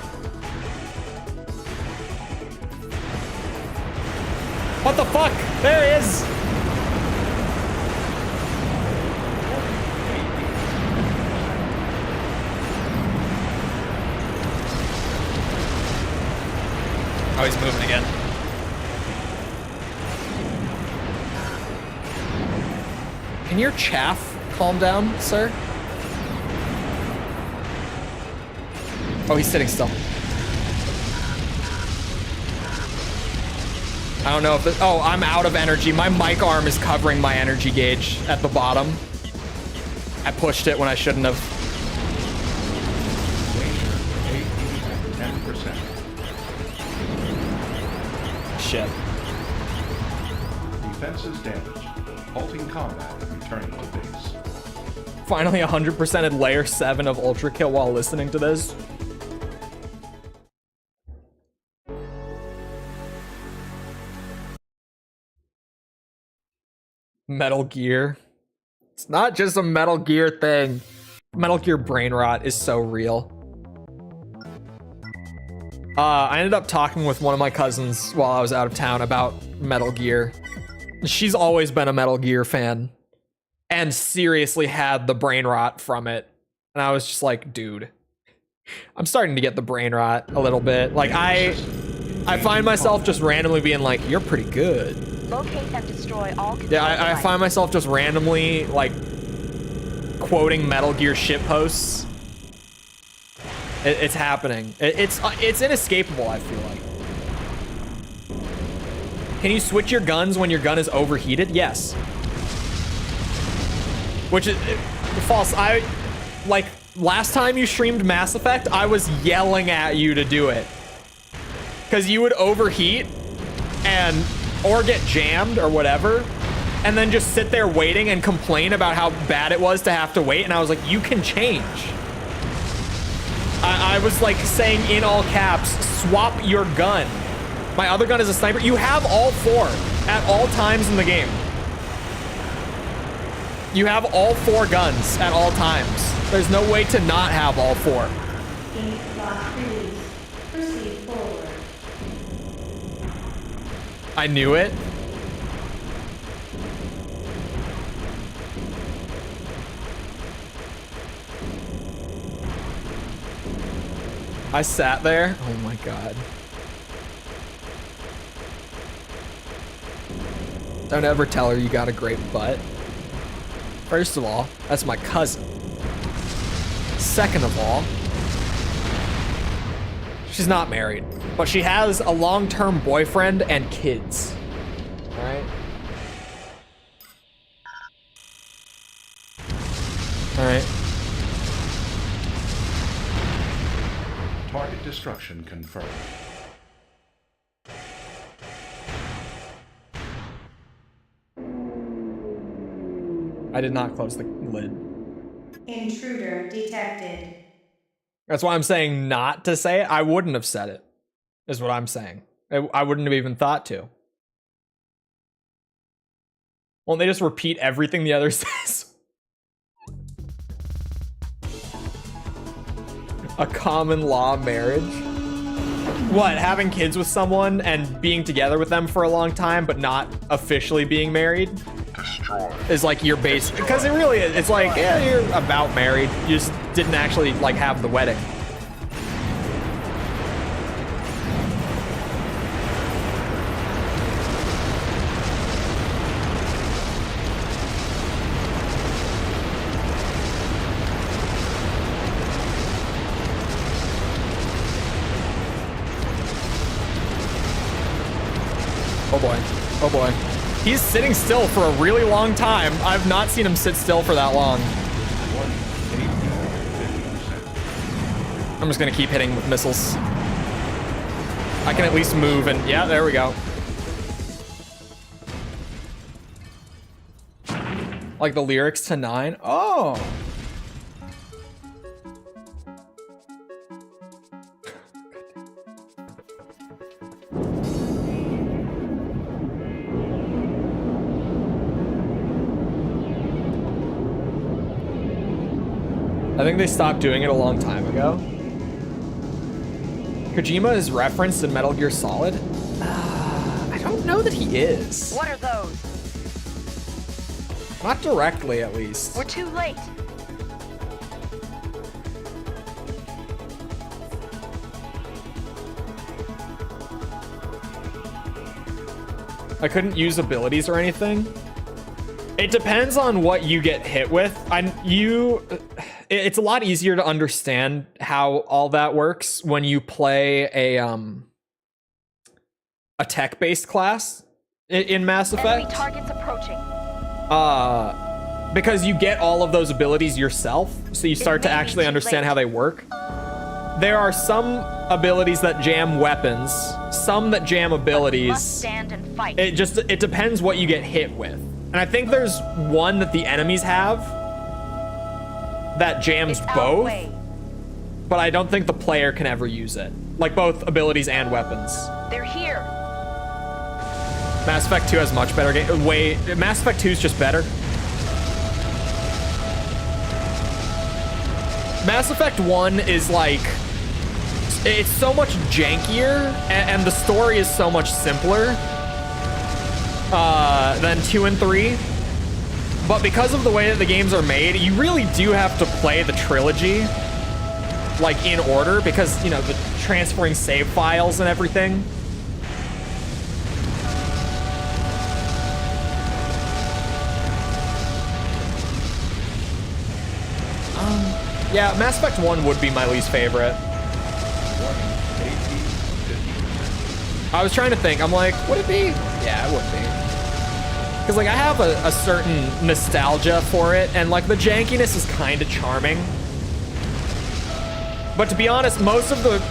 What the fuck? There he is. he's moving again. Can your chaff calm down, sir? Oh, he's sitting still. I don't know if it, oh, I'm out of energy. My mic arm is covering my energy gauge at the bottom. I pushed it when I shouldn't have. Danger, 10%. Shit. Defenses damaged. Halting combat and returning to base. Finally 100%ed layer 7 of Ultra Kill while listening to this. Metal Gear. It's not just a Metal Gear thing. Metal Gear brain rot is so real. I ended up talking with one of my cousins while I was out of town about Metal Gear. She's always been a Metal Gear fan and seriously had the brain rot from it. And I was just like, dude, I'm starting to get the brain rot a little bit. Like I find myself just randomly being like, you're pretty good. Locate and destroy all control Yeah, I devices. find myself just randomly like quoting Metal Gear shit posts. It's happening. It's inescapable, I feel like. Can you switch your guns when your gun is overheated? Yes. Which is false. Like last time you streamed Mass Effect, I was yelling at you to do it. Cause you would overheat or get jammed or whatever, and then just sit there waiting and complain about how bad it was to have to wait. And I was like, you can change. I was like saying in all caps, swap your gun. My other gun is a sniper. You have all 4 at all times in the game. You have all 4 guns at all times. There's no way to not have all 4. Gate lock released. Proceed forward. I knew it. I sat there. Oh my god. Don't ever tell her you got a great butt. First of all, that's my cousin. Second of all, she's not married, but she has a long-term boyfriend and kids. All right? All right. Target destruction confirmed. I did not close the lid. Intruder detected. That's why I'm saying not to say it. I wouldn't have said it, is what I'm saying. I wouldn't have even thought to. Won't they just repeat everything the other says? A common law marriage? What, having kids with someone and being together with them for a long time, but not officially being married? Is like your base, because it really is. It's like, yeah, you're about married. You just didn't actually like have the wedding. Oh boy. Oh boy. He's sitting still for a really long time. I've not seen him sit still for that long. I'm just gonna keep hitting with missiles. I can at least move and yeah, there we go. Like the lyrics to 9? Oh. I think they stopped doing it a long time ago. Kojima is referenced in Metal Gear Solid? I don't know that he is. What are those? Not directly, at least. We're too late. I couldn't use abilities or anything. It depends on what you get hit with. It's a lot easier to understand how all that works when you play a tech-based class in Mass Effect. Enemy targets approaching. Because you get all of those abilities yourself, so you start to actually understand how they work. There are some abilities that jam weapons, some that jam abilities. Must stand and fight. It depends what you get hit with. And I think there's one that the enemies have that jams It's our both, way. but I don't think the player can ever use it. Like both abilities and weapons. They're here. Mass Effect 2 has much better game. Mass Effect 2 is just better. Mass Effect 1 is like, it's so much jankier, and the story is so much simpler than 2 and 3. But because of the way that the games are made, you really do have to play the trilogy like in order, because, you know, the transferring save files and everything. Yeah, Mass Effect 1 would be my least favorite. I was trying to think. I'm like, would it be? Yeah, it would be. Because, like, I have a certain nostalgia for it, and, like, the jankiness is kind of charming. But to be honest, most of the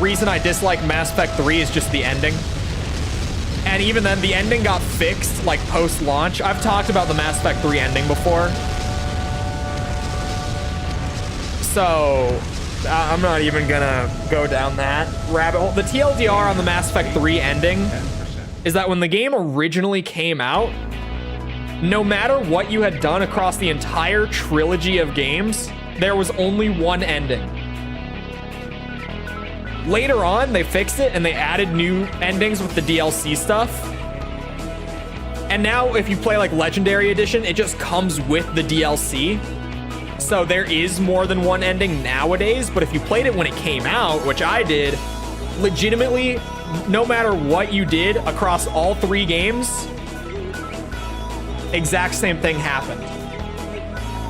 reason I dislike Mass Effect 3 is just the ending. And even then, the ending got fixed, like, post-launch. I've talked about the Mass Effect 3 ending before. So, I'm not even gonna go down that rabbit hole. The TLDR on the Mass Effect 3 ending is that when the game originally came out, no matter what you had done across the entire trilogy of games, there was only one ending. Later on, they fixed it and they added new endings with the DLC stuff. And now if you play like Legendary Edition, it just comes with the DLC. So there is more than one ending nowadays, but if you played it when it came out, which I did, legitimately, no matter what you did across all 3 games, exact same thing happened.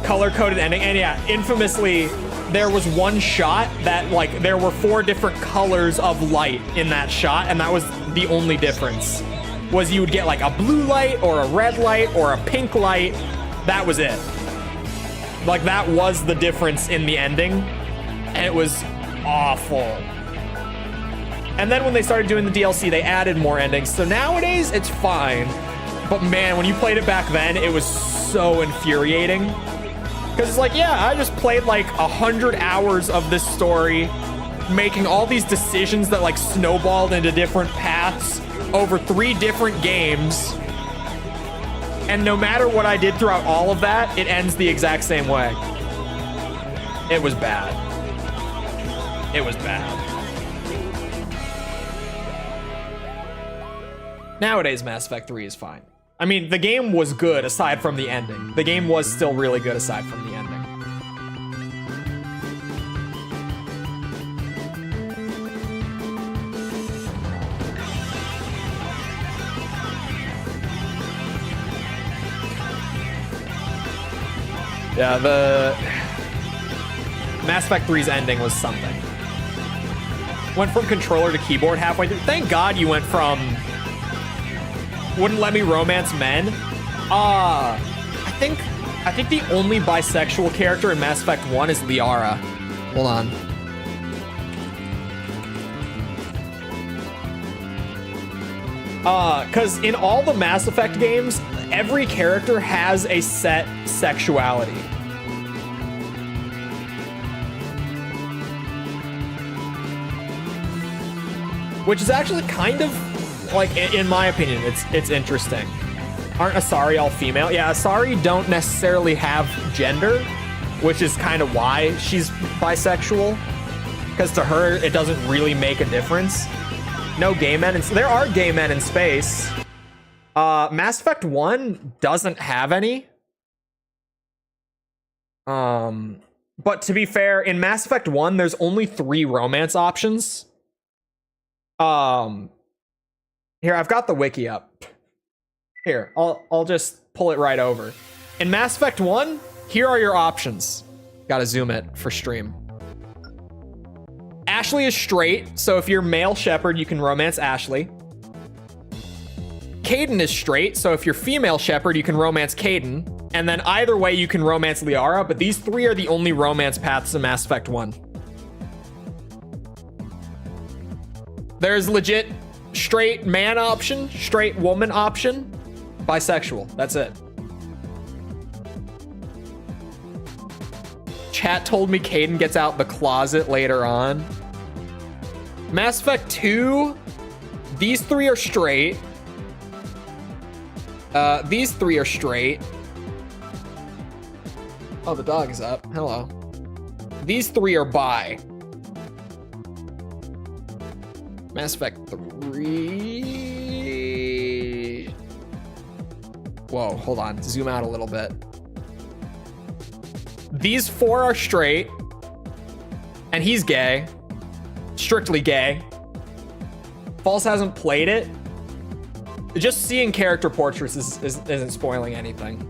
Color-coded ending, and yeah, infamously, there was one shot that, like, there were 4 different colors of light in that shot, and that was the only difference. Was you would get, like, a blue light, or a red light, or a pink light. That was it. Like, that was the difference in the ending, and it was awful. And then when they started doing the DLC, they added more endings. So nowadays, it's fine. But man, when you played it back then, it was so infuriating. Because it's like, yeah, I just played like 100 hours of this story, making all these decisions that like snowballed into different paths over 3 different games. And no matter what I did throughout all of that, it ends the exact same way. It was bad. It was bad. Nowadays, Mass Effect 3 is fine. I mean, the game was good aside from the ending. The game was still really good aside from the ending. Yeah, the Mass Effect 3's ending was something. Went from controller to keyboard halfway through. Thank God you went from wouldn't let me romance men. I think the only bisexual character in Mass Effect 1 is Liara. Hold on. Cause in all the Mass Effect games, every character has a set sexuality. Which is actually kind of, like, in my opinion, it's interesting. Aren't Asari all female? Yeah, Asari don't necessarily have gender, which is kind of why she's bisexual. Because to her, it doesn't really make a difference. No gay men, there are gay men in space. Mass Effect 1 doesn't have any. But to be fair, in Mass Effect 1, there's only 3 romance options. Here, I've got the wiki up. Here, I'll just pull it right over. In Mass Effect 1, here are your options. Gotta zoom it for stream. Ashley is straight, so if you're male Shepard, you can romance Ashley. Kaidan is straight, so if you're female Shepard, you can romance Kaidan. And then either way, you can romance Liara, but these three are the only romance paths in Mass Effect 1. There's legit straight man option, straight woman option, bisexual. That's it. Chat told me Kaidan gets out the closet later on. Mass Effect 2, these three are straight. These three are straight. Oh, the dog is up. Hello. These three are bi. Mass Effect 3. Whoa, hold on. Zoom out a little bit. These four are straight. And he's gay. Strictly gay. False hasn't played it. Just seeing character portraits isn't spoiling anything.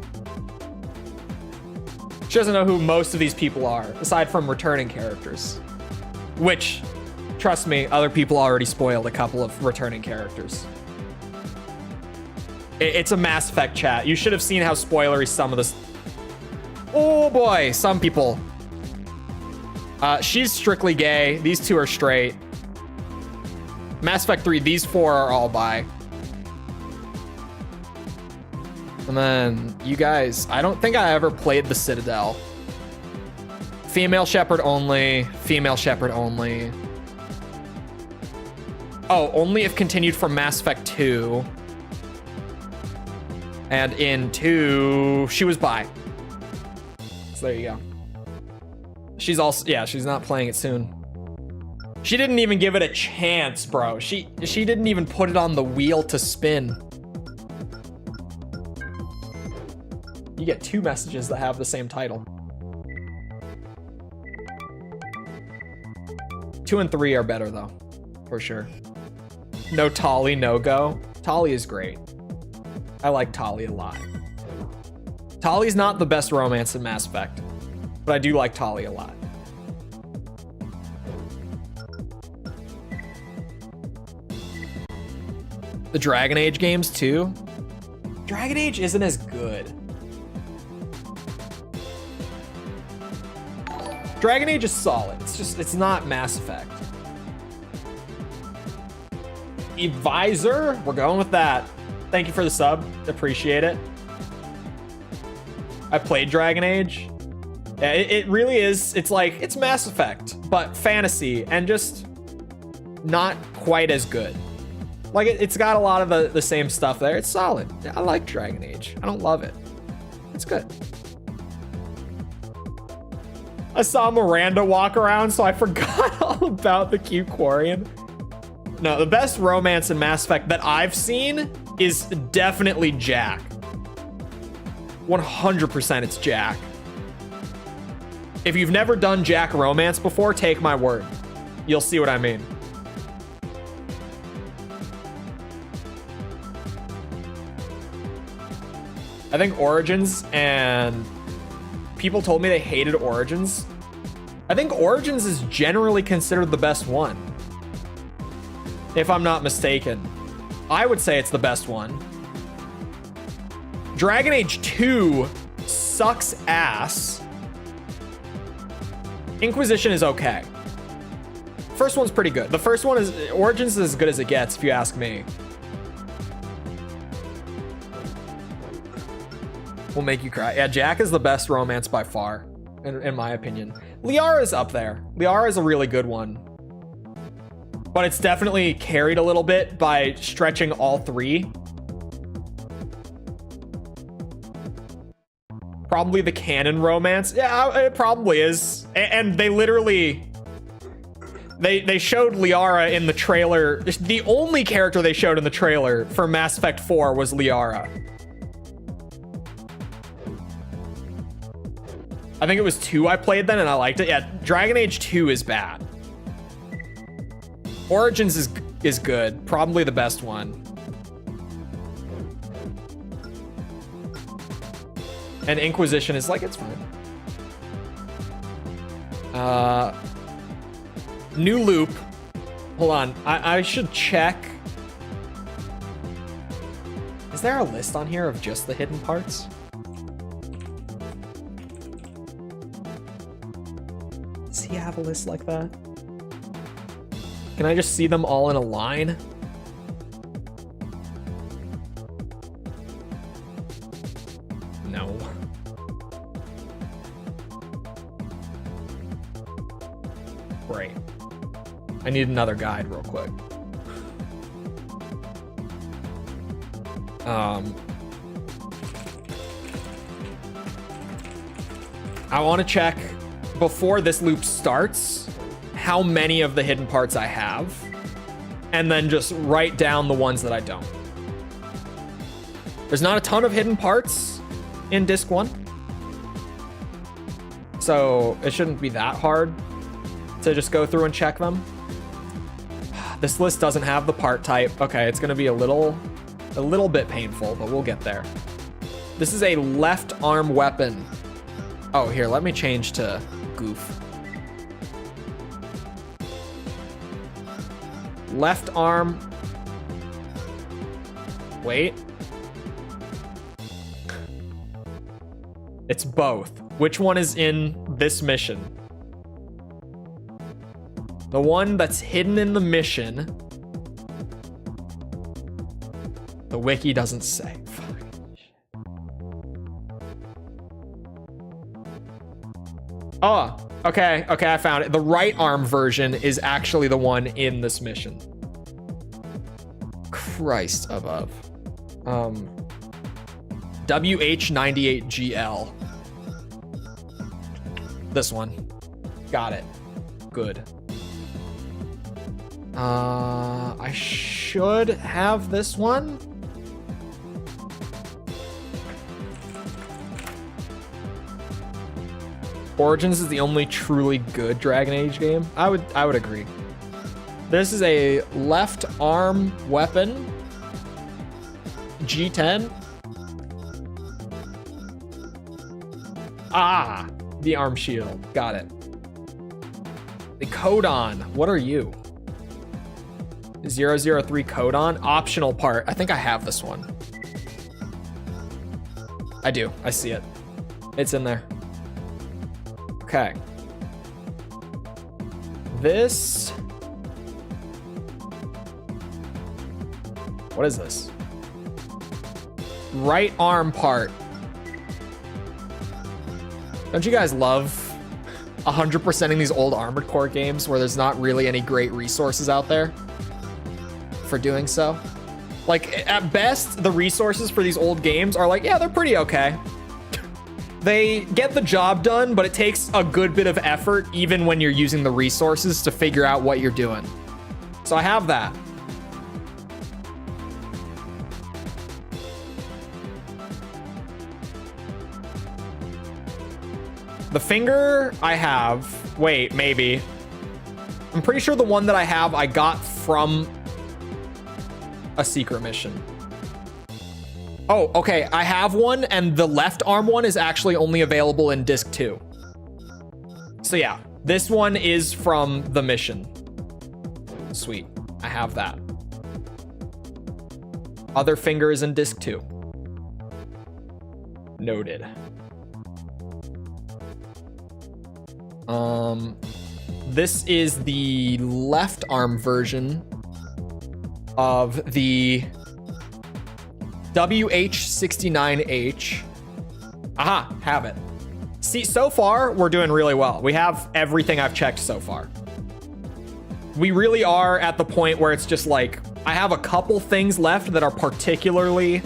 She doesn't know who most of these people are, aside from returning characters. Which, trust me, other people already spoiled a couple of returning characters. It's a Mass Effect chat. You should have seen how spoilery some of this... Oh boy, some people. She's strictly gay. These two are straight. Mass Effect 3, these four are all bi. And then you guys, I don't think I ever played the Citadel. Female Shepard only, female Shepard only. Oh, only if continued from Mass Effect 2. And in 2, she was bi. So there you go. She's also, yeah, she's not playing it soon. She didn't even give it a chance, bro. She didn't even put it on the wheel to spin. You get two messages that have the same title. 2 and 3 are better though, for sure. No Tali, no go. Tali is great. I like Tali a lot. Tali's not the best romance in Mass Effect, but I do like Tali a lot. The Dragon Age games too. Dragon Age isn't as good. Dragon Age is solid. It's not Mass Effect. Advisor, we're going with that. Thank you for the sub. Appreciate it. I played Dragon Age. Yeah, it really is. It's like, it's Mass Effect, but fantasy and just not quite as good. Like, it's got a lot of the same stuff there. It's solid. I like Dragon Age. I don't love it. It's good. I saw Miranda walk around, so I forgot all about the cute Quarian. No, the best romance in Mass Effect that I've seen is definitely Jack. 100% it's Jack. If you've never done Jack romance before, take my word. You'll see what I mean. I think Origins, and people told me they hated Origins. I think Origins is generally considered the best one, if I'm not mistaken. I would say it's the best one. Dragon Age 2 sucks ass. Inquisition is okay. First one's pretty good. The first one is, Origins is as good as it gets, if you ask me. Will make you cry. Yeah, Jack is the best romance by far, in my opinion. Liara is up there. Liara is a really good one. But it's definitely carried a little bit by stretching all three. Probably the canon romance. Yeah, it probably is. And they literally... They showed Liara in the trailer. The only character they showed in the trailer for Mass Effect 4 was Liara. I think it was 2 I played then and I liked it. Yeah, Dragon Age 2 is bad. Origins is good. Probably the best one. And Inquisition is like, it's fine. New loop. Hold on. I should check. Is there a list on here of just the hidden parts? Does he have a list like that? Can I just see them all in a line? No. Great. I need another guide real quick. I want to check before this loop starts how many of the hidden parts I have, and then just write down the ones that I don't. There's not a ton of hidden parts in disc 1, so it shouldn't be that hard to just go through and check them. This list doesn't have the part type. Okay, it's gonna be a little bit painful, but we'll get there. This is a left arm weapon. Oh, here, let me change to goof. Left arm. Wait. It's both. Which one is in this mission? The one that's hidden in the mission. The wiki doesn't say. Oh, okay, I found it. The right arm version is actually the one in this mission. Christ above. WH98GL. This one. Got it. Good. I should have this one. Origins is the only truly good Dragon Age game. I would agree. This is a left arm weapon. G10. Ah, the arm shield. Got it. The Codon. What are you? 003 Codon. Optional part. I think I have this one. I do. I see it. It's in there. Okay. This. What is this? Right arm part. Don't you guys love 100%ing these old Armored Core games where there's not really any great resources out there for doing so? Like, at best, the resources for these old games are like, yeah, they're pretty okay. They get the job done, but it takes a good bit of effort even when you're using the resources to figure out what you're doing. So I have that. The finger I have, wait, maybe. I'm pretty sure the one that I have I got from a secret mission. Oh, okay, I have one, and the left arm one is actually only available in disc 2. So yeah, this one is from the mission. Sweet, I have that. Other finger is in disc 2. Noted. This is the left arm version of the WH69H. Aha, have it. See, so far, we're doing really well. We have everything I've checked so far. We really are at the point where it's just like, I have a couple things left that are particularly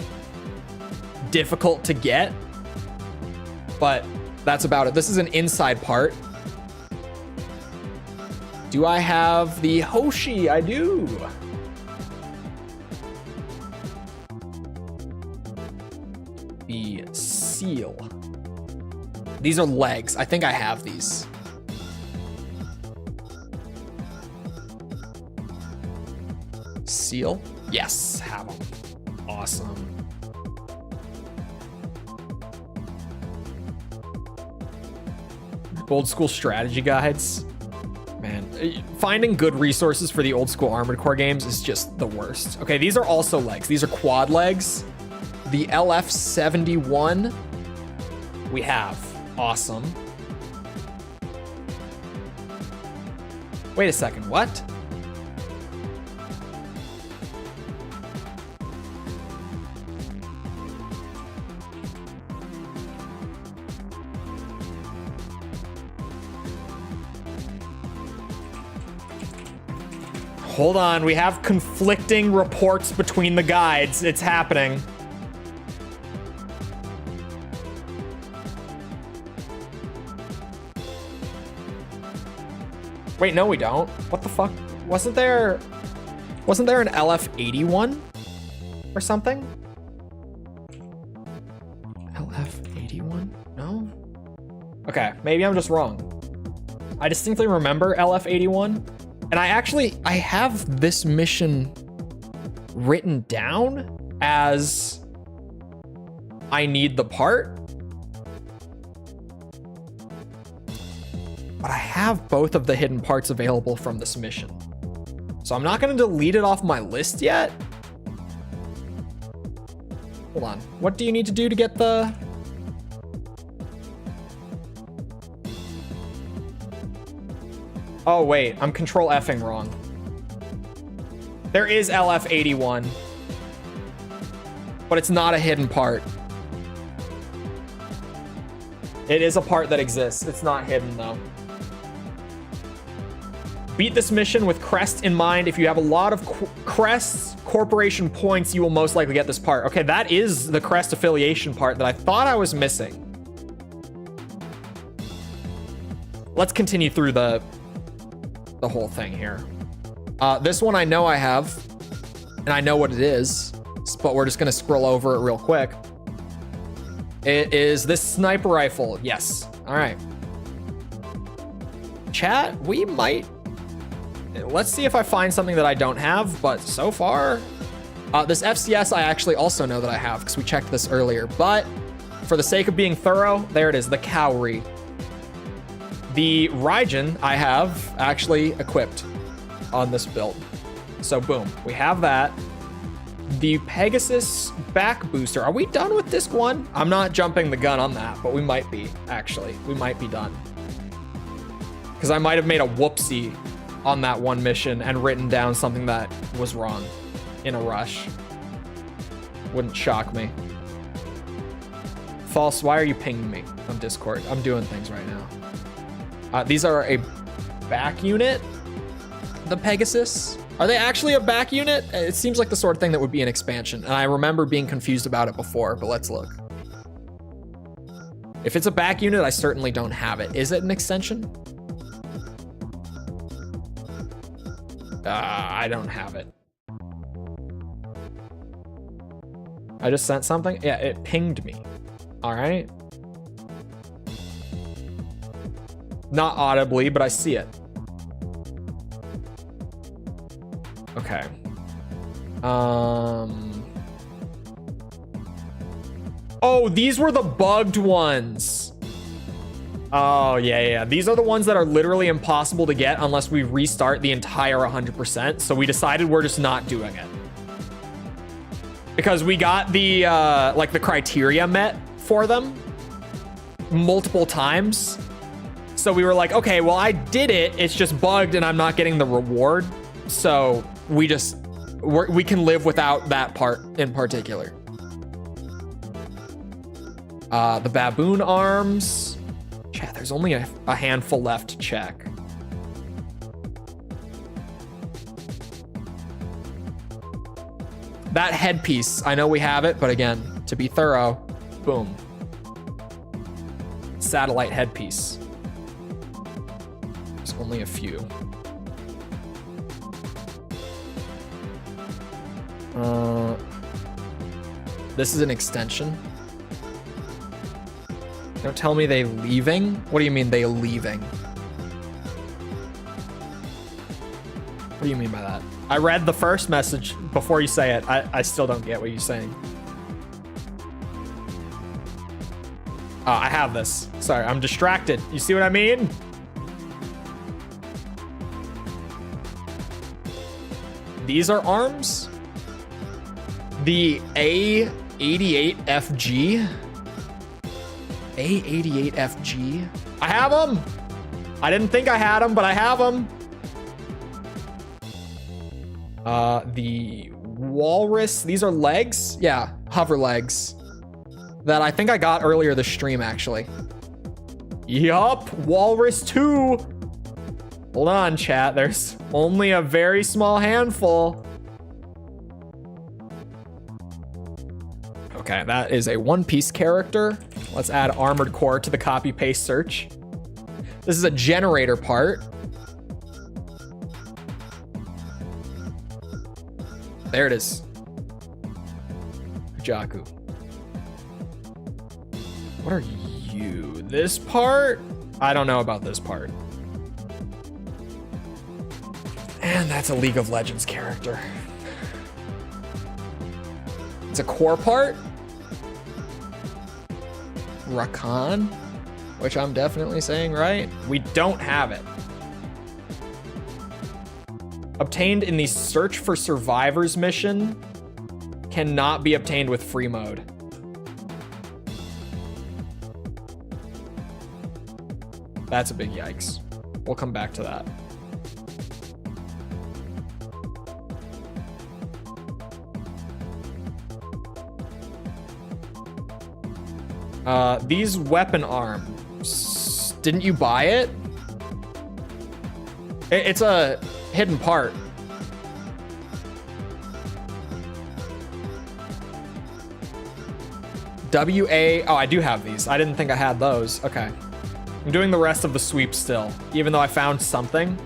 difficult to get, but that's about it. This is an inside part. Do I have the Hoshi? I do. The seal. These are legs. I think I have these. Seal? Yes, have them. Awesome. Old school strategy guides. Man, finding good resources for the old school Armored Core games is just the worst. Okay, these are also legs. These are quad legs. The LF71 we have. Awesome. Wait a second, what? Hold on, we have conflicting reports between the guides. It's happening. Wait, no, we don't. What the fuck? Wasn't there an LF81 or something? LF81? No? Okay, maybe I'm just wrong. I distinctly remember LF81. And I have this mission written down as I need the part. But I have both of the hidden parts available from this mission. So I'm not going to delete it off my list yet. Hold on. What do you need to do to get the... Oh, wait. I'm control F'ing wrong. There is LF81. But it's not a hidden part. It is a part that exists. It's not hidden, though. Beat this mission with Crest in mind. If you have a lot of Crest Corporation points, you will most likely get this part. Okay, that is the Crest affiliation part that I thought I was missing. Let's continue through the whole thing here. This one I know I have, and I know what it is, but we're just gonna scroll over it real quick. It is this sniper rifle. Yes. All right. Chat, we might... Let's see if I find something that I don't have, but so far... this FCS I actually also know that I have, because we checked this earlier, but for the sake of being thorough, there it is, the Cowrie. The Raijin I have actually equipped on this build. So boom, we have that. The Pegasus back booster. Are we done with disc 1? I'm not jumping the gun on that, but we might be, actually. We might be done. Because I might have made a whoopsie on that one mission and written down something that was wrong in a rush. Wouldn't shock me. False, why are you pinging me on Discord? I'm doing things right now. These are a back unit. The Pegasus. Are they actually a back unit? It seems like the sort of thing that would be an expansion. And I remember being confused about it before, but let's look. If it's a back unit, I certainly don't have it. Is it an extension? I don't have it. I just sent something. Yeah, it pinged me. All right. Not audibly, but I see it. Okay. Oh, these were the bugged ones. Oh, yeah. These are the ones that are literally impossible to get unless we restart the entire 100%. So we decided we're just not doing it. Because we got the, like the criteria met for them multiple times. So we were like, okay, well, I did it. It's just bugged and I'm not getting the reward. So we can live without that part in particular. The baboon arms. Chat, there's only a handful left to check. That headpiece, I know we have it, but again, to be thorough, boom. Satellite headpiece. There's only a few. This is an extension. Don't tell me they leaving. What do you mean they leaving? What do you mean by that? I read the first message before you say it. I still don't get what you're saying. I have this. Sorry, I'm distracted. You see what I mean? These are arms. The A88FG. A88FG. I have them. I didn't think I had them, but I have them. The walrus. These are legs. Yeah, hover legs. That I think I got earlier this stream, actually. Yup, walrus 2. Hold on, chat. There's only a very small handful. Okay, that is a One Piece character. Let's add armored core to the copy paste search. This is a generator part. There it is. Jaku. What are you? This part? I don't know about this part. And that's a League of Legends character. It's a core part. Rakan, which I'm definitely saying right. We don't have it. Obtained in the Search for Survivors mission. Cannot be obtained with free mode. That's a big yikes. We'll come back to that. These weapon arms. Didn't you buy it? It's a hidden part. WA. Oh, I do have these. I didn't think I had those. Okay. I'm doing the rest of the sweep still, even though I found something.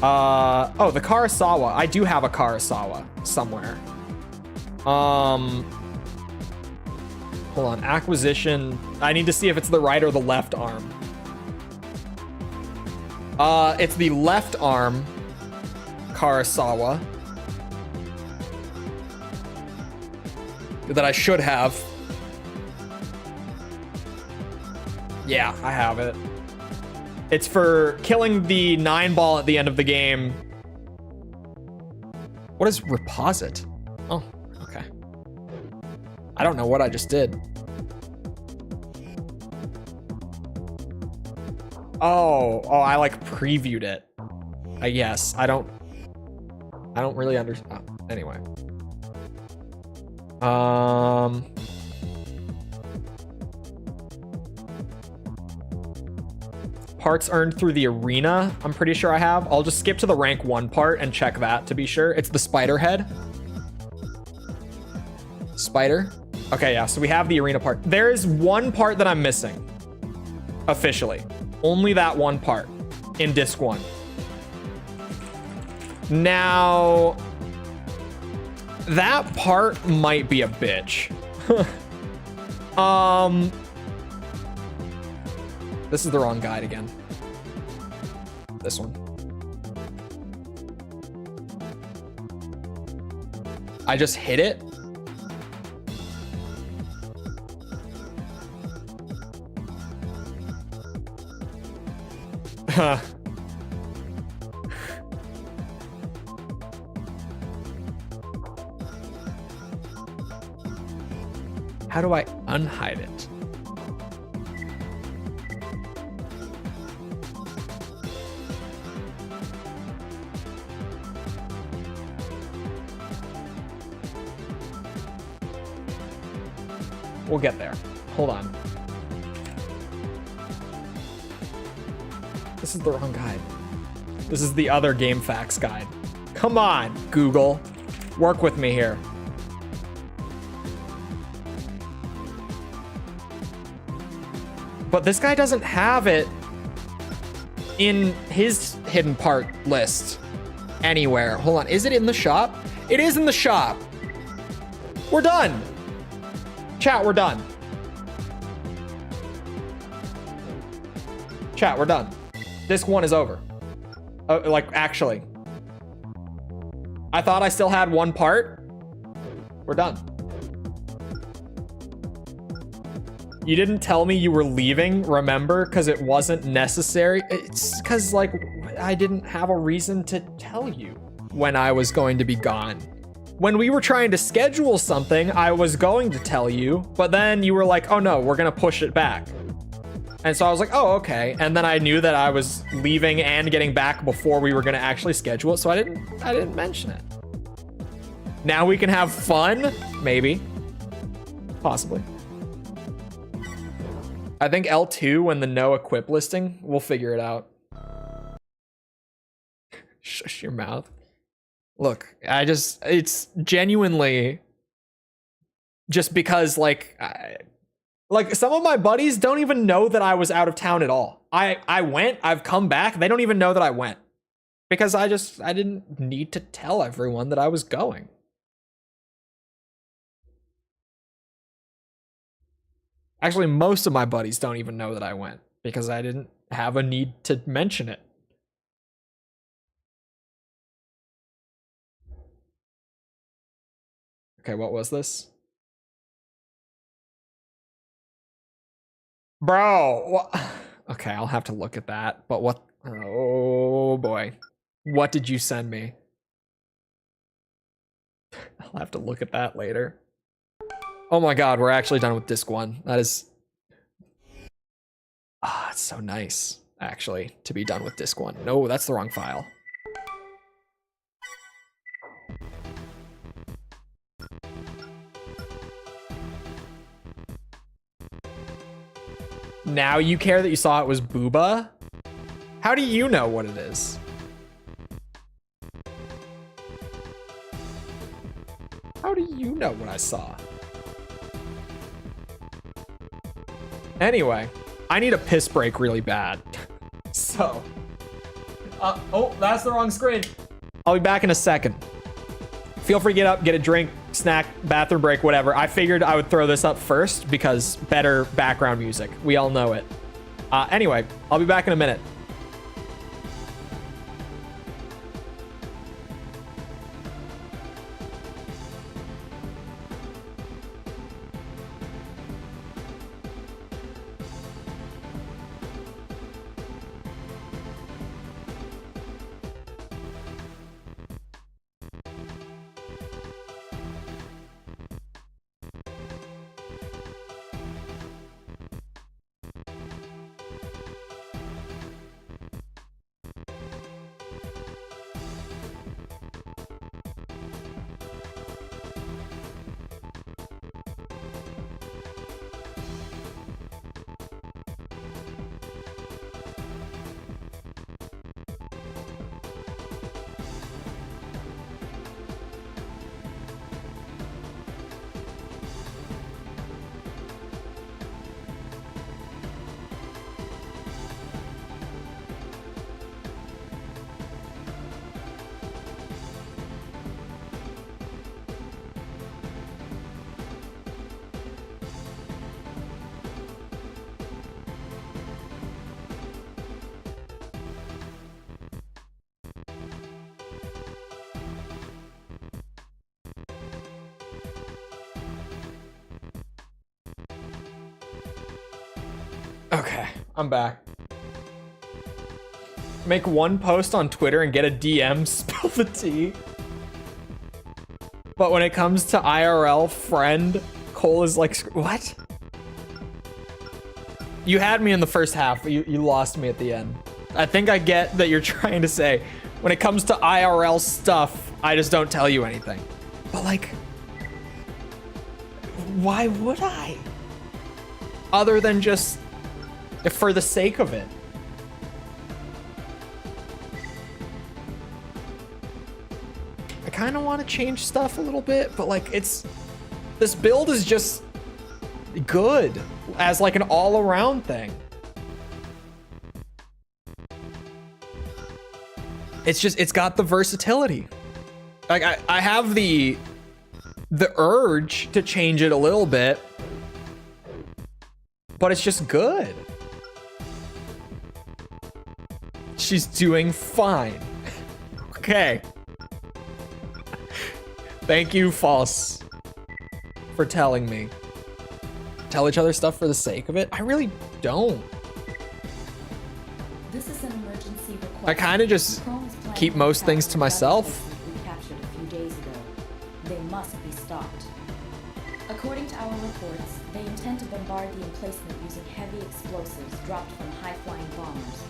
Oh, the Karasawa. I do have a Karasawa somewhere. Hold on, acquisition. I need to see if it's the right or the left arm. It's the left arm Karasawa that I should have. Yeah, I have it. It's for killing the 9-ball at the end of the game. What is reposit? Oh, okay. I don't know what I just did. Oh, I like previewed it. I guess. I don't really understand. Oh, anyway. Parts earned through the arena, I'm pretty sure I have. I'll just skip to the rank 1 part and check that to be sure. It's the spider head. Spider. Okay, yeah, so we have the arena part. There is one part that I'm missing. Officially. Only that one part in disc 1. Now, that part might be a bitch. This is the wrong guide again. This one. I just hit it. How do I unhide it? We'll get there. Hold on. This is the wrong guide. This is the other game facts guide. Come on, Google. Work with me here. But this guy doesn't have it in his hidden part list anywhere. Hold on. Is it in the shop? It is in the shop. We're done. Chat, we're done. Chat, we're done. Disc 1 is over. Like, actually. I thought I still had one part. We're done. You didn't tell me you were leaving, remember? Because it wasn't necessary. It's because, like, I didn't have a reason to tell you when I was going to be gone. When we were trying to schedule something, I was going to tell you, but then you were like, oh no, we're gonna push it back. And so I was like, oh, okay. And then I knew that I was leaving and getting back before we were gonna actually schedule it, so I didn't mention it. Now we can have fun? Maybe. Possibly. I think L2 when the no equip listing, we'll figure it out. Shush your mouth. Look, it's genuinely just because like some of my buddies don't even know that I was out of town at all. I went, I've come back, they don't even know that I went. Because I didn't need to tell everyone that I was going. Actually, most of my buddies don't even know that I went because I didn't have a need to mention it. Okay, what was this? Bro, what? Okay, I'll have to look at that. But what? Oh boy. What did you send me? I'll have to look at that later. Oh my god, we're actually done with disc 1. That is... Ah, it's so nice, actually, to be done with disc 1. No, that's the wrong file. Now you care that you saw it was Booba? How do you know what it is? How do you know what I saw? Anyway, I need a piss break really bad. So, oh, that's the wrong screen. I'll be back in a second. Feel free to get up, get a drink, snack, bathroom break, whatever. I figured I would throw this up first because better background music. We all know it. Anyway, I'll be back in a minute. Okay, I'm back. Make one post on Twitter and get a DM, spill the tea. But when it comes to IRL friend, Cole is like, what? You had me in the first half, but you lost me at the end. I think I get that you're trying to say, when it comes to IRL stuff, I just don't tell you anything. But like, why would I? Other than just for the sake of it. I kind of want to change stuff a little bit, but like this build is just good as like an all-around thing. It's got the versatility. Like I have the urge to change it a little bit, but it's just good. She's doing fine. Okay. Thank you, False, for telling me. tell each other stuff for the sake of it? I really don't. This is an emergency request. I kind of just Chrome is planning keep most things to attack myself. we captured a few days ago. They must be stopped. According to our reports, they intend to bombard the emplacement using heavy explosives dropped from high-flying bombers.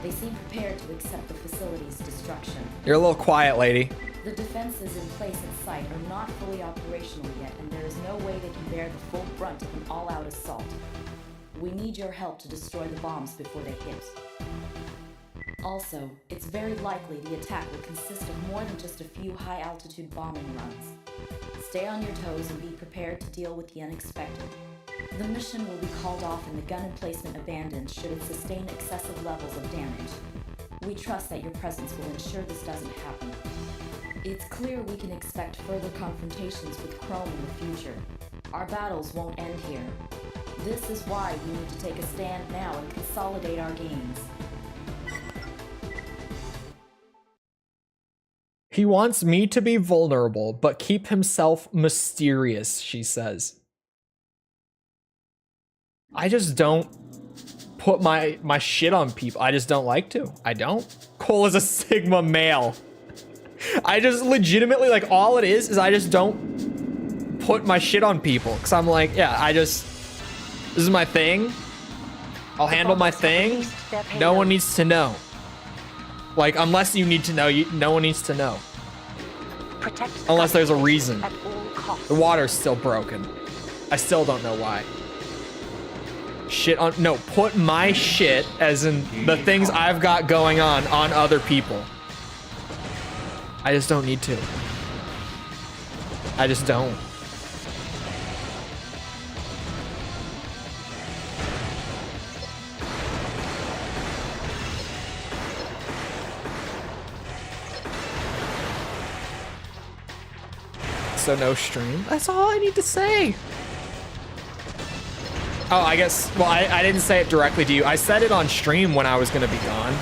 They seem prepared to accept the facility's destruction. You're a little quiet, lady. The defenses in place at site are not fully operational yet, and there is no way they can bear the full brunt of an all-out assault. We need your help to destroy the bombs before they hit. Also, it's very likely the attack will consist of more than just a few high-altitude bombing runs. Stay on your toes and be prepared to deal with the unexpected. The mission will be called off and the gun emplacement abandoned should it sustain excessive levels of damage. We trust that your presence will ensure this doesn't happen. It's clear we can expect further confrontations with Chrome in the future. Our battles won't end here. This is why we need to take a stand now and consolidate our gains. He wants me to be vulnerable, but keep himself mysterious, she says. I just don't put my shit on people. I just don't like to. I don't. Cole is a Sigma male. I just legitimately, like, all it is I just don't put my shit on people. Because I'm like, yeah, this is my thing. I'll handle my thing. No one needs to know. Like, unless you need to know, no one needs to know. Unless there's a reason. The water's still broken. I still don't know why. Shit on, no, put my shit, as in the things I've got going on other people. I just don't need to. I just don't. So no stream. That's all I need to say. Oh, I guess, well, I didn't say it directly to you. I said it on stream when I was gonna be gone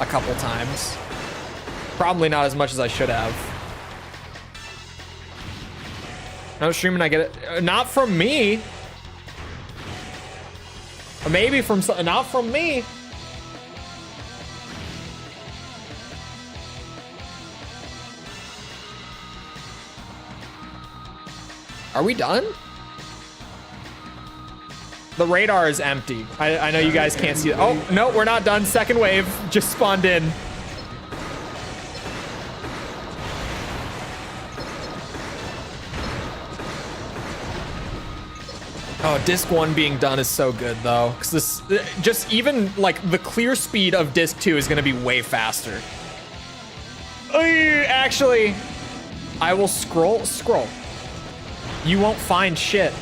a couple times. Probably not as much as I should have. No streaming, I get it. Not from me. Or maybe from, not from me. Are we done? The radar is empty. I know you guys can't see it. Oh, no, we're not done. Second wave just spawned in. Oh, disc 1 being done is so good though. Because this, just even like the clear speed of disc 2 is gonna be way faster. Actually, I will scroll. You won't find shit.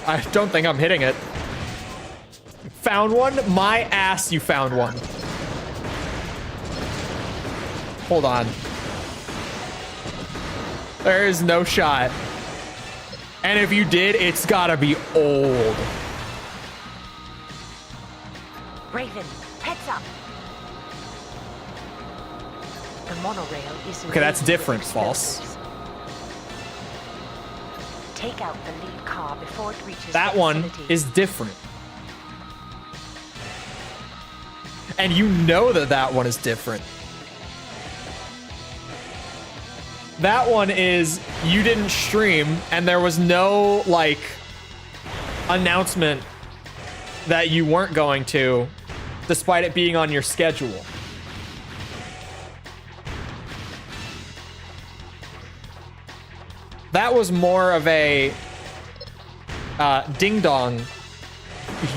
I don't think I'm hitting it. Found one? My ass, you found one. Hold on. There is no shot. And if you did, it's gotta be old. Raven, heads up. The monorail is Okay, that's different, false. Take out the lead car before it reaches That the one facility. is different. And you know that that one is different. That one is, you didn't stream and there was no, like, announcement that you weren't going to, despite it being on your schedule. That was more of a ding dong.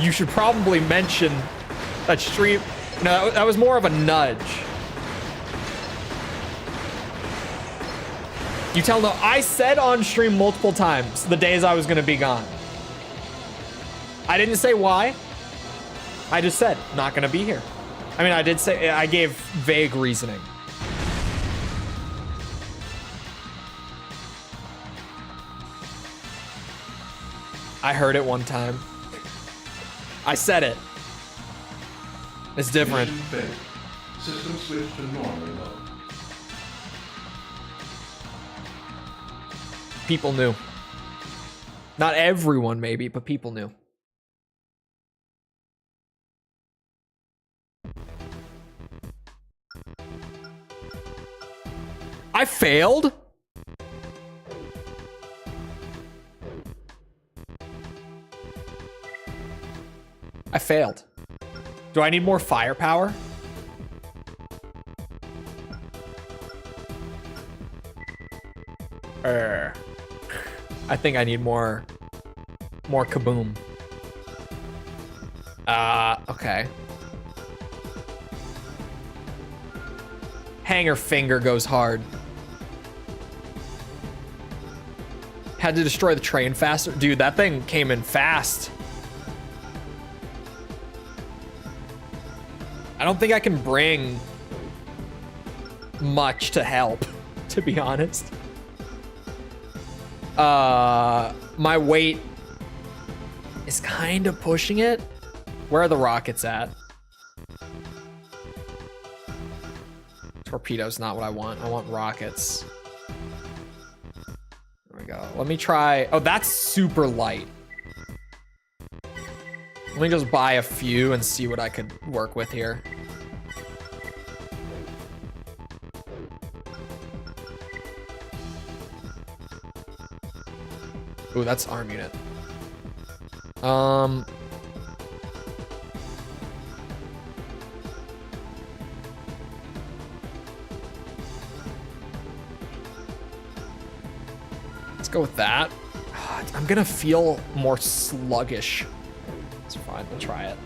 You should probably mention a stream. No, that was more of a nudge. You tell no. I said on stream multiple times the days I was gonna be gone. I didn't say why. I just said not gonna be here. I mean, I did say, I gave vague reasoning. I heard it one time. I said it. It's different. Mission failed. System switch to normal mode. People knew. Not everyone, maybe, but people knew. I failed? I failed. Do I need more firepower? I think I need more kaboom. Okay. Hanger finger goes hard. Had to destroy the train faster. Dude, that thing came in fast. I don't think I can bring much to help, to be honest. My weight is kind of pushing it. Where are the rockets at? Torpedo's not what I want. I want rockets. There we go. Let me try. Oh, that's super light. Let me just buy a few and see what I could work with here. Ooh, that's arm unit. Let's go with that. I'm gonna feel more sluggish. It's fine, we'll try it.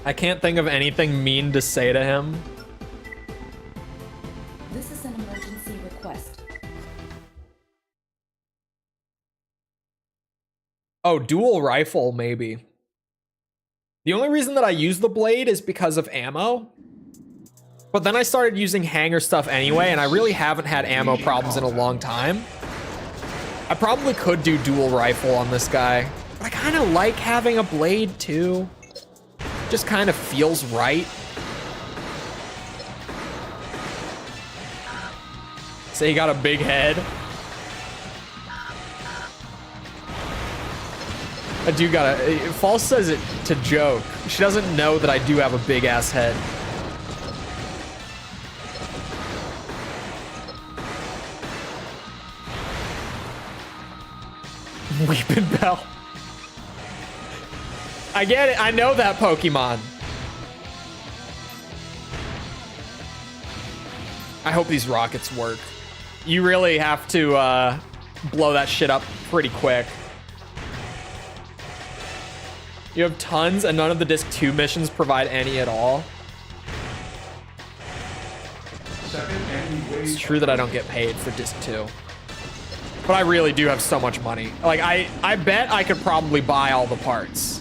I can't think of anything mean to say to him. This is an emergency request. Oh, dual rifle, maybe. The only reason that I use the blade is because of ammo. But then I started using hanger stuff anyway, and I really haven't had ammo problems in a long time. I probably could do dual rifle on this guy. But I kind of like having a blade too. Just kind of feels right. Say he got a big head. I do gotta, False says it to joke. She doesn't know that I do have a big ass head. Weeping Bell. I get it. I know that Pokemon. I hope these rockets work. You really have to blow that shit up pretty quick. You have tons and none of the Disc 2 missions provide any at all. It's true that I don't get paid for Disc 2. But I really do have so much money. Like, I bet I could probably buy all the parts.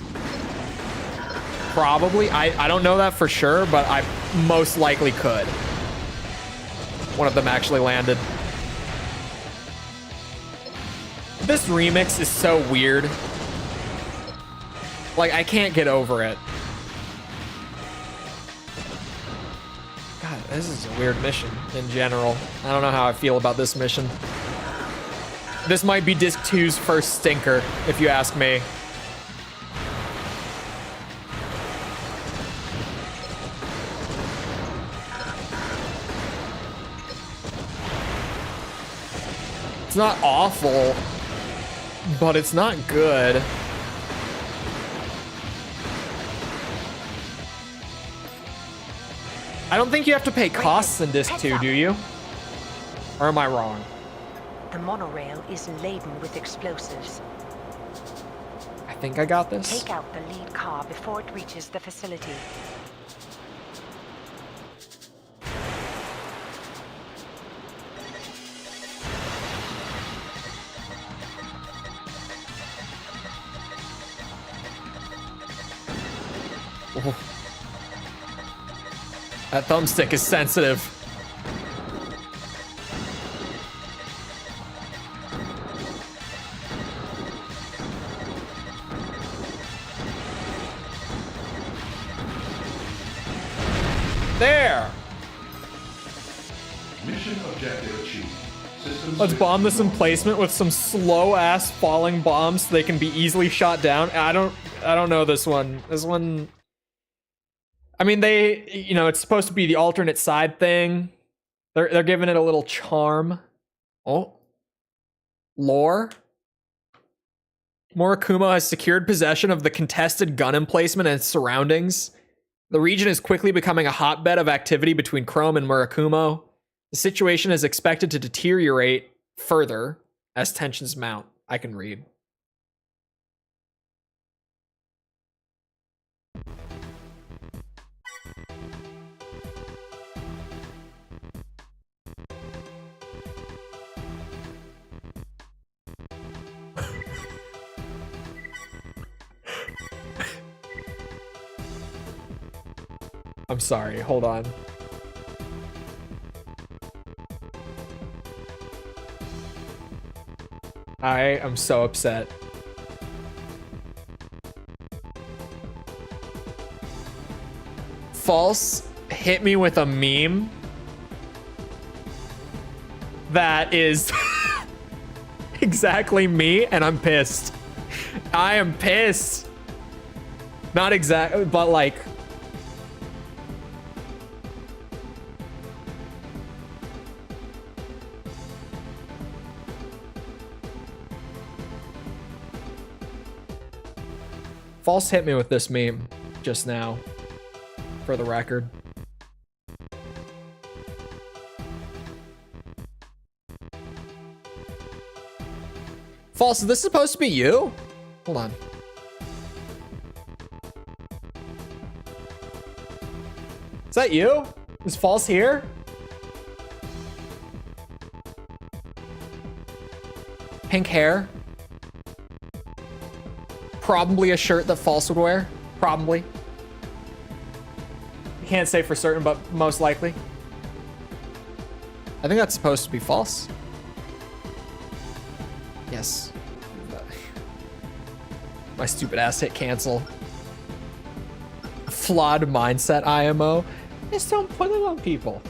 Probably. I don't know that for sure, but I most likely could. One of them actually landed. This remix is so weird. Like, I can't get over it. God, this is a weird mission in general. I don't know how I feel about this mission. This might be Disc 2's first stinker, if you ask me. It's not awful, but it's not good. I don't think you have to pay costs in Disc 2, do you? Or am I wrong? The monorail is laden with explosives. I think I got this. Take out the lead car before it reaches the facility. Oh. That thumbstick is sensitive. There. Mission objective achieved. System Let's switch bomb this to normal. emplacement with some slow ass falling bombs so they can be easily shot down. I don't know this one. This one, I mean, they, you know, it's supposed to be the alternate side thing. They're giving it a little charm. Oh. Lore. Murakumo has secured possession of the contested gun emplacement and its surroundings. The region is quickly becoming a hotbed of activity between Chrome and Murakumo. The situation is expected to deteriorate further as tensions mount. I can read. I'm sorry, hold on. I am so upset. False hit me with a meme that is exactly me, and I'm pissed. I am pissed. Not exactly, but like, False hit me with this meme just now, for the record. False, is this supposed to be you? Hold on. Is that you? Is False here? Pink hair. Probably a shirt that False would wear. Probably. I can't say for certain, but most likely. I think that's supposed to be False. Yes. My stupid ass hit cancel. Flawed mindset IMO. Just don't put it on people.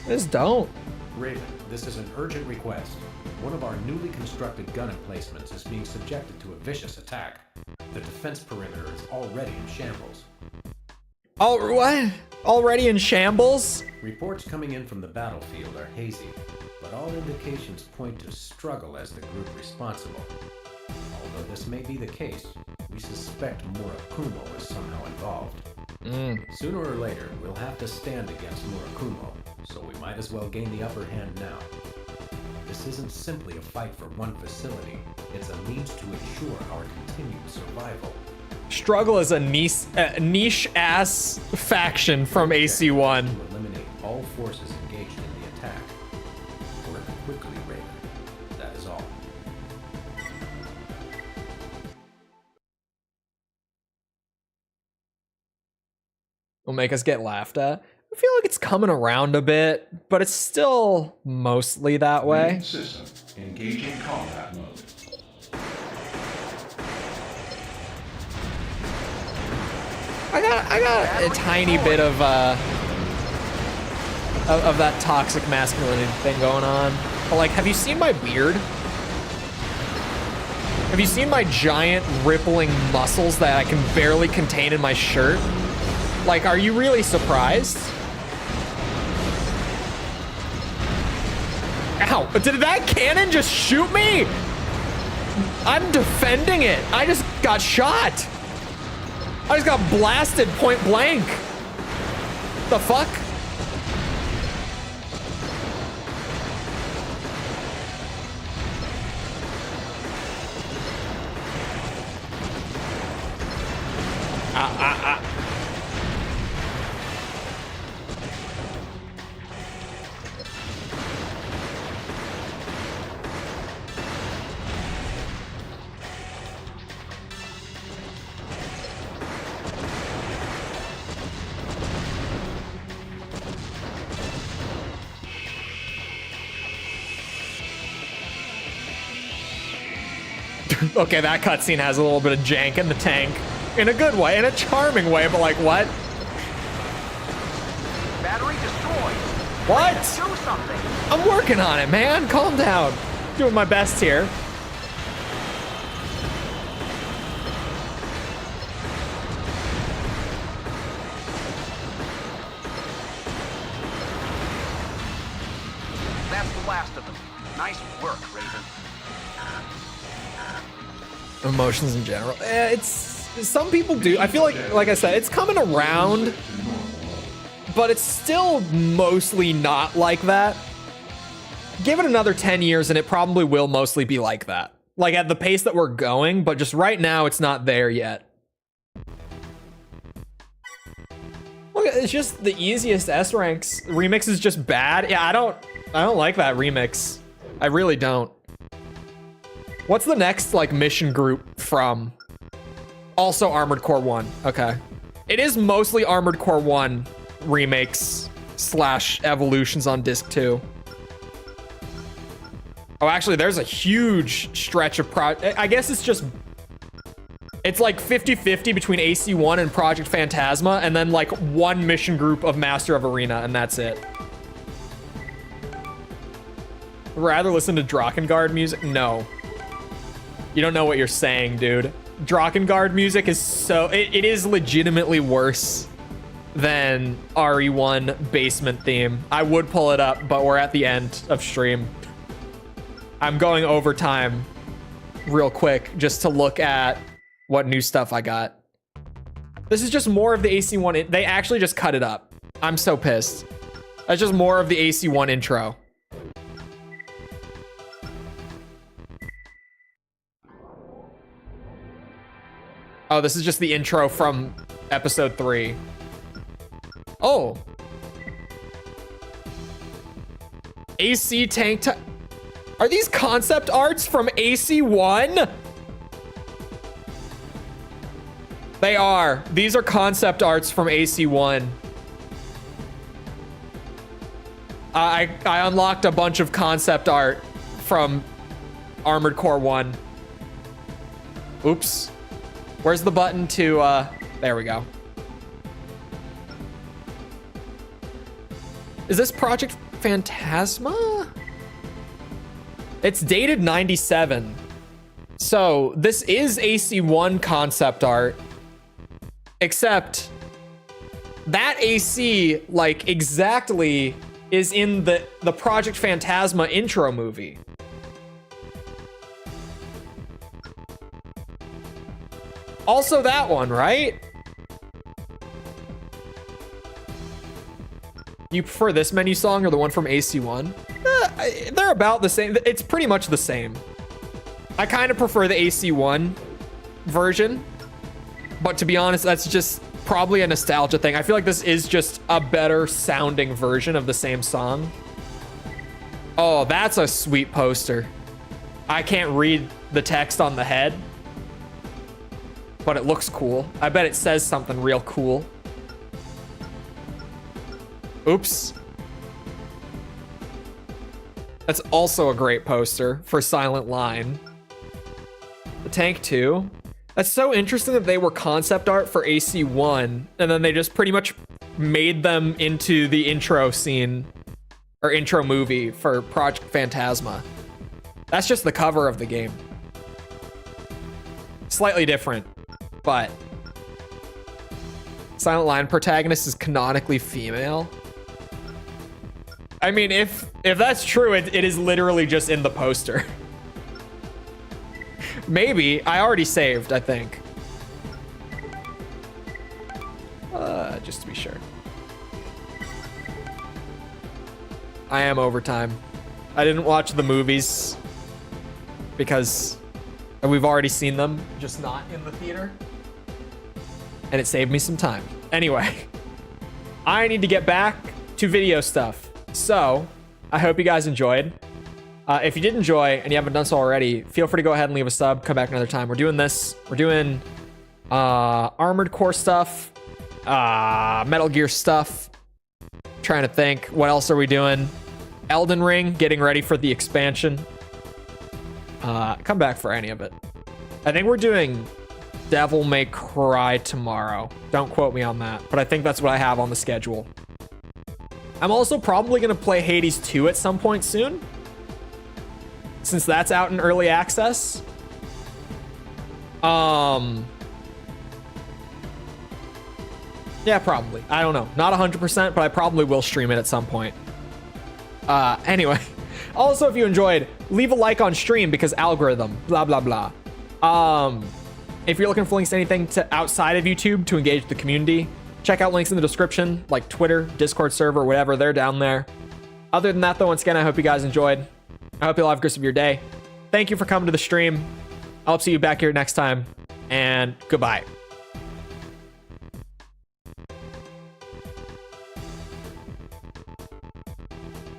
Just don't. Raven, this is an urgent request. One of our newly constructed gun emplacements is being subjected to a vicious attack. The defense perimeter is already in shambles. Oh, what? Already in shambles? Reports coming in from the battlefield are hazy, but all indications point to struggle as the group responsible. Although this may be the case, we suspect Murakumo is somehow involved. Sooner or later, we'll have to stand against Murakumo, so we might as well gain the upper hand now. This isn't simply a fight for one facility, it's a means to ensure our continued survival. Struggle is a niche-ass faction from AC1. To eliminate all forces engaged in the attack. Work quickly, Raven. That is all. Will make us get laughed at. I feel like it's coming around a bit, but it's still mostly that way. Main system engaging combat mode. I got a tiny bit of that toxic masculinity thing going on. But like, have you seen my beard? Have you seen my giant rippling muscles that I can barely contain in my shirt? Like, are you really surprised? Ow, did that cannon just shoot me? I'm defending it. I just got shot. I just got blasted point blank. The fuck? Okay, that cutscene has a little bit of jank in the tank. In a good way, in a charming way, but like, what? battery destroyed. What? Do something. I'm working on it, man. Calm down. Doing my best here. That's the last of them. Nice work, Raven. Emotions in general. It's some people do. I feel like I said, it's coming around, but it's still mostly not like that. Give it another 10 years and it probably will mostly be like that. Like at the pace that we're going, but just right now it's not there yet. Look, it's just the easiest S ranks. Remix is just bad. Yeah, I don't like that remix. I really don't. What's the next like mission group from? Also Armored Core 1. Okay. It is mostly Armored Core 1 remakes / evolutions on disc 2. Oh, actually, there's a huge stretch of I guess it's like 50-50 between AC1 and Project Phantasma, and then like one mission group of Master of Arena, and that's it. Rather listen to Drakengard music? No. You don't know what you're saying, dude. Drakengard music is so... It is legitimately worse than RE1 basement theme. I would pull it up, but we're at the end of stream. I'm going overtime real quick just to look at what new stuff I got. This is just more of the AC1. They actually just cut it up. I'm so pissed. That's just more of the AC1 intro. Oh, this is just the intro from episode 3. Oh. AC tank. Are these concept arts from AC1? They are. These are concept arts from AC1. I unlocked a bunch of concept art from Armored Core 1. Oops. Where's the button to, there we go. Is this Project Phantasma? It's dated 97. So this is AC1 concept art, except that AC, like exactly, is in the Project Phantasma intro movie. Also that one, right? You prefer this menu song or the one from AC1? They're about the same. It's pretty much the same. I kind of prefer the AC1 version, but to be honest, that's just probably a nostalgia thing. I feel like this is just a better sounding version of the same song. Oh, that's a sweet poster. I can't read the text on the head, but it looks cool. I bet it says something real cool. Oops. That's also a great poster for Silent Line. The tank 2. That's so interesting that they were concept art for AC1, and then they just pretty much made them into the intro scene or intro movie for Project Phantasma. That's just the cover of the game. Slightly different, but Silent Line protagonist is canonically female. I mean, if that's true, it is literally just in the poster. Maybe. I already saved, I think. Just to be sure. I am overtime. I didn't watch the movies because we've already seen them, just not in the theater. And it saved me some time. Anyway, I need to get back to video stuff. So, I hope you guys enjoyed. If you did enjoy and you haven't done so already, feel free to go ahead and leave a sub. Come back another time. We're doing this. We're doing Armored Core stuff, Metal Gear stuff. Trying to think, what else are we doing? Elden Ring, getting ready for the expansion. Come back for any of it. I think we're doing Devil May Cry tomorrow. Don't quote me on that, but I think that's what I have on the schedule. I'm also probably going to play Hades 2 at some point soon, since that's out in early access. Yeah, probably. I don't know. Not 100%, but I probably will stream it at some point. Anyway. Also, if you enjoyed, leave a like on stream because algorithm, blah, blah, blah. If you're looking for links to anything outside of YouTube to engage the community, check out links in the description, like Twitter, Discord server, whatever. They're down there. Other than that, though, once again, I hope you guys enjoyed. I hope you'll have a good rest of your day. Thank you for coming to the stream. I hope to see you back here next time, and goodbye.